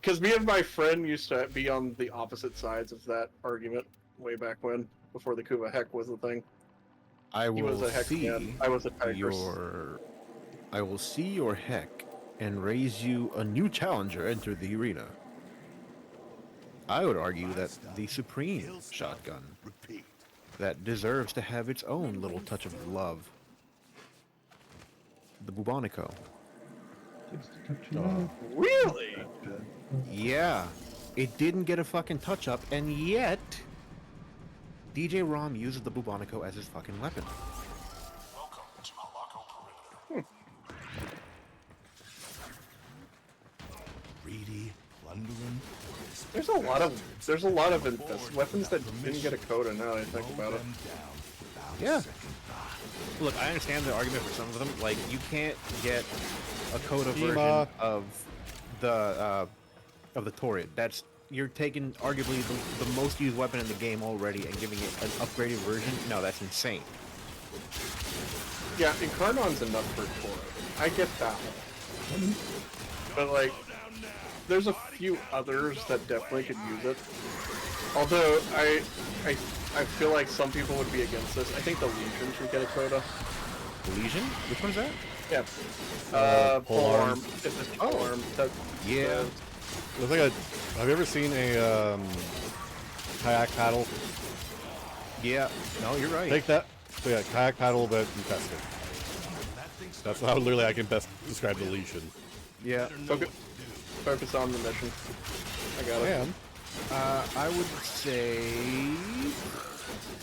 A: Because me and my friend used to be on the opposite sides of that argument way back when, before the Kuva Heck was the thing.
J: I
A: He was
J: will
A: a Heck
J: see
A: man. I was a Tigris.
J: I will see your Heck and raise you a new challenger enter the arena. I would argue that the Supreme shotgun that deserves to have its own little touch of love. The Bubonico.
A: Really?
J: Yeah. It didn't get a fucking touch up, and yet DJ Rom uses the Bubonico as his fucking weapon.
L: Greedy, plundering.
A: There's a lot of weapons that didn't get a coda now that I think about it.
J: Yeah. Look, I understand the argument for some of them. Like, you can't get a coda version of the Torrid. That's, you're taking arguably the most used weapon in the game already and giving it an upgraded version. No, that's insane.
A: Yeah, Incarnon's enough for Torrid. I get that one. But like, there's a few others that definitely could use it. Although I feel like some people would be against this. I think the Legion should get a coda.
J: Legion? Which one's that?
A: Yeah. Polearm. If it's Polearm.
J: Yeah.
B: Looks like have you ever seen a kayak paddle?
J: Yeah. No, you're right.
B: Take that. So yeah, kayak paddle, but you test it. That's how literally I can best describe the Legion.
J: Yeah.
A: Focus on the mission. I got it.
B: And
J: I would say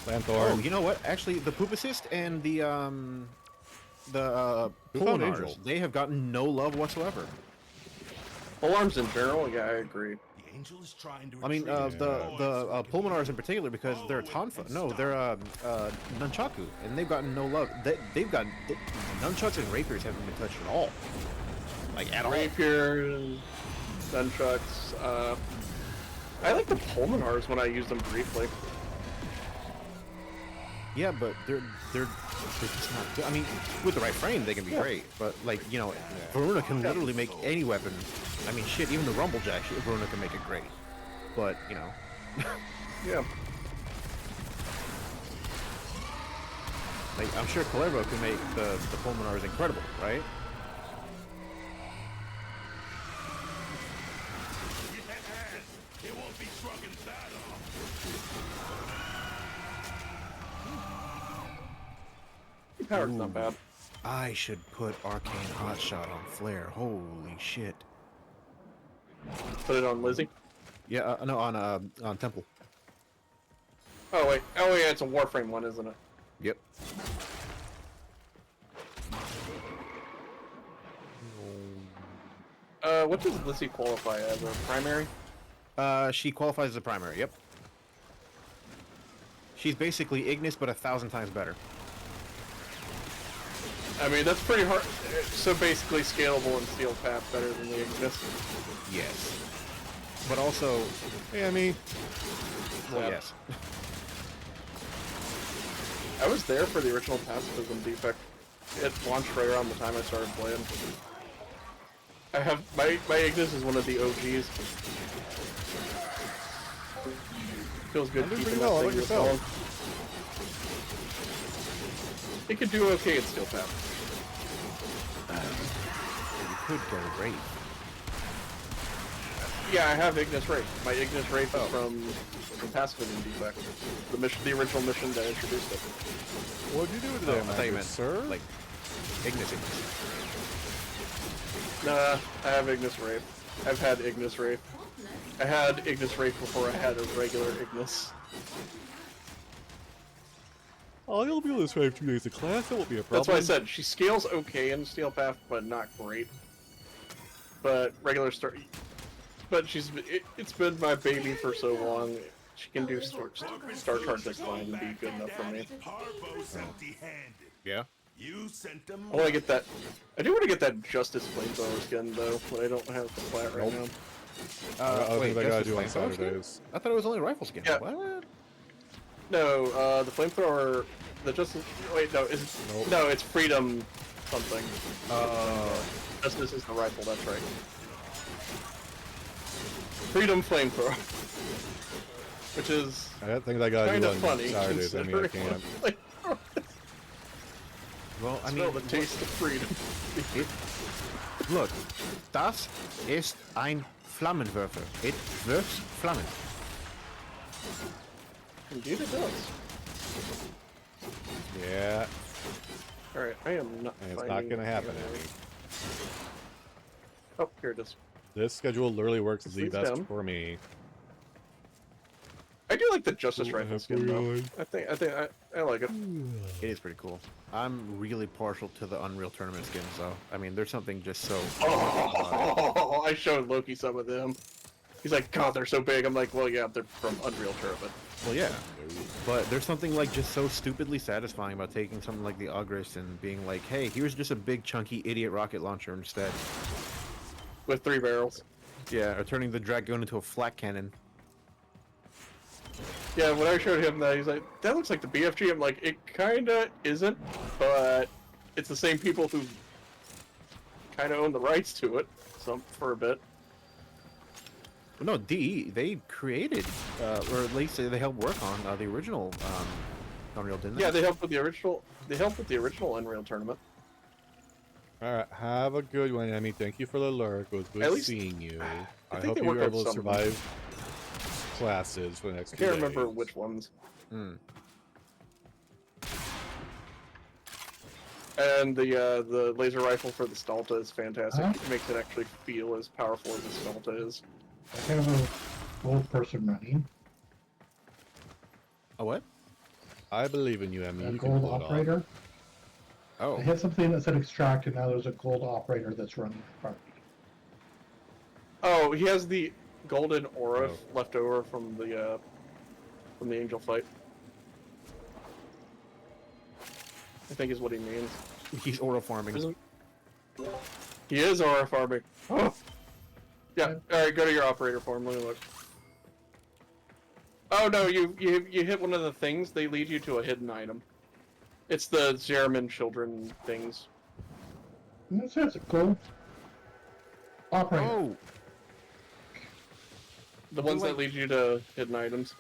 B: Lanthorn.
J: Oh, you know what? Actually, the Poop Assist and the
B: Found
J: Pulmonars,
B: Angel.
J: they have gotten no love whatsoever.
A: Polearms in general, yeah, I agree.
L: The angel is trying to
J: I mean, the Pulmonars in particular, because they're Tonfa. No, they're Nunchaku, and they've gotten no love. They've gotten Nunchucks and Rapiers haven't been touched at all. Like at all.
A: Rapiers, Nunchucks. I like the Pulmonars when I use them briefly.
J: Yeah, but they're just not good. I mean, with the right frame, they can be great. But like, you know, Varuna can literally make any weapon. I mean, shit, even the Rumblejack, Varuna can make it great. But you know,
A: yeah.
J: Like, I'm sure Kalervo can make the Pulmonars incredible, right?
L: It won't be struck in battle.
A: Power's not bad.
J: I should put Arcane Hotshot on Flare. Holy shit.
A: Put it on Lizzie?
J: Yeah, no, on Temple.
A: Oh wait, oh yeah, it's a Warframe one, isn't it?
J: Yep.
A: What does Lizzie qualify as, a primary?
J: She qualifies as a primary, yep. She's basically Ignis, but 1,000 times better.
A: I mean, that's pretty hard. So basically scalable and Steel Path better than the Ignis.
J: Yes. But also...
B: Yeah, me.
J: Well, yes.
A: I was there for the original pacifism defect. It launched right around the time I started playing. I have... My Ignis is one of the OGs. Feels good keeping
B: pretty
A: that
B: well. How
A: thing
B: about
A: in the
B: yourself?
A: phone. It could do okay in Steel Path.
J: You could go Wraith.
A: Yeah, I have Ignis Wraith. My Ignis Wraith is from Pacifism Defect. The mission, the original mission that introduced it.
B: What'd you do today,
J: I thought you meant,
B: sir?
J: like, Ignis.
A: Nah, I have Ignis Wraith. I've had Ignis Wraith. I had Ignis Wraith before I had a regular Ignis.
B: Oh, you'll be able to survive 2 days of class. That won't be a problem.
A: That's why I said she scales okay in Steel Path, but not great. But regular Star... But it's been my baby for so long. She can do Star Charge just fine and be good enough for me.
L: Harpo's empty-handed.
J: Yeah.
L: You sent them.
A: I want to get that... I do want to get that Justice Flamethrower skin, though, but I don't have the plat right now.
B: I
J: wait,
B: think I gotta
J: Justice
B: do on
J: Flamethrower skin?
B: Saturdays.
J: I thought it was only rifle skin.
A: Yeah.
J: What?
A: No, the Flamethrower... The Justice... Wait, no,
B: Nope.
A: No, it's Freedom something. Justice is the rifle, that's right. Freedom Flamethrower. Which is...
B: I don't think I gotta
A: kind
B: do
A: of
B: on
A: funny,
B: Saturdays. I mean, I
A: considering
B: can't.
J: Well, I
A: Smell
J: mean,
A: the taste of freedom.
J: look, das ist ein Flammenwerfer. It wirft Flammen.
A: Indeed it does.
B: Yeah.
A: Alright, I am not
B: And it's not
A: finding
B: gonna happen,
A: the-
B: Abby.
A: Oh, here it is.
B: This schedule literally works the
A: Please
B: best
A: down.
B: for me.
A: I do like the Justice Rifle
B: Have
A: skin, though.
B: we-
A: I like it.
J: It is pretty cool. I'm really partial to the Unreal Tournament skins, though. I mean, there's something just so...
A: Oh, I showed Loki some of them. He's like, God, they're so big. I'm like, well, yeah, they're from Unreal Tournament.
J: Well, yeah. But there's something, like, just so stupidly satisfying about taking something like the Ogris and being like, hey, here's just a big, chunky, idiot rocket launcher instead.
A: With 3 barrels.
J: Yeah, or turning the Dragoon into a flak cannon.
A: Yeah, when I showed him that, he's like, that looks like the BFG. I'm like, it kinda isn't, but it's the same people who kinda own the rights to it, for a bit.
J: No, DE, they created, or at least they helped work on the original Unreal, didn't they?
A: Yeah, they helped with the original. They helped with the original Unreal Tournament.
B: Alright, have a good one, Emmy. Thank you for the lurk. It was good
A: At least-
B: seeing you. I
A: think
B: hope
A: they
B: you
A: worked
B: were
A: out
B: able to
A: some of them.
B: survive classes for the next
A: I
B: 2
A: can't
B: days.
A: remember which ones.
J: Hmm.
A: And the laser rifle for the Stalta is fantastic.
K: Huh?
A: It makes it actually feel as powerful as the Stalta is.
K: I have a gold person running.
J: A what?
B: I believe in you, Emmy.
K: A
B: You can
K: gold
B: pull it off.
K: operator.
J: Oh.
K: I hit something that said extract, and now there's a gold operator that's running in front of me.
A: Oh, he has the golden aura
B: Oh.
A: left over from the angel fight. I think is what he means.
J: He's aura farming.
A: He is aura farming. Oh. Yeah. All right, go to your operator form. Let me look. Oh no, you hit one of the things. They lead you to a hidden item. It's the Zeramin children things.
K: And it says gold operator.
J: Oh!
A: The ones
J: Wait.
A: that lead you to hidden items.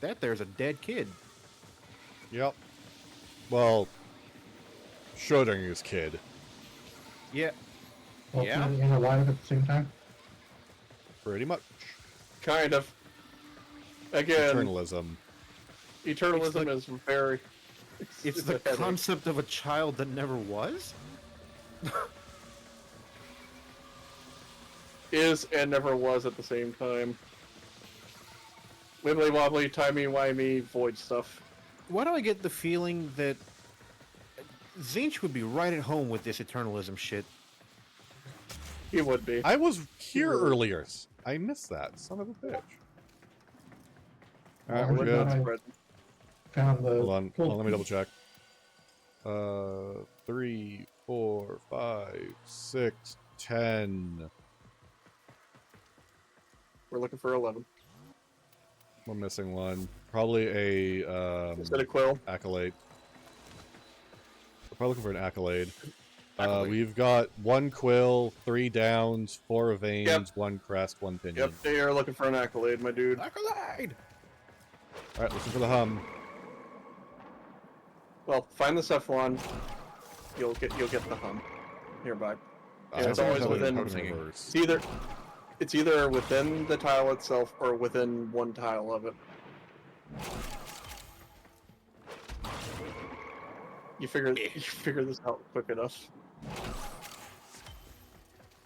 J: That there's a dead kid.
B: Yep. Well, Schrodinger's kid.
J: Yeah.
K: Ultimately and alive at the same time.
B: Pretty much.
A: Kind of. Again,
B: Eternalism.
A: eternalism is very.
J: It's the
A: a headache.
J: concept of a child that never was?
A: Is and never was at the same time. Wibbly wobbly, timey-wimey, void stuff.
J: Why do I get the feeling that Zinch would be right at home with this eternalism shit?
A: He would be.
B: I was here earlier. I missed that. Son of a bitch. Alright, we're good.
K: Found the
B: Hold on,
K: gold
B: let me double check. 3, 4, 5, 6, 10.
A: We're looking for 11.
B: We're missing one. Probably a
A: Instead of Quill.
B: accolade. We're probably looking for an accolade.
A: Accolade.
B: We've got 1 quill, 3 downs, 4 veins,
A: Yep.
B: 1 crest, 1 pinion.
A: Yep, they are looking for an accolade, my dude.
J: Accolade!
B: Alright, listen for the hum.
A: Well, find the Cephalon. You'll get the hum nearby. Yeah, it's always within. It's either within the tile itself or within one tile of it. You figure this out quick enough.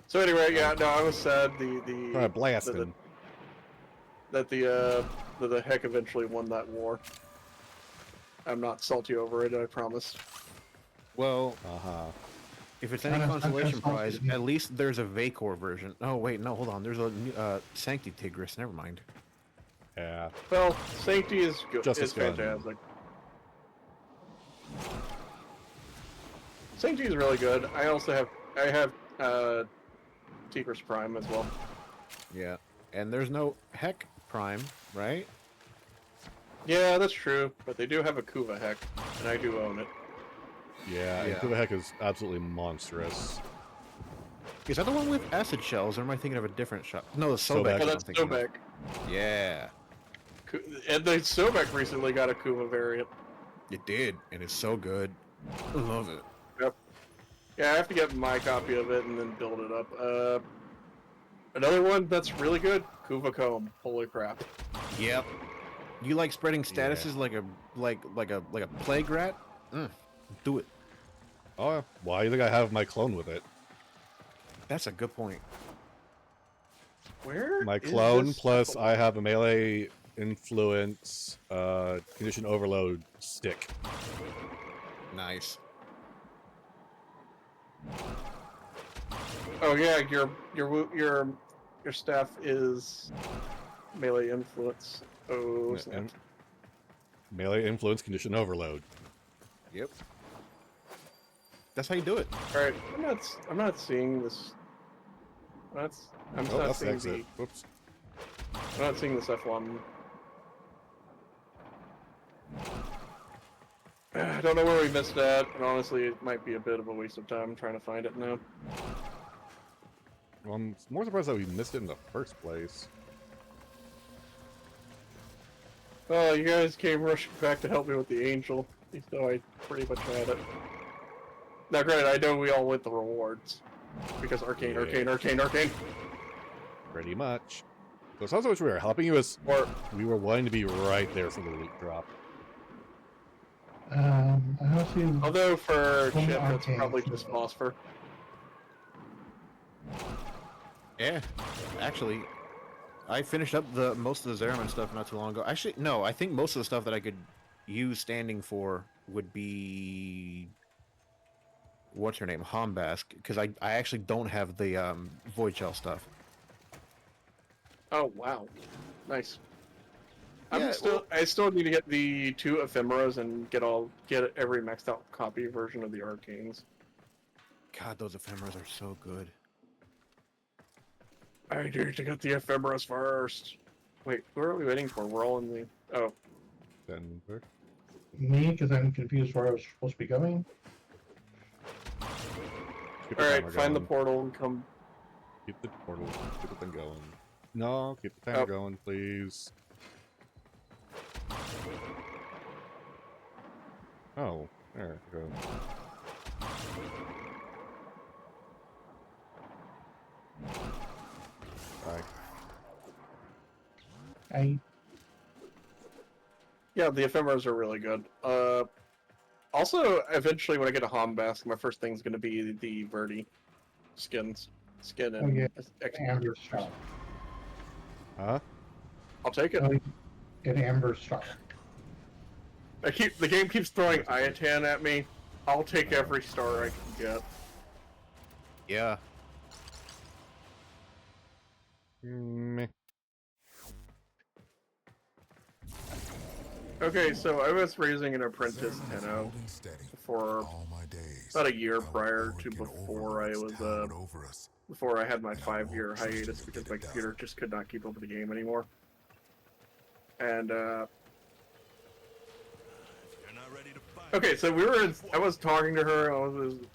A: So anyway, yeah, no, I was sad
B: Alright, blasting.
A: that the the Heck eventually won that war. I'm not salty over it, I promise.
J: Well, if it's any
K: I'm
J: consolation
K: salty
J: prize,
K: too.
J: at least there's a Vacor version. Oh wait, no, hold on. There's a new, Sancti Tigris. Never mind.
B: Yeah.
A: Well, Sancti is good.
B: Justice
A: Is
B: Gun.
A: fantastic. Sancti is really good. I also have Tigris Prime as well.
J: Yeah, and there's no Heck Prime, right?
A: Yeah, that's true, but they do have a Kuva Heck, and I do own it.
B: Yeah, and Kuva Heck is absolutely monstrous.
J: Is that the one with acid shells, or am I thinking of a different shot? No, the
B: Sobek.
J: Sobek.
A: Oh, that's Sobek.
J: Yeah.
A: And the Sobek recently got a Kuva variant.
J: It did, and it's so good. I love it.
A: Yep. Yeah, I have to get my copy of it and then build it up. Another one that's really good, Kuva Comb. Holy crap.
J: Yep. You like spreading statuses like a plague rat? Do it.
B: Oh, why do you think I have my clone with it?
J: That's a good point.
A: Where?
B: My
A: is
B: clone
A: this
B: plus
A: stuff?
B: I have a melee influence condition overload stick.
J: Nice.
A: Oh yeah, your staff is melee influence. Oh, snap.
B: And melee influence condition overload.
J: Yep. That's how you do it.
A: All right, I'm not seeing this. I'm
B: Oh,
A: not
B: that's
A: seeing
B: exit. Whoops.
A: I'm not seeing this F1. I don't know where we missed that, and honestly, it might be a bit of a waste of time trying to find it now.
B: Well, I'm more surprised that we missed it in the first place.
A: Oh, you guys came rushing back to help me with the angel, so I pretty much had it. Now, granted, I know we all went the rewards because arcane,
B: Yeah.
A: arcane, arcane, arcane.
B: Pretty much. So it sounds like we were helping you as
A: Or
B: we were wanting to be right there for the loot drop.
K: I don't see.
A: although for
K: Only
A: Chip, it's
K: arcane.
A: probably just phosphor.
J: Yeah. Actually, I finished up most of the Zeraman stuff not too long ago. Actually, no, I think most of the stuff that I could use standing for would be what's her name, Hombask, because I actually don't have the Void Shell stuff.
A: Oh wow, nice.
J: Yeah,
A: I still need to get the 2 ephemeras and get every maxed out copy version of the arcanes.
J: God, those ephemeras are so good.
A: I need to get the ephemeras first. Wait, who are we waiting for? We're all in the. Oh,
B: Denver.
K: Me, because I'm confused where I was supposed to be going.
B: Keep the
A: all right.
B: timer
A: Find the
B: going.
A: portal and come.
B: Keep the portal. Keep the thing going. No, keep the timer going, please. Oh, there we go. Bye.
A: Yeah, the ephemeras are really good. Also, eventually when I get a Hombask, my first thing's gonna be the Verdi skin and
K: Oh, yeah.
A: extra.
K: Amber Star.
B: Huh?
A: I'll take it.
K: Oh, an Amber Star.
A: The game keeps throwing Iatan at me. I'll take every star I can get.
J: Yeah.
B: Meh.
A: Okay, so I was raising an apprentice Tenno for about a year prior to before I was before I had my 5-year hiatus because my computer just could not keep up with the game anymore. And okay, so I was talking to her.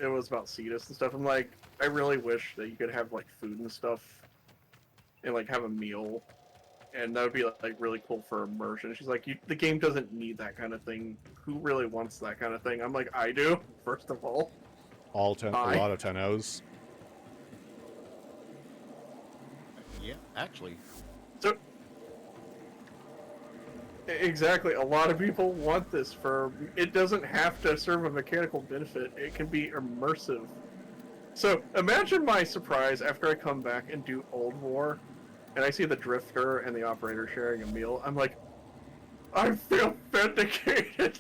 A: It was about Cetus and stuff. I'm like, I really wish that you could have like food and stuff, and like have a meal, and that would be like really cool for immersion. She's like, the game doesn't need that kind of thing. Who really wants that kind of thing? I'm like, I do. First of all,
B: A lot of 10-0s.
J: Yeah, actually.
A: So exactly, a lot of people want this for. It doesn't have to serve a mechanical benefit. It can be immersive. So imagine my surprise after I come back and do Old War, and I see the Drifter and the Operator sharing a meal. I'm like, I feel vindicated.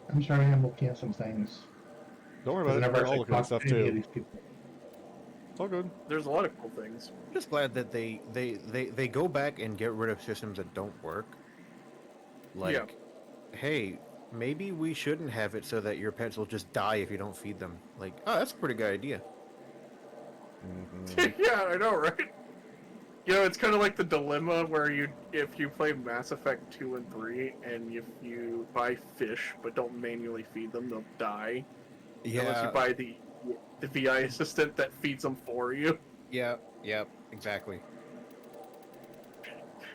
K: I'm sorry, I'm looking at some things.
B: Don't worry
K: Because I
B: about it.
K: never
B: We're all
K: actually
B: looking at
K: talked
B: stuff
K: to any of
B: too.
K: these people.
B: It's all good.
A: There's a lot of cool things.
J: I'm just glad that they go back and get rid of systems that don't work. Like, hey, maybe we shouldn't have it so that your pets will just die if you don't feed them. Like, oh, that's a pretty good idea.
B: Mm-hmm.
A: Yeah, I know, right? You know, it's kind of like the dilemma where if you play Mass Effect 2 and 3, and if you buy fish but don't manually feed them, they'll die. Unless you
J: Yeah,
A: buy the VI assistant that feeds them for you.
J: yeah, exactly.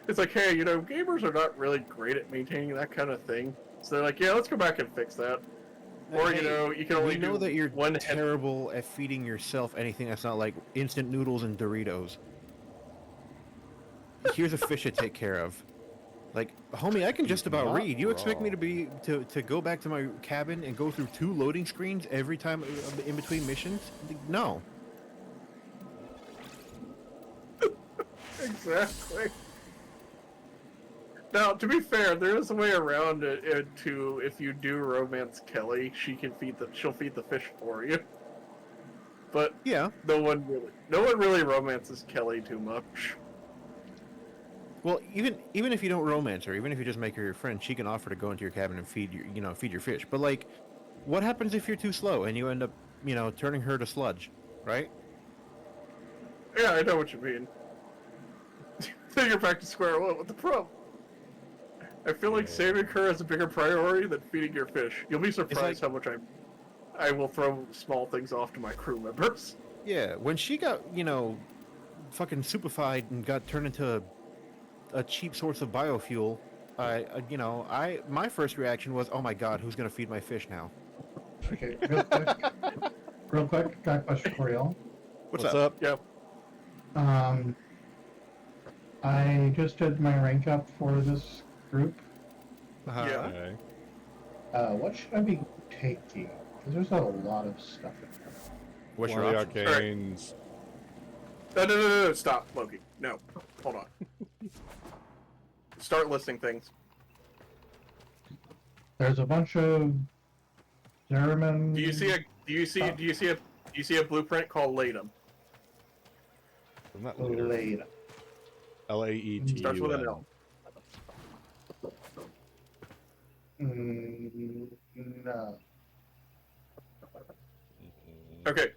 A: It's like, hey, you know, gamers are not really great at maintaining that kind of thing. So they're like, yeah, let's go back and fix that. Or,
J: Hey,
A: you know, you can only
J: we know
A: do
J: that you're
A: one
J: terrible at feeding yourself anything that's not like instant noodles and Doritos. Here's a fish to take care of. Like, homie, I can just about
B: Not
J: read. You expect me
B: wrong.
J: to go back to my cabin and go through 2 loading screens every time in between missions? No.
A: Exactly. Now, to be fair, there is a way around it to if you do romance Kelly, she'll feed the fish for you. But
J: Yeah.
A: no one really romances Kelly too much.
J: Well, even if you don't romance her, even if you just make her your friend, she can offer to go into your cabin and feed your fish. But like, what happens if you're too slow and you end up, turning her to sludge, right?
A: Yeah, I know what you mean. Then you're back to square one with the problem. I feel like saving her is a bigger priority than feeding your fish. You'll be surprised how much I will throw small things off to my crew members.
J: Yeah, when she got, fucking superfied and got turned into a cheap source of biofuel, my first reaction was, oh my god, who's gonna feed my fish now?
K: Okay, real quick, got a question for y'all.
J: What's up?
A: Yep.
K: I just did my rank up for this group.
A: Yeah.
B: Okay.
K: What should I be taking? Because there's a lot of stuff in there.
J: What's
B: One
J: your
B: of the
J: options?
B: arcanes.
A: No, stop, Loki. No, hold on. Start listing things.
K: There's a bunch of Zerman.
A: Do you see a blueprint called Latum?
B: Isn't that later?
K: Latum.
B: Laetum.
A: Starts with an L.
K: No.
A: Okay.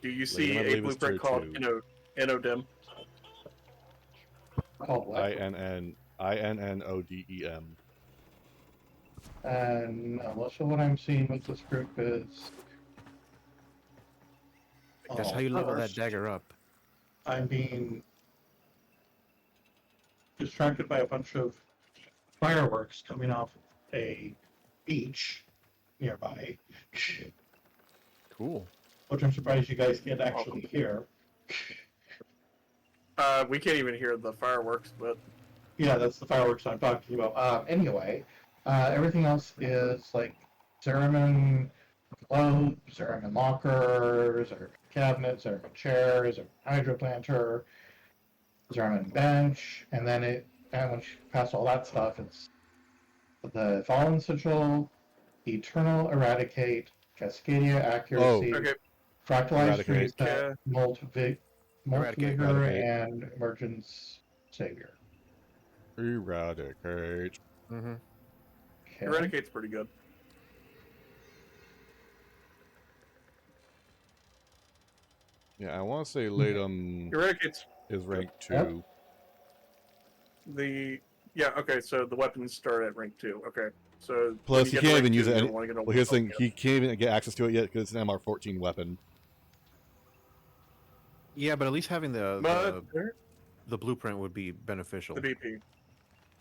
A: Do you see
B: Latum, I
A: a
B: believe, is
A: blueprint
B: tier
A: called
B: 2.
A: Innodim?
K: Called what?
B: INNODEM.
K: And most of what I'm seeing with this group is.
J: That's how you level that dagger up.
K: I'm being distracted by a bunch of fireworks coming off a beach nearby.
J: Cool.
K: Which I'm surprised you guys can't actually hear.
A: We can't even hear the fireworks, but
K: Yeah, that's the fireworks I'm talking about. Anyway, everything else is like Zeraman globes, Zeraman lockers, or cabinets, or chairs, or hydro planter, Zeraman bench, and then once you pass all that stuff, it's the Fallen Sigil, Eternal Eradicate, Cascadia Accuracy,
A: okay.
K: Fractalized
B: Eradicate.
K: Reset, Molt
J: Eradicate.
K: Vigor, and Emergence Savior.
B: Eradicate.
J: Mm-hmm.
K: Okay.
A: Eradicate's pretty good.
B: Yeah, I want to say Latum
A: Eradicate's
B: is rank 2.
K: Yep.
A: Okay, so the weapons start at rank 2. Okay, so
B: Plus, he can't even use it.
A: Well,
B: Here's the thing: he can't even get access to it yet because it's an MR14 weapon.
J: Yeah, but at least having the blueprint would be beneficial.
A: The BP.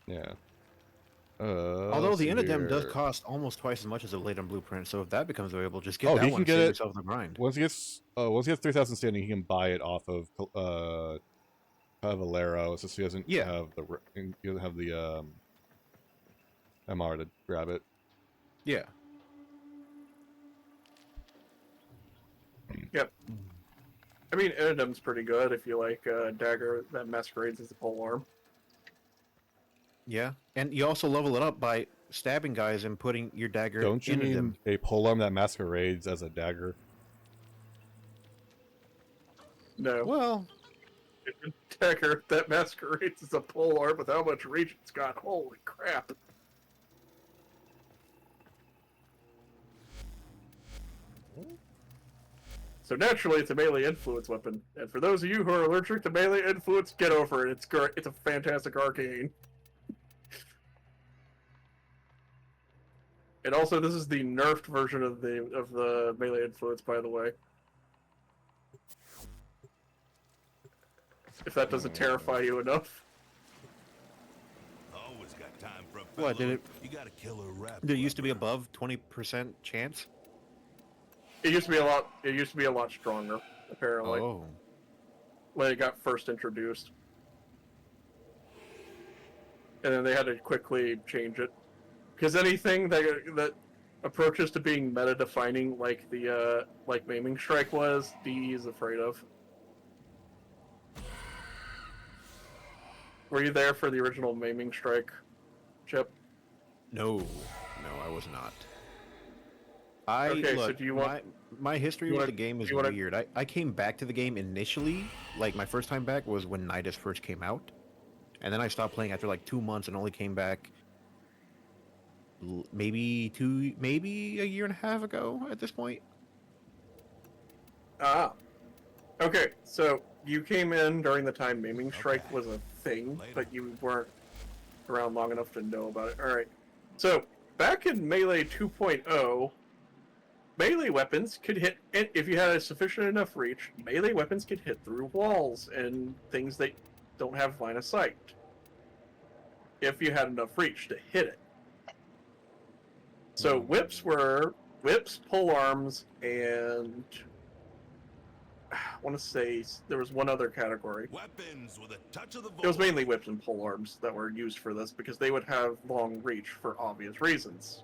B: Yeah.
J: Although the Inodem does cost almost twice as much as a Latum blueprint, so if that becomes available, just get that
B: he
J: one
B: can
J: and
B: get
J: save
B: it
J: yourself the grind.
B: once he gets 3,000 standing. He can buy it off of Valero. It's just he doesn't have the MR to grab it.
J: Yeah.
A: Yep. I mean, Inodem's pretty good if you like dagger that masquerades as a polearm.
J: Yeah, and you also level it up by stabbing guys and putting your dagger
B: Don't you
J: into
B: mean
J: them.
B: a polearm that masquerades as a dagger?
A: No.
J: Well,
A: Dagger that masquerades as a pole arm with how much reach it's got. Holy crap. So naturally, it's a melee influence weapon. And for those of you who are allergic to melee influence, get over it. It's a fantastic arcane. And also, this is the nerfed version of the melee influence, by the way. If that doesn't terrify you enough.
L: Always got time for a
J: what did
L: fellow.
J: it?
L: You gotta kill a rap.
J: Did it used to be above 20% chance?
A: It used to be a lot. It used to be a lot stronger, apparently,
J: Oh,
A: when it got first introduced. And then they had to quickly change it, because anything that approaches to being meta-defining, like the like Maiming Strike was, DE is afraid of. Were you there for the original Maiming Strike, Chip?
J: no, I was not.
A: Okay, so
J: look,
A: do you want?
J: my history
A: you
J: with
A: wanna-
J: the game is
A: you wanna-
J: weird. I came back to the game initially, like my first time back was when Nidus first came out, and then I stopped playing after like 2 months and only came back maybe a year and a half ago at this point.
A: Ah. Okay, so you came in during the time Maiming Strike was a thing, but you weren't around long enough to know about it. Alright. So, back in Melee 2.0, melee weapons could hit, if you had a sufficient enough reach, melee weapons could hit through walls and things that don't have line of sight. If you had enough reach to hit it. So whips, pole arms, and I want to say there was one other category.
L: Weapons with a touch of the
A: It was mainly whips and pole arms that were used for this because they would have long reach for obvious reasons.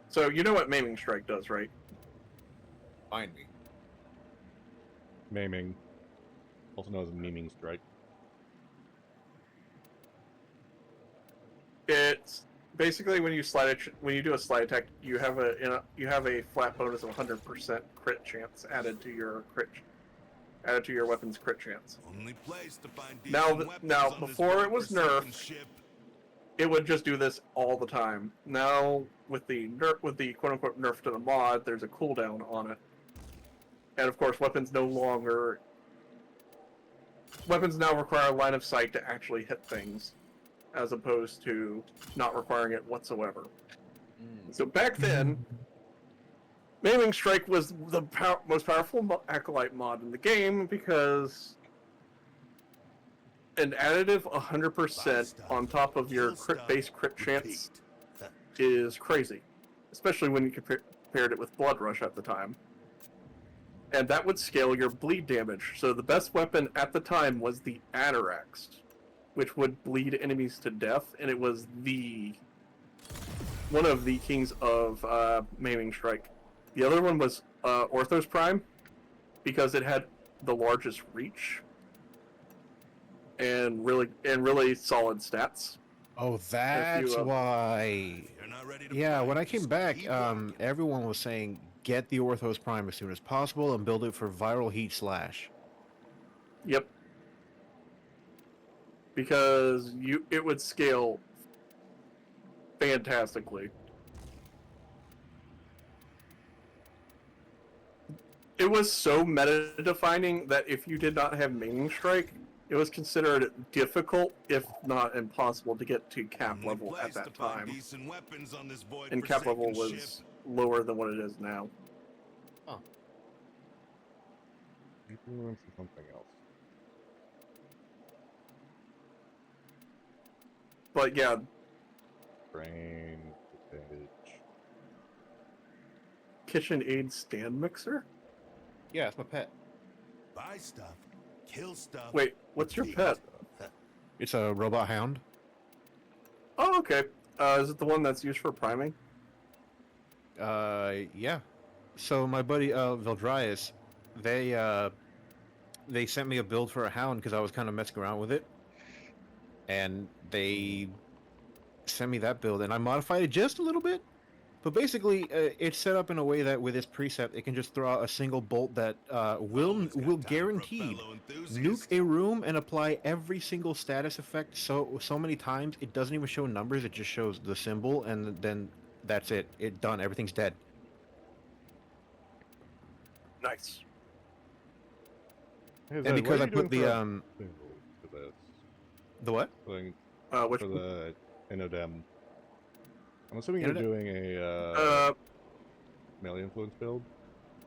A: So you know what Maiming Strike does, right?
J: Find me.
B: Maiming, also known as Memeing Strike.
A: It's basically when you do a slide attack, you have a flat bonus of 100% crit chance added to your weapon's crit chance.
L: Only place to find
A: Now,
L: decent weapons
A: now
L: on this
A: before it was
L: God-forsaken
A: nerfed,
L: ship.
A: it would just do this all the time. Now with the quote unquote nerf to the mod, there's a cooldown on it, and of course weapons now require line of sight to actually hit things, as opposed to not requiring it whatsoever. So back then, Maiming Strike was the most powerful Acolyte mod in the game because an additive 100% on top of your base crit chance is crazy, especially when you compared it with Blood Rush at the time. And that would scale your bleed damage. So the best weapon at the time was the Atarax, which would bleed enemies to death, and it was one of the kings of Maiming Strike. The other one was Orthos Prime, because it had the largest reach and really solid stats.
J: Oh, that's why. Yeah, when I came back, everyone was saying get the Orthos Prime as soon as possible and build it for viral heat slash.
A: Yep. Because it would scale fantastically. It was so meta-defining that if you did not have Maiming Strike, it was considered difficult, if not impossible, to get to cap level at that time. And cap level was lower than what it is now.
J: Oh.
B: Influence and something else.
A: But yeah.
B: Brain advantage.
A: KitchenAid stand mixer?
J: Yeah, it's my pet.
L: Buy stuff, kill stuff.
A: Wait, what's your pet?
J: It's a robot hound.
A: Oh, okay. Is it the one that's used for priming?
J: Yeah. So my buddy Veldrias, they sent me a build for a hound because I was kind of messing around with it, and they sent me that build, and I modified it just a little bit. But basically, it's set up in a way that with this precept, it can just throw out a single bolt that will guaranteed nuke a room and apply every single status effect so many times. It doesn't even show numbers; it just shows the symbol, and then that's it. It done. Everything's dead.
A: Nice.
B: Hey,
J: And
B: Zed,
J: because
B: what are
J: I
B: you doing
J: put the
B: for this?
J: the what?
B: Doing
A: Which
B: for the Inodem. I'm assuming you're doing a melee influence build.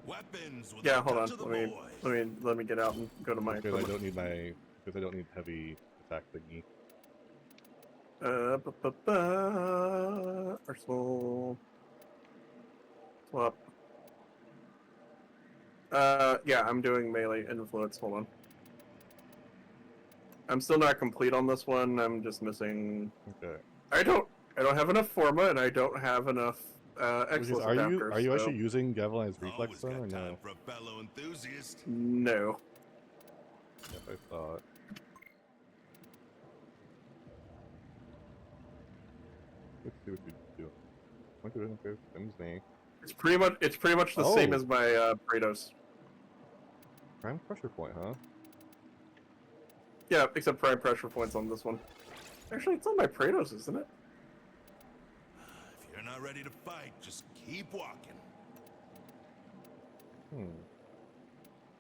L: Weapons with
A: yeah,
L: the
A: hold on.
L: touch of the boys.
A: Let me get out and go to my.
B: Because I don't need heavy attack thingy.
A: Arsenal. Swap. Yeah, I'm doing melee influence. Hold on. I'm still not complete on this one. I'm just missing.
B: Okay.
A: I don't have enough forma, and I don't have enough Exilus
B: Are
A: adapters.
B: you
A: so...
B: actually using Gavilan's reflex then, or no?
L: For a fellow enthusiast.
A: No.
B: Yep, I thought. Let's see what you do. What you doing? Okay, Tim's me.
A: It's pretty much the same as my Kratos.
B: Prime pressure point, huh?
A: Yeah, except prime pressure points on this one. Actually, it's on my Kratos, isn't it?
L: If you're not ready to fight, just keep walking.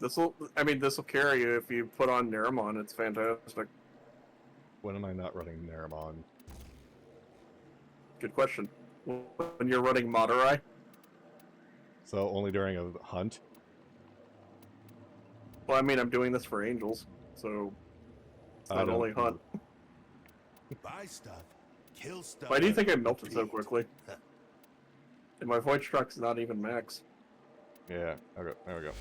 A: This'll carry you if you put on Neramon. It's fantastic.
B: When am I not running Neramon?
A: Good question. When you're running Madurai?
B: So only during a hunt?
A: Well, I mean, I'm doing this for Angels, so it's not only hunt.
L: Buy stuff, kill stuff.
A: Why do you think I melted so quickly? And my Void Struck's not even max.
B: Yeah, okay, there we go.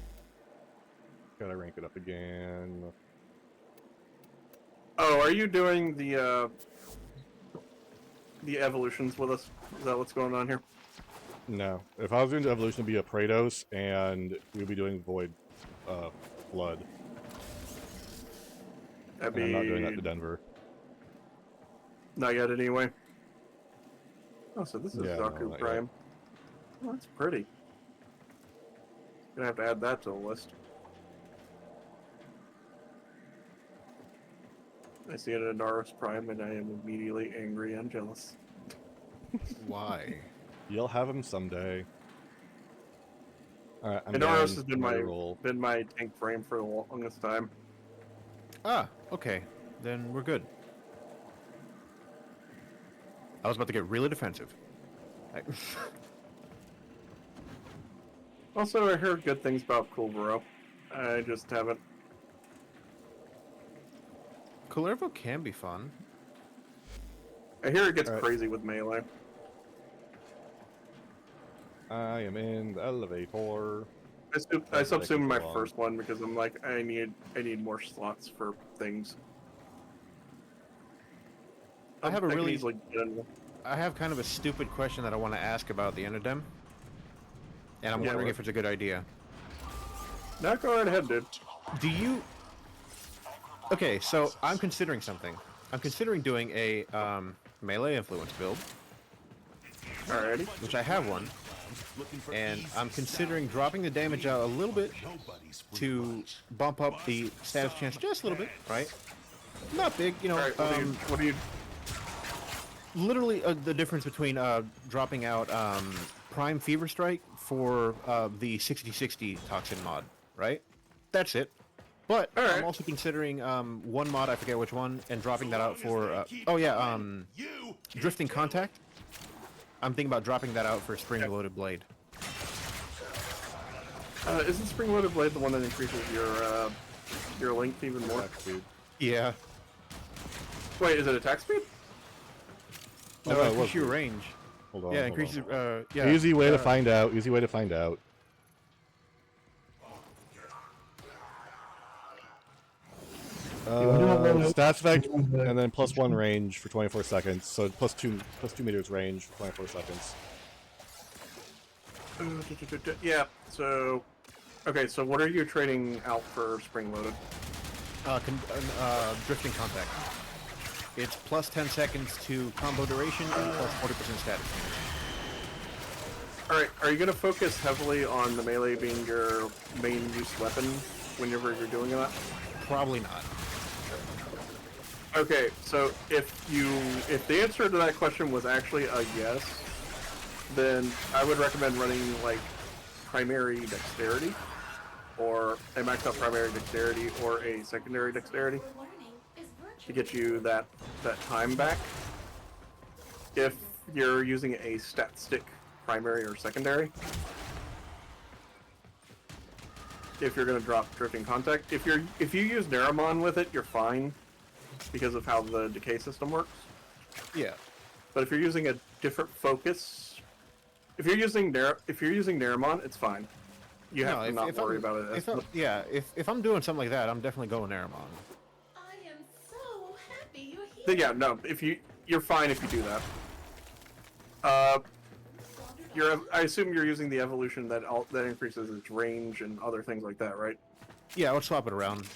B: Gotta rank it up again.
A: Oh, are you doing the evolutions with us? Is that what's going on here?
B: No. If I was doing the evolution, it'd be a Praetos, and we'd be doing Void Blood.
A: That'd
B: be... I'm not doing that to Denver.
A: Not yet, anyway. Oh, so this is
B: Yeah,
A: Zaku
B: no,
A: Prime. Oh, that's pretty. Gonna have to add that to the list. I see it in Naros Prime, and I am immediately angry and jealous.
J: Why?
B: You'll have him someday. Alright, I'm
A: Naros has
B: been
A: my tank frame for the longest time.
J: Ah, okay. Then we're good. I was about to get really defensive.
A: Also, I heard good things about Kulvero. I just haven't.
J: Kullervo can be fun.
A: I hear it gets crazy with melee.
B: I am in the elevator.
A: I subsumed my first one because I'm like, I need more slots for things.
J: I have kind of a stupid question that I want to ask about the Enodem. And I'm wondering if it's a good idea.
A: No, go right ahead, dude.
J: Do you... Okay, so I'm considering something. I'm considering doing a melee influence build.
A: Alrighty.
J: Which I have one. And I'm considering dropping the damage out a little bit to bump up the status chance just a little bit, right? Not big, you know.
A: Right, what do you...
J: Literally, the difference between dropping out Prime Fever Strike for the 60/60 Toxin mod, right? That's it. But I'm also considering one mod, I forget which one, and dropping that out for... Drifting Contact. I'm thinking about dropping that out for Spring-Loaded Blade.
A: Isn't Spring-Loaded Blade the one that increases your length even more?
J: Yeah.
A: Wait, is it attack speed?
J: No, it increases your range.
B: Hold on.
J: Yeah, increases. Yeah.
B: Easy way to find out. Easy way to find out. Stats effect, and then +1 range for 24 seconds. So plus 2 meters range for 24 seconds.
A: Yeah. So, okay. So what are you trading out for spring loaded?
J: Drifting Contact. It's plus 10 seconds to combo duration and plus 40% status damage.
A: Alright, are you going to focus heavily on the melee being your main use weapon whenever you're doing that?
J: Probably not.
A: Okay, so if the answer to that question was actually a yes, then I would recommend running like primary dexterity, or a maxed out primary dexterity, or a secondary dexterity to get you that time back. If you're using a stat stick primary or secondary, if you're going to drop drifting contact, if you use Neramon with it, you're fine because of how the decay system works.
J: Yeah.
A: But if you're using a different focus, if you're using Neramon, it's fine. You have to not worry about it.
J: If I'm doing something like that, I'm definitely going Neramon.
G: I am so happy you're here.
A: Yeah, no, you're fine if you do that. I assume you're using the evolution that increases its range and other things like that, right?
J: Yeah, I would swap it around.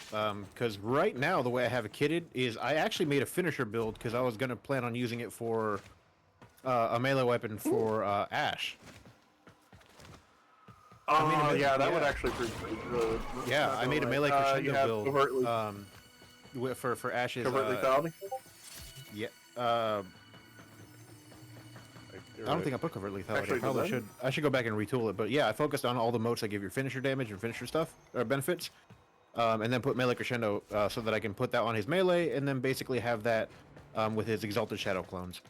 J: Because right now, the way I have it kitted is I actually made a finisher build because I was going to plan on using it for a melee weapon for Ash.
A: That would actually be really...
J: Yeah, I made a melee crescendo build for Ash's...
A: Covert lethality?
J: Yeah. I don't think I put covert lethality.
A: Actually,
J: I probably should. I should go back and retool it. But yeah, I focused on all the modes that give your finisher damage and finisher stuff or benefits, and then put melee crescendo so that I can put that on his melee, and then basically have that with his exalted shadow clones.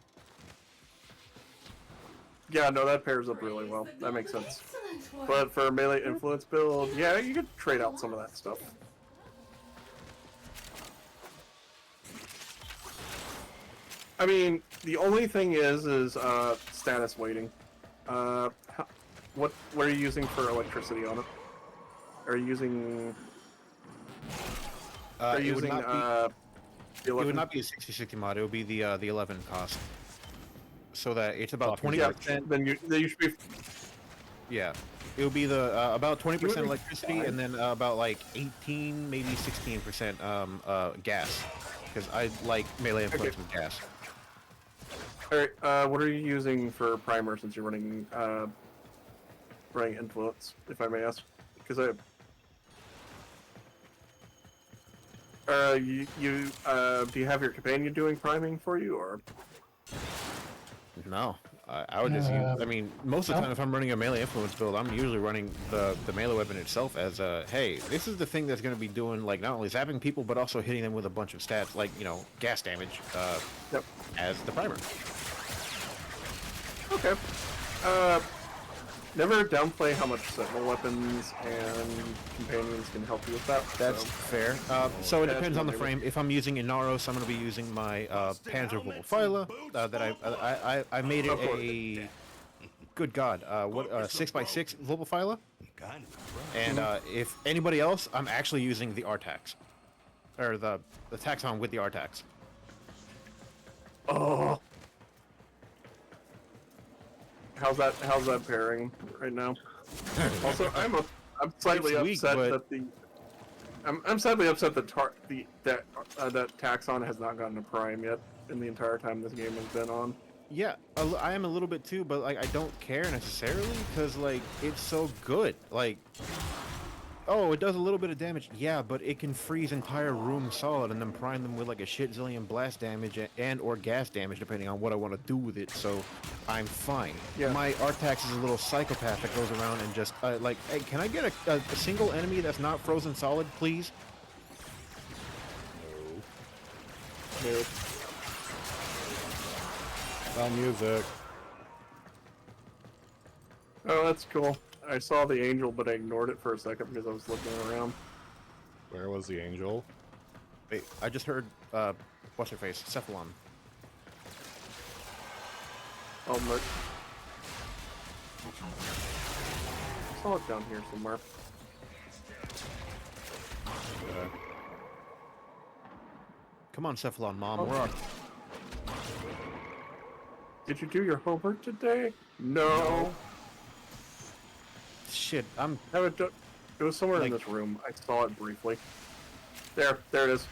A: Yeah, no, that pairs up really well. That makes sense. But for a melee influence build, yeah, you could trade out some of that stuff. I mean, the only thing is status weighting. What are you using for electricity on it? Are you using? Are you using?
J: It would not be a 60/60 mod. It would be the 11 cost. So that it's about 20%.
A: Then you should be.
J: Yeah, it would be the about 20% electricity, and then about like 18, maybe 16% gas, because I like melee influence with gas.
A: Alright, what are you using for primer since you're running influence, if I may ask? Because do you have your companion doing priming for you, or?
J: No, I would just use, I mean, most of the time if I'm running a melee influence build, I'm usually running the melee weapon itself as hey, this is the thing that's going to be doing, like, not only zapping people, but also hitting them with a bunch of stats, like, you know, gas damage, as the primer.
A: Okay. Never downplay how much sentinel weapons and companions can help you with that.
J: That's fair. So it depends on the frame. If I'm using Inaros, I'm going to be using my Panzer Volophyla that I made it a... Good God, 6x6 Volophyla. And if anybody else, I'm actually using the Artax. Or the Taxon with the Artax.
A: Oh. How's that pairing right now? Also, I'm slightly upset that I'm sadly upset that that Taxon has not gotten a prime yet in the entire time this game has been on.
J: Yeah, I am a little bit too, but like I don't care necessarily because like it's so good. Like, oh, it does a little bit of damage. Yeah, but it can freeze entire rooms solid and then prime them with like a shit zillion blast damage and or gas damage depending on what I want to do with it. So I'm fine. Yeah. My Artax is a little psychopath that goes around and just like, hey, can I get a single enemy that's not frozen solid, please?
B: No. Nope. Found music.
A: Oh, that's cool. I saw the angel, but I ignored it for a second because I was looking around.
B: Where was the angel?
J: Wait, I just heard, what's her face? Cephalon.
A: Oh, look. I saw it down here somewhere.
J: Come on, Cephalon, Mom, where are you?
A: Did you do your homework today? No.
J: Shit,
A: it was somewhere in this room. I saw it briefly. There it is.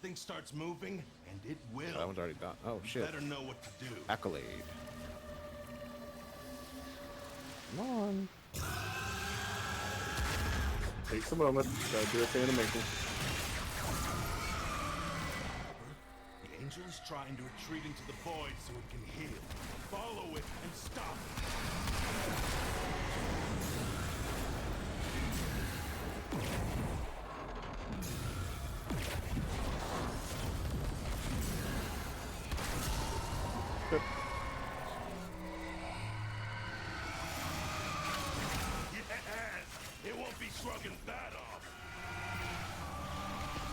F: thing starts moving, and it will.
J: That one's already done. Oh
F: You
J: shit.
F: better know what to do.
J: Accolade.
B: Come on.
A: Takes a moment. Gotta do its animation.
F: The angel is trying to retreat into the void so it can heal. Follow it and stop it. Yes! It won't be shrugging that off.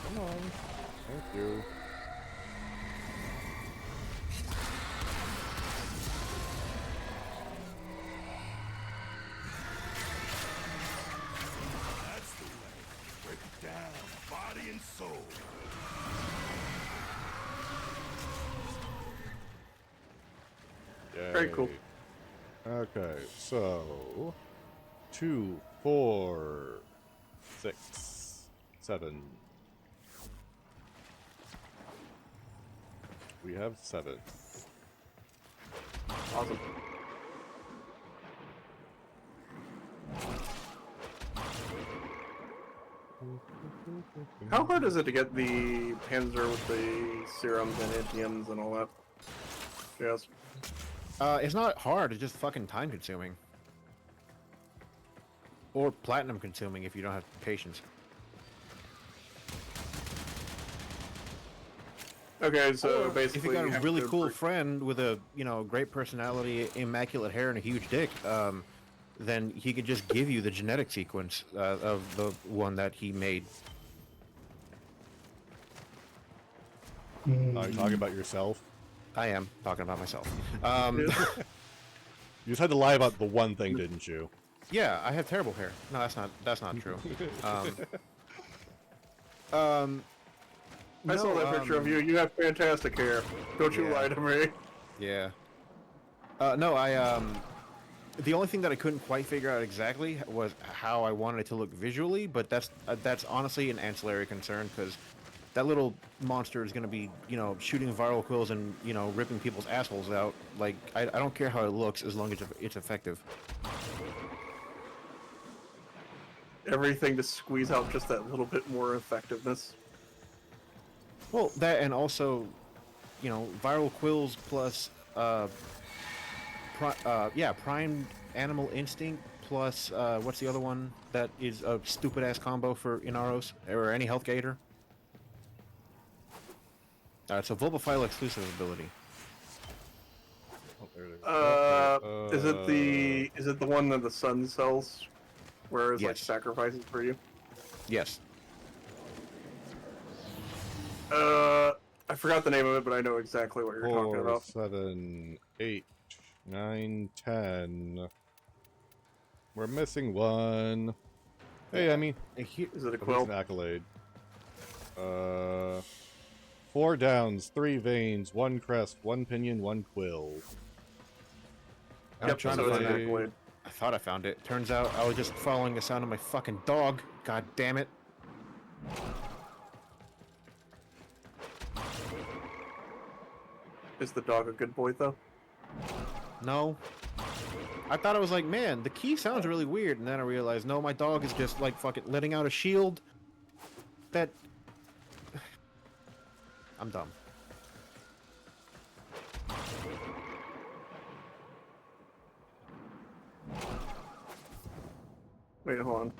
B: Come on. Thank you.
F: That's the way. Break it down, body and soul.
A: Very cool.
B: Okay, so 2, 4, 6, 7. We have 7.
A: Awesome. How hard is it to get the Panzer with the serums and antiums and all that? Yes.
J: It's not hard, it's just fucking time consuming. Or platinum consuming if you don't have patience.
A: Okay, so basically,
J: if you got a
A: have
J: really
A: to
J: cool friend with a, you know, great personality, immaculate hair, and a huge dick, then he could just give you the genetic sequence of the one that he made.
B: Are you talking about yourself?
J: I am talking about myself.
B: You just had to lie about the one thing, didn't you?
J: Yeah, I have terrible hair. No, that's not true.
A: I saw that picture of you. You have fantastic hair. Don't you lie to me.
J: Yeah. No, the only thing that I couldn't quite figure out exactly was how I wanted it to look visually, but that's honestly an ancillary concern, because that little monster is going to be, you know, shooting viral quills and, you know, ripping people's assholes out. Like, I don't care how it looks as long as it's effective.
A: Everything to squeeze out just that little bit more effectiveness.
J: Well, that, and also, you know, viral quills plus, primed animal instinct plus, what's the other one that is a stupid ass combo for Inaros or any health gator? It's a Vulpafile exclusive ability.
A: Is it the one that the sun sells, where it's like
J: Yes.
A: sacrifices for you?
J: Yes.
A: I forgot the name of it, but I know exactly what you're talking
B: 4,
A: about.
B: 7, 8, 9, 10. We're missing one. Hey, Emmy.
A: Is it a
B: It's
A: quill?
B: an accolade. 4 downs, 3 veins, 1 crest, 1 pinion, 1 quill.
J: I'm
A: Yep,
J: trying
A: so
J: to
A: it's
J: find
A: an
J: it.
A: accolade.
J: I thought I found it. Turns out I was just following the sound of my fucking dog. God damn it.
A: Is the dog a good boy, though?
J: No. I thought I was like, man, the key sounds really weird, and then I realized, no, my dog is just like fucking letting out a shield. That... I'm dumb.
A: Wait, hold on.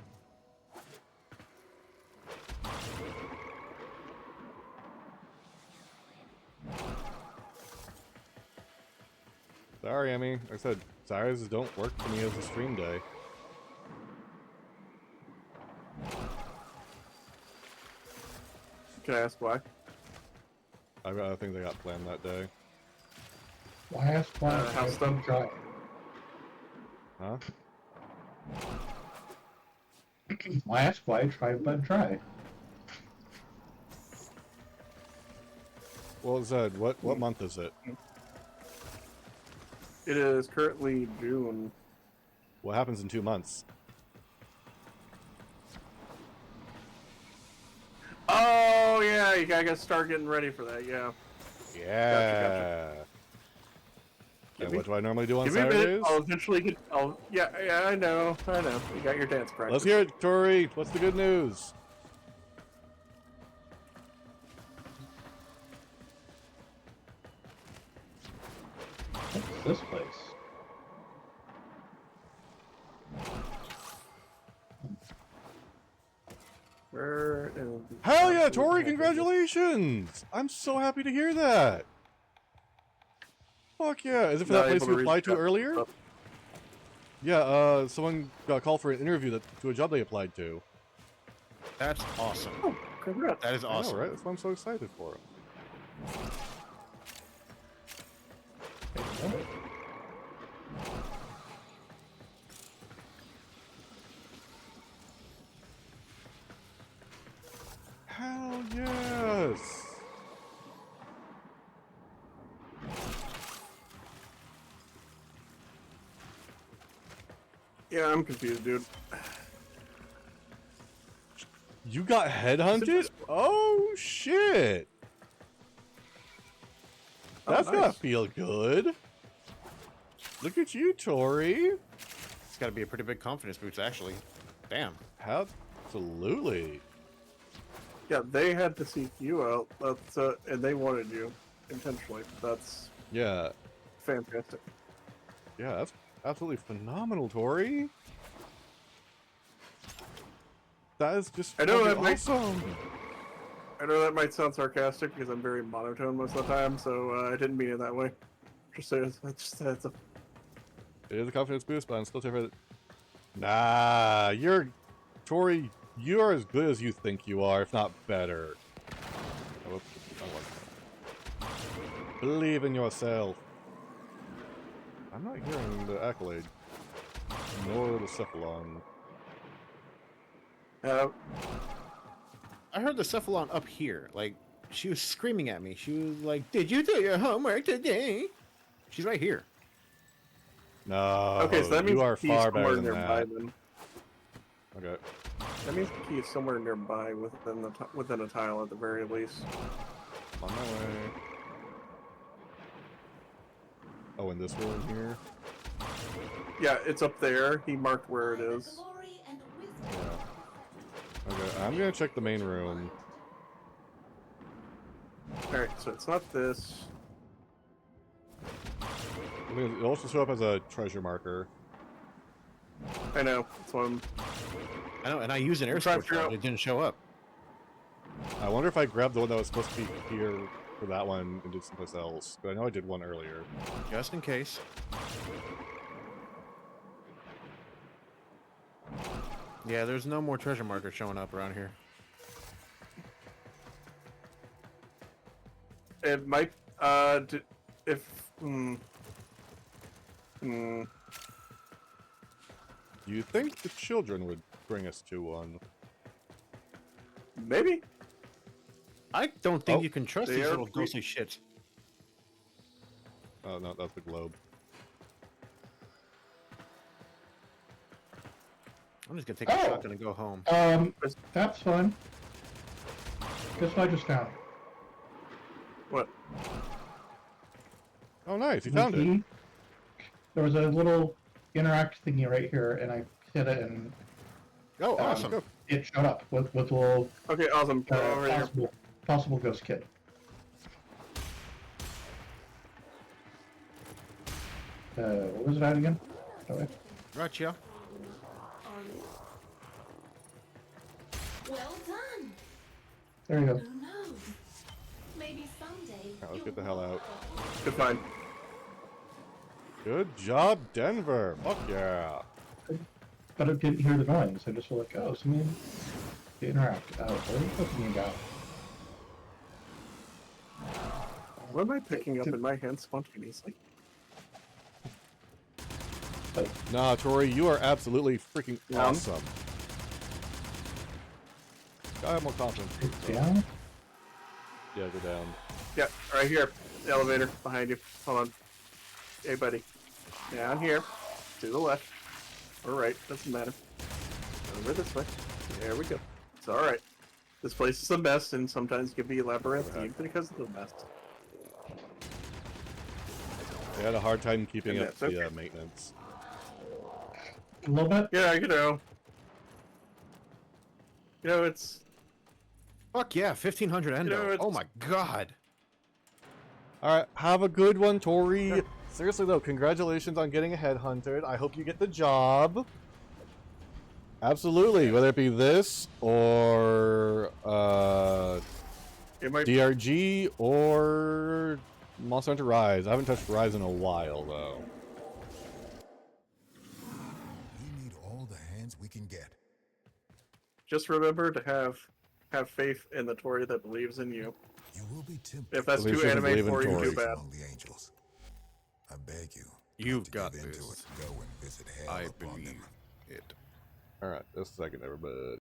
B: Sorry, Emmy. Like I said, Saturdays don't work for me as a stream day.
A: Can I ask why?
B: I've got other things I got planned that day.
K: Why ask why?
A: House stuff?
K: Try.
B: Huh?
K: Why ask why? Try but try.
B: Well, Zed, what month is it?
A: It is currently June.
B: What happens in 2 months?
A: Oh yeah, you gotta start getting ready for that. Yeah.
B: Yeah. And what do I normally do on
A: Give me a minute.
B: Saturdays?
A: I'll eventually get. Yeah, I know. You got your dance practice.
B: Let's hear it, Tori. What's the good news?
K: What's this place?
A: Where is
B: Hell yeah, Tori! Congratulations! I'm so happy to hear that. Fuck yeah! Is it for that place you applied to earlier? Yeah, someone got called for an interview to a job they applied to.
J: That's awesome.
A: Oh, congrats.
J: That is awesome.
B: I know, right? That's why I'm so excited for him. Hell yes!
A: Yeah, I'm confused, dude.
B: You got headhunted? Oh shit! That's gotta feel good. Look at you, Tori.
J: It's gotta be a pretty big confidence boost, actually. Damn.
B: Absolutely.
A: Yeah, they had to seek you out. That's and they wanted you intentionally. That's fantastic.
B: Yeah, that's absolutely phenomenal, Tori. That is just
A: I know that
B: awesome.
A: I know that might sound sarcastic because I'm very monotone most of the time, so I didn't mean it that way. Just say it's a.
B: It is a confidence boost, but I'm still terrified. Nah, Tori. You are as good as you think you are, if not better. Oh, believe in yourself. I'm not hearing the accolade, nor the cephalon.
J: I heard the cephalon up here. Like, she was screaming at me. She was like, "Did you do your homework today?" She's right here.
B: No.
A: Okay, so that means
B: you are
A: he's
B: far better
A: somewhere
B: than
A: nearby.
B: that.
A: Then.
B: Okay.
A: That means the key is somewhere nearby within a tile at the very least.
B: On my way. Oh, in this room here?
A: Yeah, it's up there. He marked where it is.
B: Yeah. Okay, I'm gonna check the main room.
A: Alright, so it's not this.
B: It also show up as a treasure marker.
A: I know. That's what
J: I know, and I used an air switch, but it didn't show up.
B: I wonder if I grabbed the one that was supposed to be here for that one and did someplace else. But I know I did one earlier.
J: Just in case. Yeah, there's no more treasure markers showing up around here.
A: It might. If.
B: You think the children would bring us to one?
A: Maybe.
J: I don't think you can trust these little ghostly shits.
B: Oh, no, that's the globe.
J: I'm just gonna take a shotgun and go home.
K: That's fun. Guess what I just found?
A: What?
B: Oh, nice. You found it.
K: There was a little interact thingy right here, and I hit it, and
J: awesome!
K: It showed up with little.
A: Okay, awesome. Over here.
K: Possible ghost kid. What was it at again?
J: Right, yeah.
G: Well done.
K: There you go.
G: Who knows? Maybe someday.
B: Alright, let's get the hell out.
A: Good find.
B: Good job, Denver. Fuck yeah.
K: But I didn't hear the noise. I just was like, oh, something to interact. What are you talking about?
A: What am I picking up in my hand spontaneously?
B: Nah, Tori, you are absolutely freaking awesome. I have more confidence.
K: Down?
B: Yeah, go down.
A: Yeah, right here. The elevator behind you. Hold on. Hey, buddy. Down here. To the left. Or right. Doesn't matter. Over this way. There we go. It's alright. This place is the best, and sometimes can be labyrinthine because of the mess.
B: I had a hard time keeping
A: And
B: up
A: that's
B: the
A: okay.
B: maintenance.
K: A little bit.
A: Yeah, you know, it's
J: Fuck yeah, 1500 endo.
A: it's-
J: Oh my god.
B: Alright, have a good one, Tori. Seriously though, congratulations on getting a headhunted. I hope you get the job. Absolutely, whether it be this or
A: it might
B: DRG or Monster Hunter Rise. I haven't touched Rise in a while though.
L: We need all the hands we can get.
A: just remember to have faith in the Tori that believes in you.
L: You will be tempted
A: If that's
B: At least
A: too
B: she doesn't
A: anime
B: believe in
A: for you,
B: Tori.
A: too bad.
L: among the angels. I beg you.
J: You've
L: not to
J: got
L: give in to
J: this.
L: it. Go and visit hell
J: I
L: upon
J: believe
L: them.
J: it.
B: Alright, just a second, everybody.